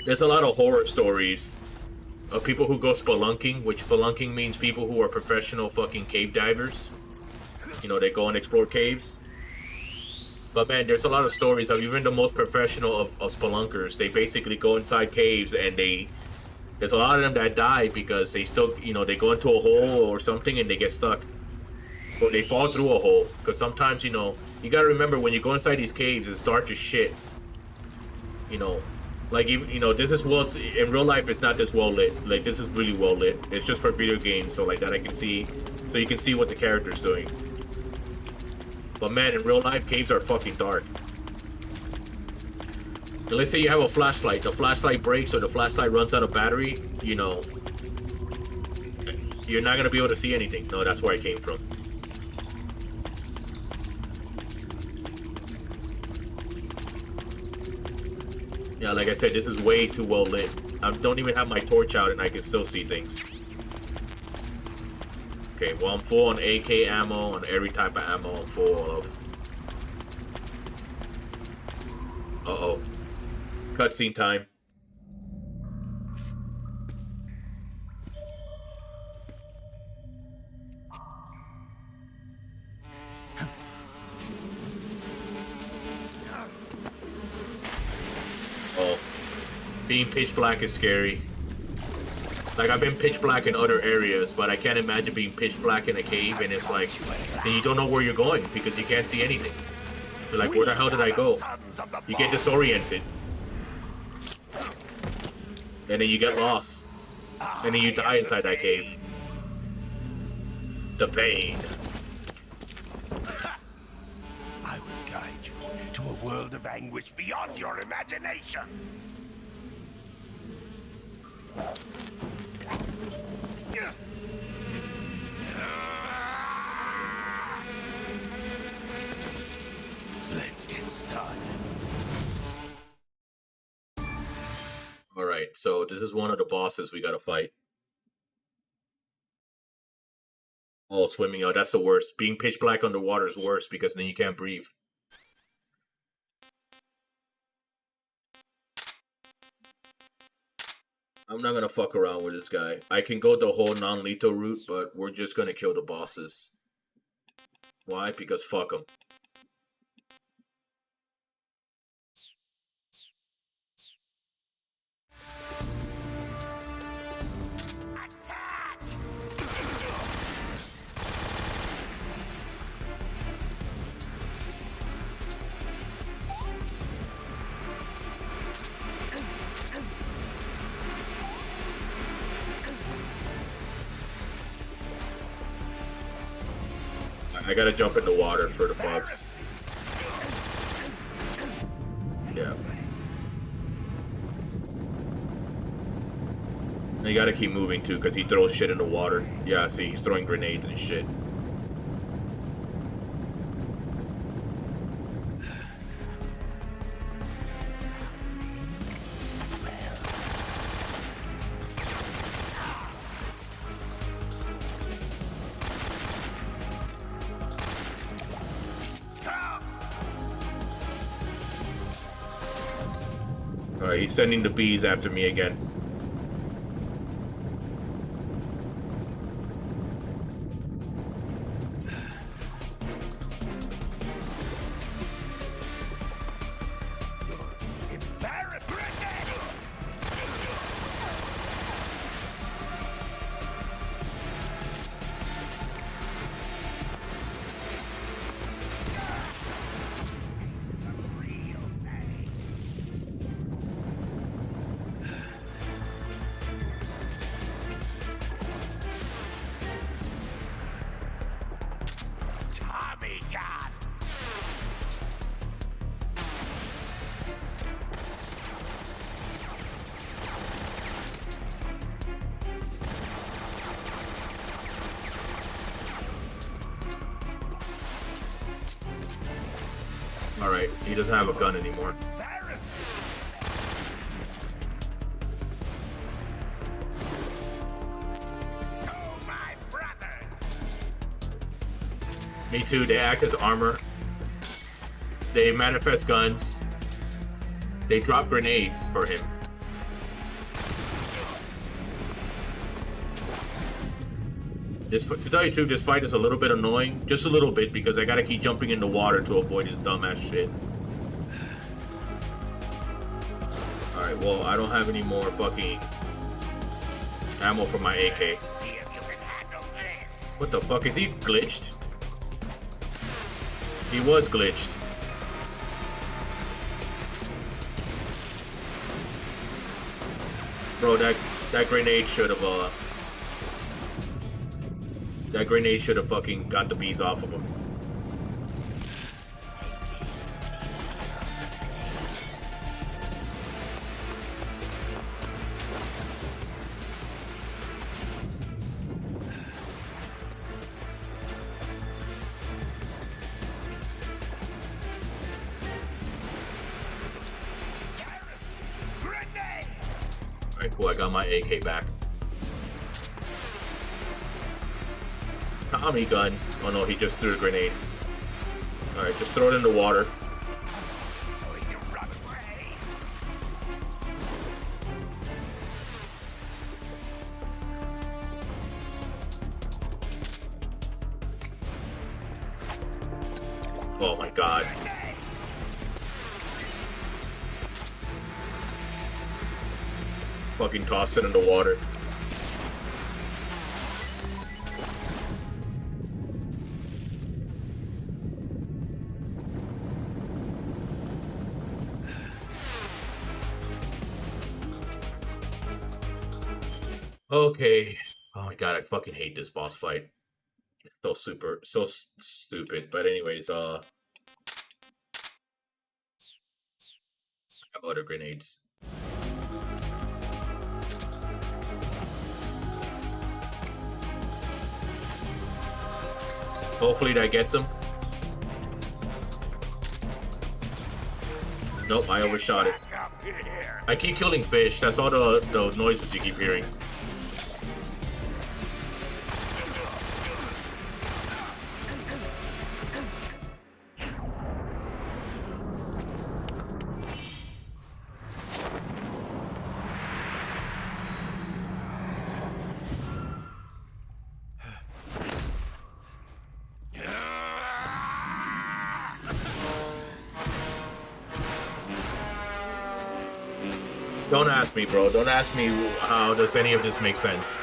There's a lot of horror stories of people who go spelunking, which spelunking means people who are professional fucking cave divers. You know, they go and explore caves. But man, there's a lot of stories of even the most professional of spelunkers. They basically go inside caves and there's a lot of them that die because they still, you know, they go into a hole or something and they get stuck. Or they fall through a hole. Because sometimes, you know, you gotta remember when you go inside these caves, it's dark as shit. You know, like, you know, this is well, in real life, it's not this well lit. Like, this is really well lit. It's just for video games, so like that I can see, so you can see what the character's doing. But man, in real life, caves are fucking dark. And let's say you have a flashlight. The flashlight breaks or the flashlight runs out of battery, you know, you're not gonna be able to see anything. No, that's where I came from. Yeah, like I said, this is way too well lit. I don't even have my torch out and I can still see things. Okay, well, I'm full on AK ammo, on every type of ammo I'm full of. Uh-oh. Cutscene time. Oh. Being pitch black is scary. Like, I've been pitch black in other areas, but I can't imagine being pitch black in a cave, and it's like, and you don't know where you're going because you can't see anything. You're like, where the hell did I go? You get disoriented. And then you get lost. And then you die inside that cave. The pain. I will guide you to a world of anguish beyond your imagination. Let's get started. Alright, so this is one of the bosses we gotta fight. Oh, swimming out, that's the worst. Being pitch black underwater is worse because then you can't breathe. I'm not gonna fuck around with this guy. I can go the whole non-lethal route, but we're just gonna kill the bosses. Why? Because fuck them. I gotta jump in the water for the bugs. Yeah. And you gotta keep moving too, because he throws shit in the water. Yeah, see, he's throwing grenades and shit. Alright, he's sending the bees after me again. Tommy gun! Alright, he doesn't have a gun anymore. Me too, they act as armor. They manifest guns. They drop grenades for him. To tell you the truth, this fight is a little bit annoying. Just a little bit, because I gotta keep jumping in the water to avoid his dumbass shit. Alright, well, I don't have any more fucking ammo for my AK. What the fuck? Is he glitched? He was glitched. Bro, that grenade should have that grenade should have fucking got the bees off of him. Alright, cool, I got my AK back. Tommy gun. Oh no, he just threw a grenade. Alright, just throw it in the water. Oh my god. Fucking toss it in the water. Okay. Oh my god, I fucking hate this boss fight. It's so stupid. But anyways, I have other grenades. Hopefully that gets him. Nope, I overshot it. I keep killing fish. That's all the noises you keep hearing. Don't ask me, bro. Don't ask me how does any of this make sense.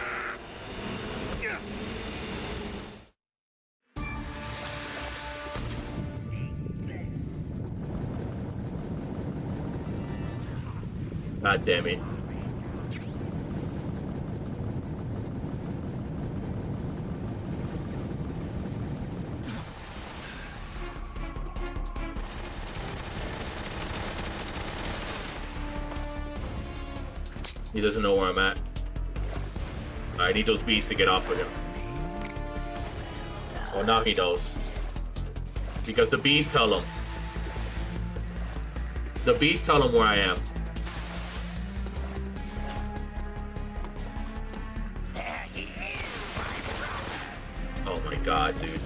God damn it. He doesn't know where I'm at. I need those bees to get off of him. Well, now he knows. Because the bees tell him. The bees tell him where I am. Oh my god, dude.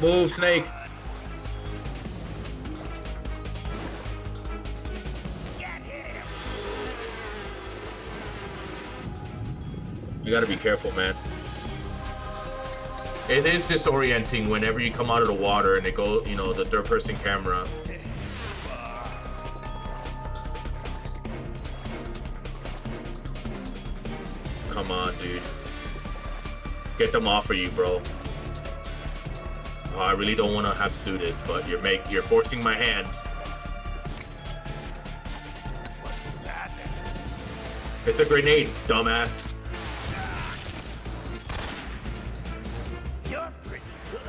Move, Snake! You gotta be careful, man. It is disorienting whenever you come out of the water and it goes, you know, the third person camera. Come on, dude. Let's get them off of you, bro. Oh, I really don't want to have to do this, but you're forcing my hand. What's that? It's a grenade, dumbass. You're pretty good.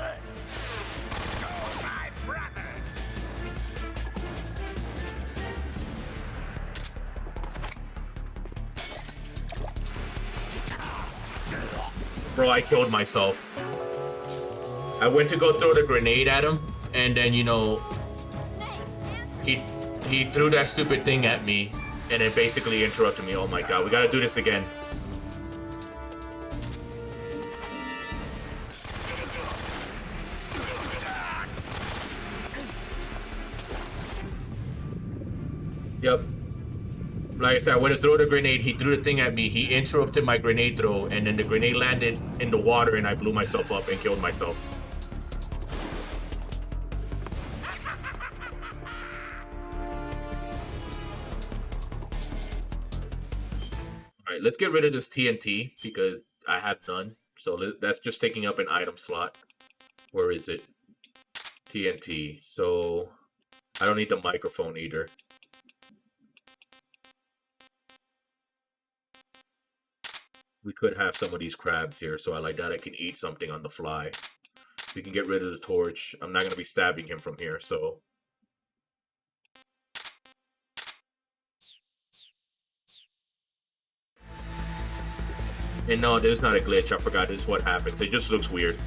Oh, my brother. Bro, I killed myself. I went to go throw the grenade at him, and then, you know, he threw that stupid thing at me, and it basically interrupted me. Oh my god, we gotta do this again. Yep. Like I said, I went to throw the grenade, he threw the thing at me, he interrupted my grenade throw, and then the grenade landed in the water, and I blew myself up and killed myself. Alright, let's get rid of this TNT, because I have none. So that's just taking up an item slot. Where is it? TNT. So I don't need the microphone either. We could have some of these crabs here, so I like that I can eat something on the fly. We can get rid of the torch. I'm not going to be stabbing him from here, so... And no, this is not a glitch. I forgot this is what happens. It just looks weird.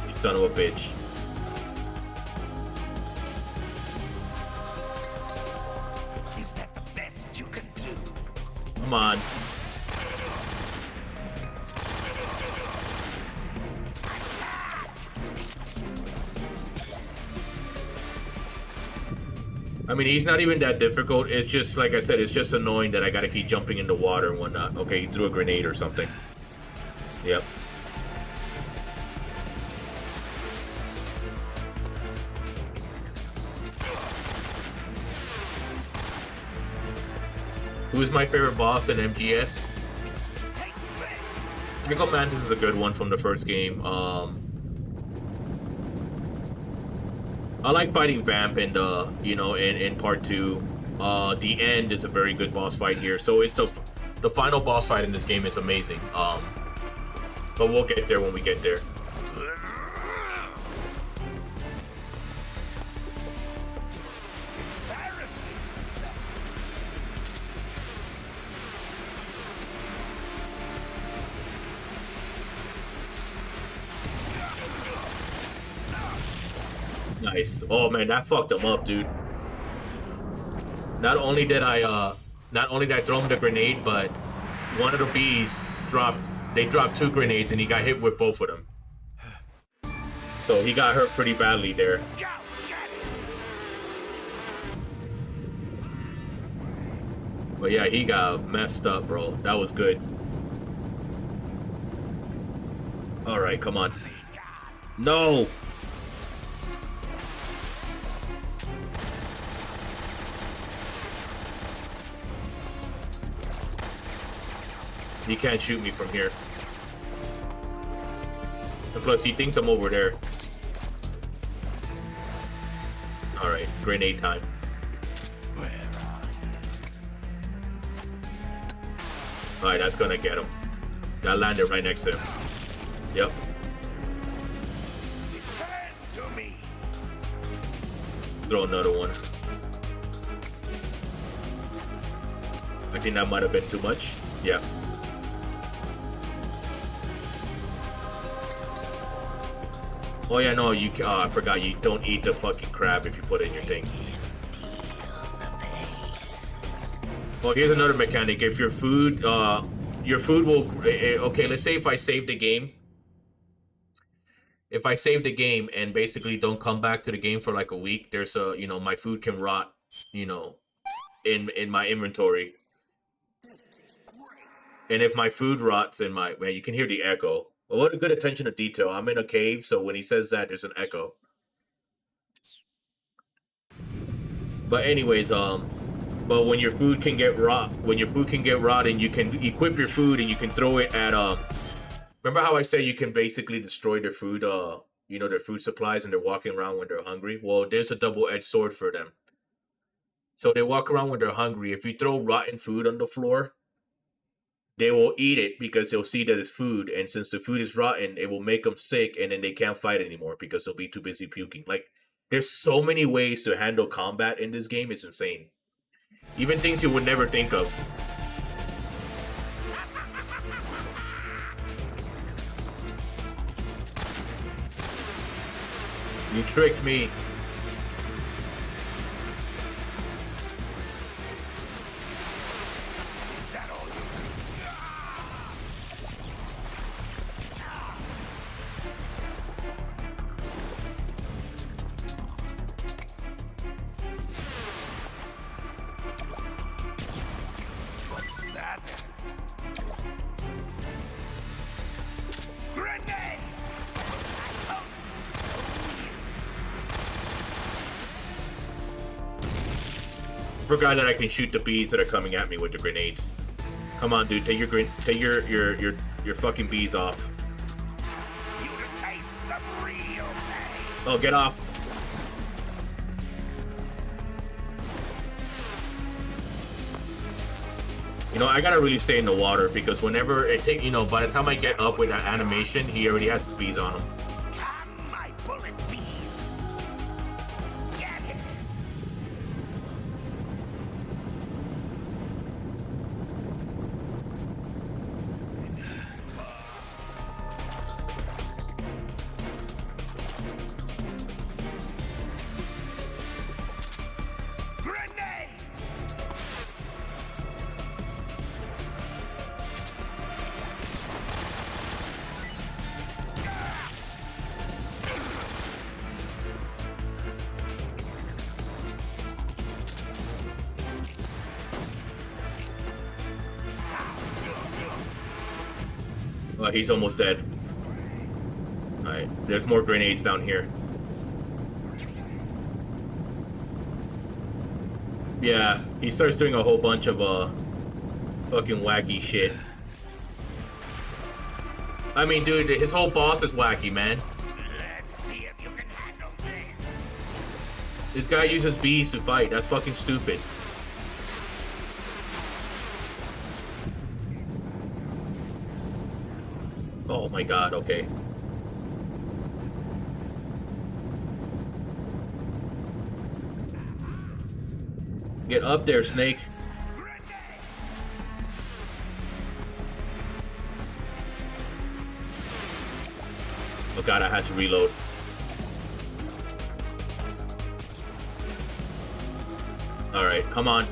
You son of a bitch. Is that the best you can do? Come on. I mean, he's not even that difficult. It's just, like I said, it's just annoying that I gotta keep jumping in the water and whatnot. Okay, he threw a grenade or something. Yep. Who's my favorite boss in MGS? Mythical Mantis is a good one from the first game. I like fighting Vamp in the, you know, in part 2. The end is a very good boss fight here. So it's the final boss fight in this game is amazing. But we'll get there when we get there. Nice. Oh man, that fucked him up, dude. Not only did I throw him the grenade, but one of the bees dropped 2 grenades and he got hit with both of them. So he got hurt pretty badly there. But yeah, he got messed up, bro. That was good. Alright, come on. No! He can't shoot me from here. And plus, he thinks I'm over there. Alright, grenade time. Alright, that's gonna get him. That landed right next to him. Yep. Return to me. Throw another one. I think that might have been too much. Yeah. Oh yeah, no, you. I forgot. You don't eat the fucking crab if you put it in your thing. Well, here's another mechanic. If your food your food will. Okay, let's say if I save the game. If I save the game and basically don't come back to the game for like a week, there's a, you know, my food can rot, you know, in my inventory. And if my food rots in my, man, you can hear the echo. Well, what a good attention to detail. I'm in a cave, so when he says that, there's an echo. But anyways, but when your food can get rotten, you can equip your food and you can throw it at remember how I said you can basically destroy their food, you know, their food supplies, and they're walking around when they're hungry? Well, there's a double-edged sword for them. So they walk around when they're hungry. If you throw rotten food on the floor, they will eat it because they'll see that it's food, and since the food is rotten, it will make them sick, and then they can't fight anymore because they'll be too busy puking. Like, there's so many ways to handle combat in this game. It's insane. Even things you would never think of. You tricked me. What's that? Grenade! Forgot that I can shoot the bees that are coming at me with the grenades. Come on, dude, take your fucking bees off. You to taste some real pain. Oh, get off. You know, I gotta really stay in the water because whenever it take, you know, by the time I get up with that animation, he already has his bees on him. Come, my bullet bees. Get it. Grenade! He's almost dead. Alright, there's more grenades down here. Yeah, he starts doing a whole bunch of fucking wacky shit. I mean, dude, his whole boss is wacky, man. Let's see if you can handle this. This guy uses bees to fight. That's fucking stupid. Oh my god, okay. Get up there, Snake. Oh god, I had to reload. Alright, come on.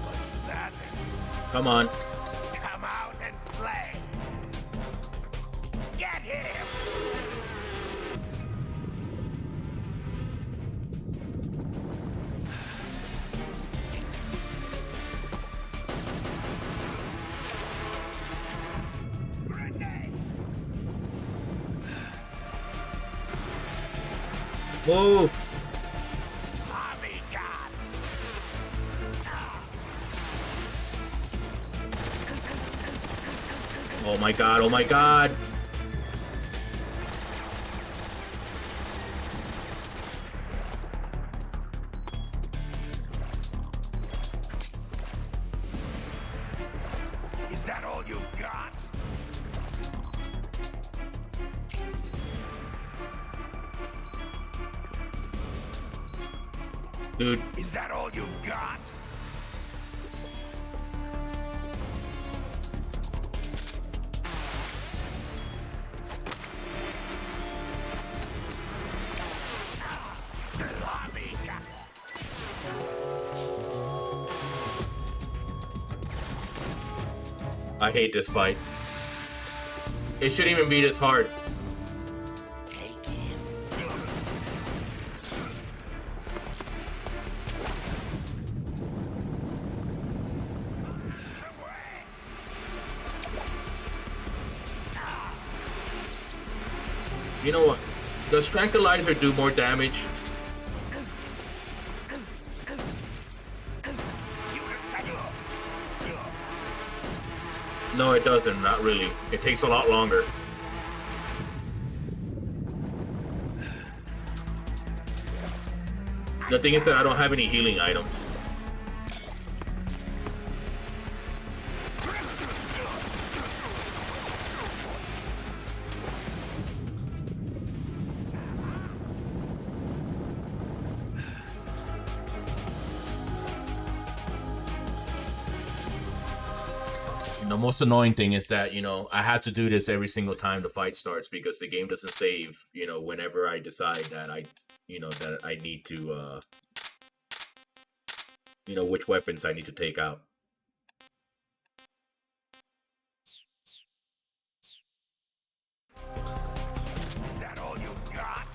What's that? Come on. Come out and play. Get him. Move! Tommy God. Oh my god, oh my god! Is that all you've got? Dude. Is that all you've got? I hate this fight. It shouldn't even be this hard. You know what? Does Tranquilizer do more damage? No, it doesn't. Not really. It takes a lot longer. The thing is that I don't have any healing items. The most annoying thing is that, you know, I have to do this every single time the fight starts because the game doesn't save, you know, whenever I decide that that I need to, you know, which weapons I need to take out. Is that all you got?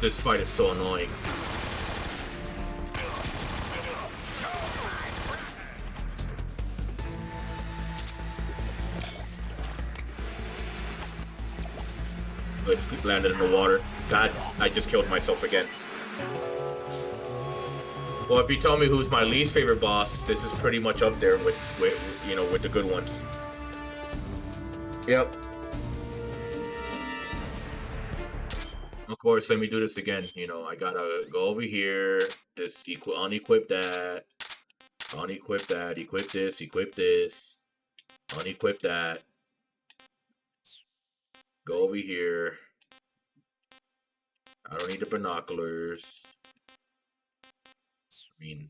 This fight is so annoying. Let's landed in the water. God, I just killed myself again. Well, if you tell me who's my least favorite boss, this is pretty much up there with you know, with the good ones. Yep. Of course, let me do this again. You know, I gotta go over here. This unequip that. Unequip that. Equip this. Equip this. Unequip that. Go over here. I don't need the binoculars. I mean...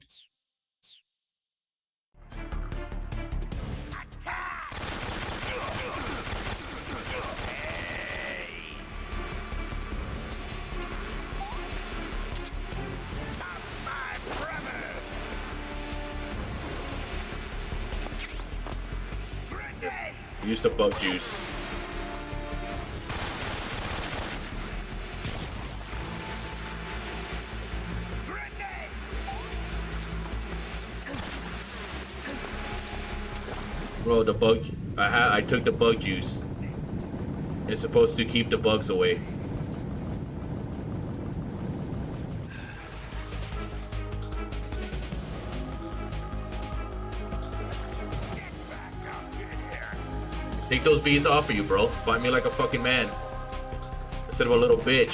Use the bug juice. Bro, the bug... I took the bug juice. It's supposed to keep the bugs away. Take those bees off of you, bro. Fight me like a fucking man. Instead of a little bitch.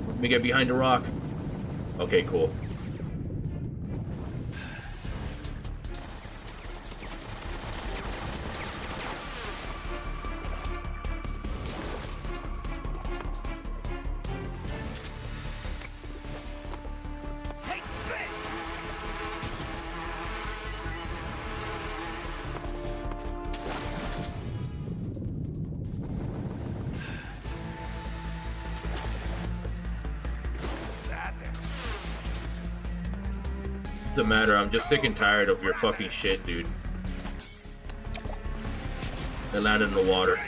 Let me get behind the rock. Okay, cool. Doesn't matter, I'm just sick and tired of your fucking shit, dude. They landed in the water.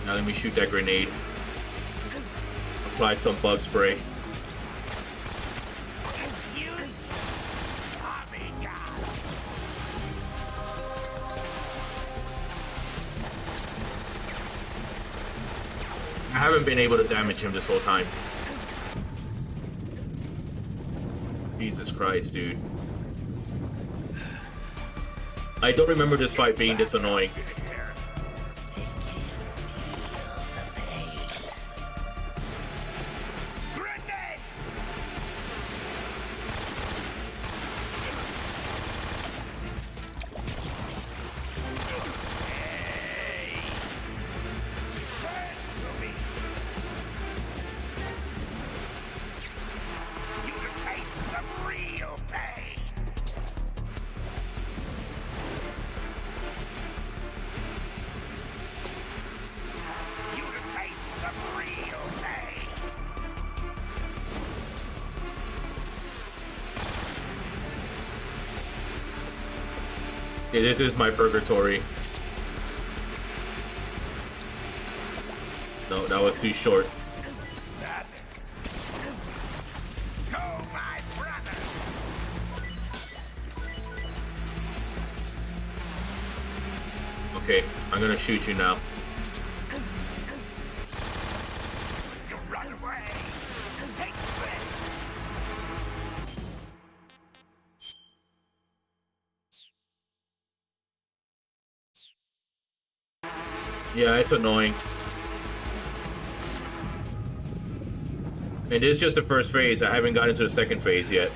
Now let me shoot that grenade. Apply some bug spray. I haven't been able to damage him this whole time. Jesus Christ, dude. I don't remember this fight being this annoying. Okay, this is my purgatory. No, that was too short. Okay, I'm gonna shoot you now. Yeah, it's annoying. And this is just the first phase. I haven't gotten to the second phase yet.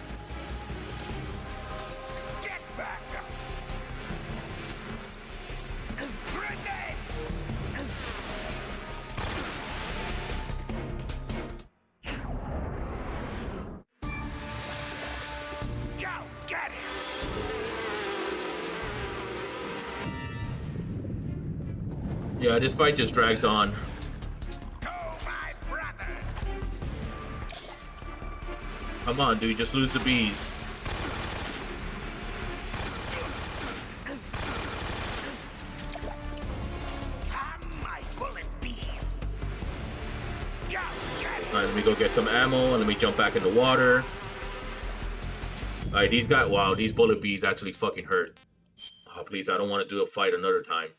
Yeah, this fight just drags on. Come on, dude, just lose the bees. Alright, let me go get some ammo and let me jump back in the water. Alright, these guys, wow, these bullet bees actually fucking hurt. Oh, please, I don't want to do a fight another time.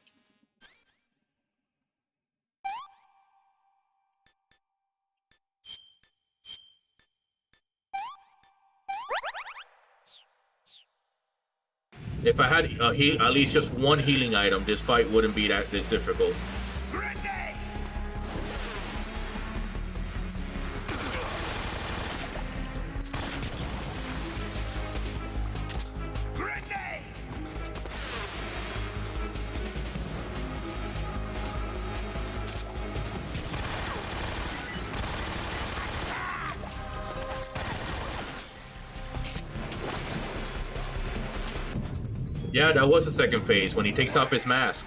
If I had at least just one healing item, this fight wouldn't be this difficult. Yeah, that was the second phase, when he takes off his mask.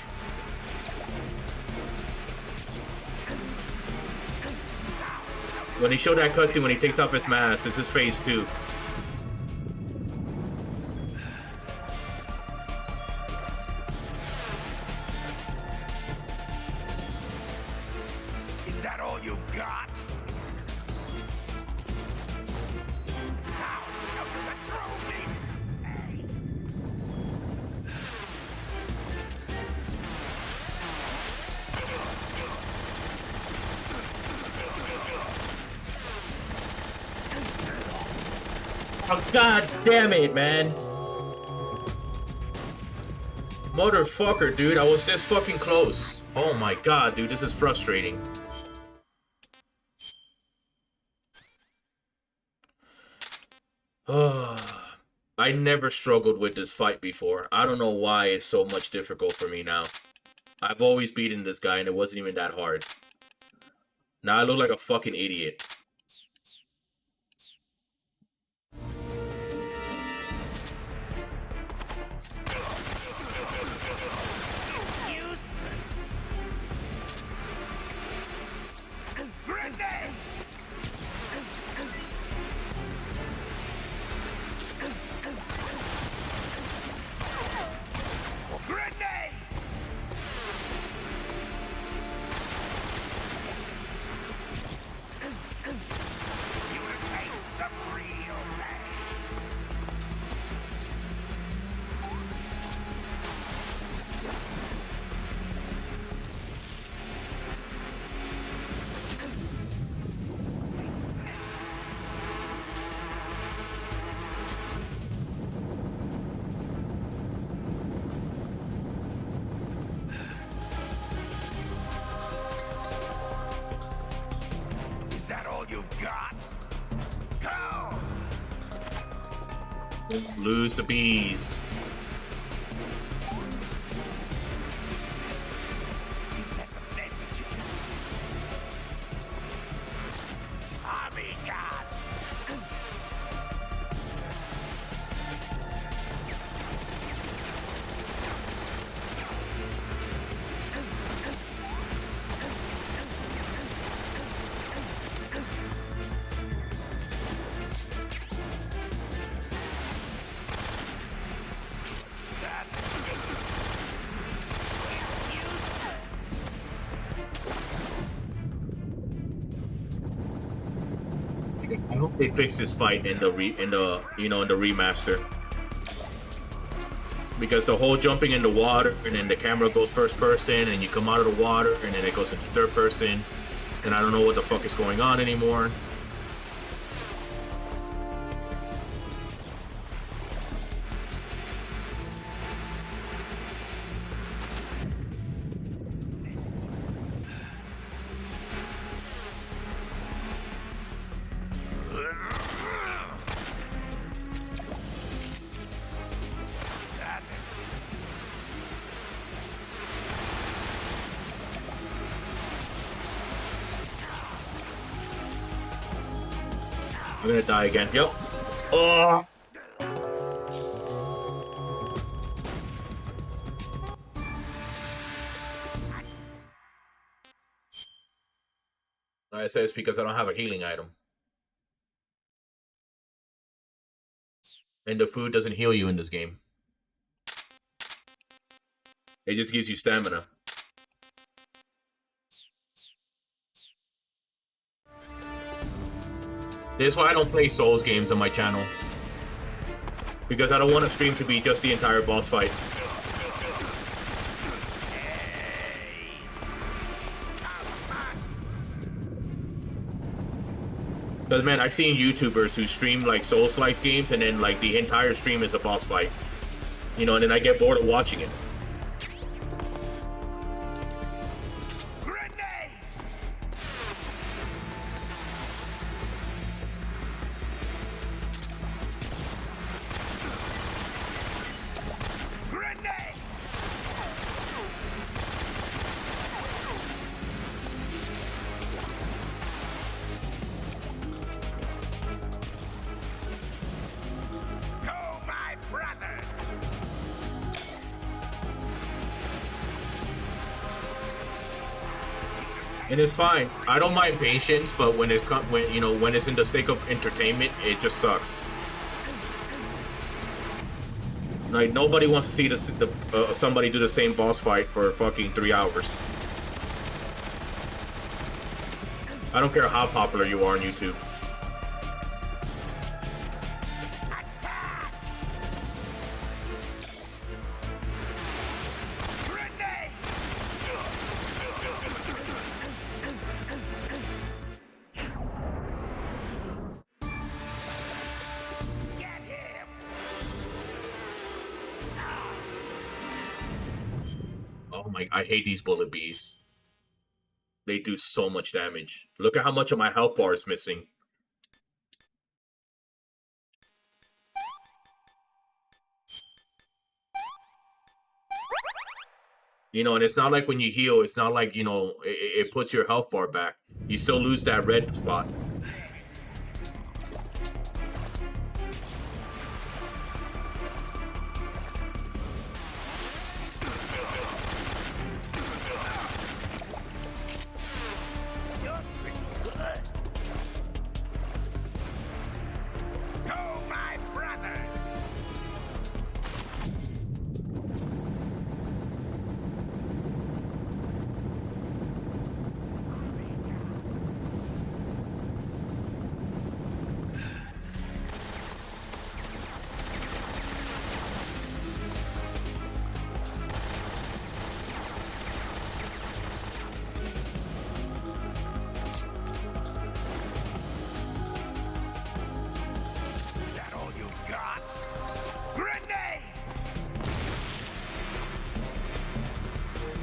When he showed that cutscene when he takes off his mask, this is phase 2. Is that all you've got? Oh, god damn it, man. Motherfucker, dude, I was this fucking close. Oh my god, dude, this is frustrating. I never struggled with this fight before. I don't know why it's so much difficult for me now. I've always beaten this guy and it wasn't even that hard. Now I look like a fucking idiot. that all you've got? Go! Lose the bees. Is that the best you can do? Tommy God! I hope they fix this fight in the remaster, because the whole jumping in the water and then the camera goes first person and you come out of the water and then it goes into third person and I don't know what the fuck is going on anymore. I'm gonna die again. Yep. Oh. I say it's because I don't have a healing item. And the food doesn't heal you in this game. It just gives you stamina. This is why I don't play Souls games on my channel. Because I don't want a stream to be just the entire boss fight. Because man, I've seen YouTubers who stream like Souls-like games and then like the entire stream is a boss fight. You know, and then I get bored of watching it. And it's fine. I don't mind patience, but when it's when it's in the sake of entertainment, it just sucks. Like nobody wants to see somebody do the same boss fight for fucking 3 hours. I don't care how popular you are on YouTube. I hate these bullet bees. They do so much damage. Look at how much of my health bar is missing. You know, and it's not like when you heal, it's not like, you know, it puts your health bar back. You still lose that red spot.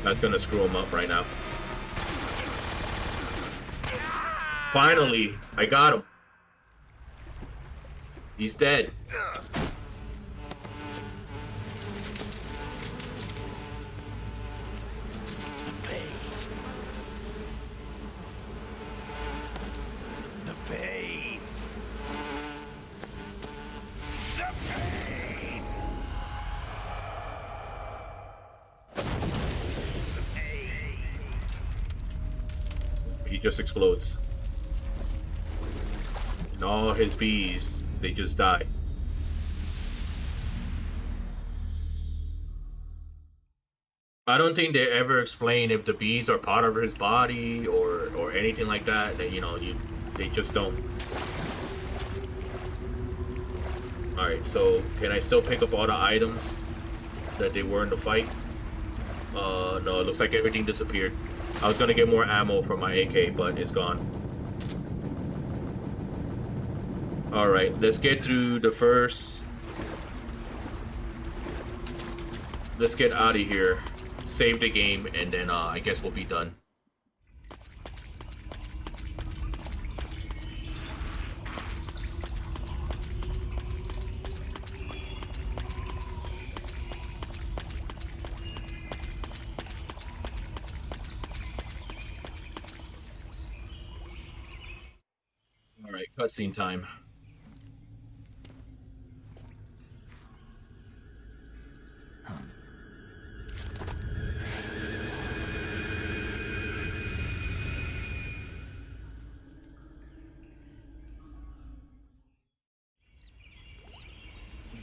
That's gonna screw him up right now. Finally, I got him. He's dead. The pain. The pain. He just explodes. And all his bees, they just die. I don't think they ever explain if the bees are part of his body or anything like that. That they just don't. All right, so can I still pick up all the items that they were in the fight? No, it looks like everything disappeared. I was gonna get more ammo for my AK, but it's gone. All right, let's get through the first. Let's get out of here. Save the game, and then I guess we'll be done. All right, cutscene time.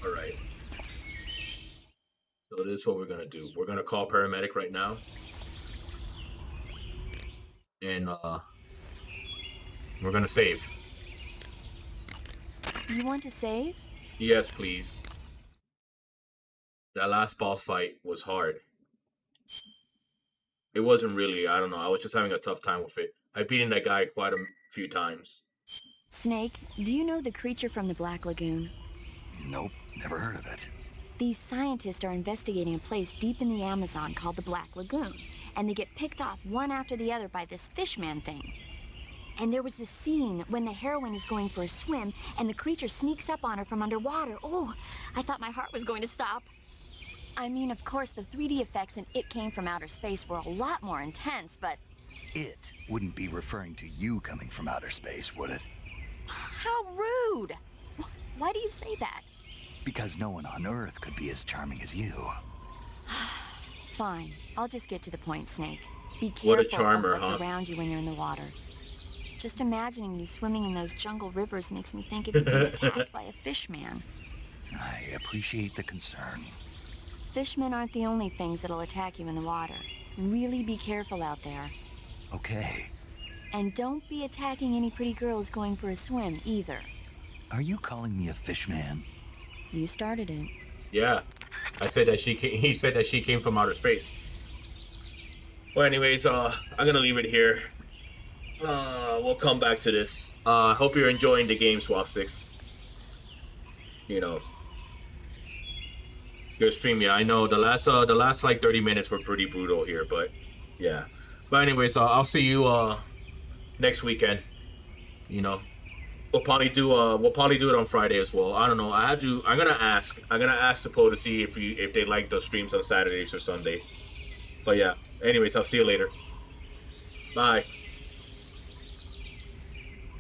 Alright. So this is what we're gonna do. We're gonna call paramedic right now. And we're gonna save. You want to save? Yes, please. That last boss fight was hard. It wasn't really, I don't know, I was just having a tough time with it. I've beaten that guy quite a few times. Snake, do you know the creature from the Black Lagoon? Nope, never heard of it. These scientists are investigating a place deep in the Amazon called the Black Lagoon, and they get picked off one after the other by this fishman thing. And there was this scene when the heroine is going for a swim, and the creature sneaks up on her from underwater. Oh, I thought my heart was going to stop. I mean, of course, the 3D effects in It Came from Outer Space were a lot more intense, but... It wouldn't be referring to you coming from outer space, would it? How rude! Why do you say that? Because no one on Earth could be as charming as you. Fine. I'll just get to the point, Snake. Be What a careful charmer, of what's huh? around you when you're in the water. Just imagining you swimming in those jungle rivers makes me think of you being attacked by a fish man. I appreciate the concern. Fishmen aren't the only things that'll attack you in the water. Really be careful out there. Okay. And don't be attacking any pretty girls going for a swim, either. Are you calling me a fish man? You started it. Yeah, I said that he said that she came from outer space. Well, anyways, I'm gonna leave it here. We'll come back to this. Hope you're enjoying the game, Swastix. You know, good stream. Yeah, I know the last like 30 minutes were pretty brutal here, but yeah. But anyways, I'll see you next weekend. You know, we'll probably do it on Friday as well. I don't know. I'm gonna ask the poll to see if they like the streams on Saturdays or Sunday. But yeah. Anyways, I'll see you later. Bye.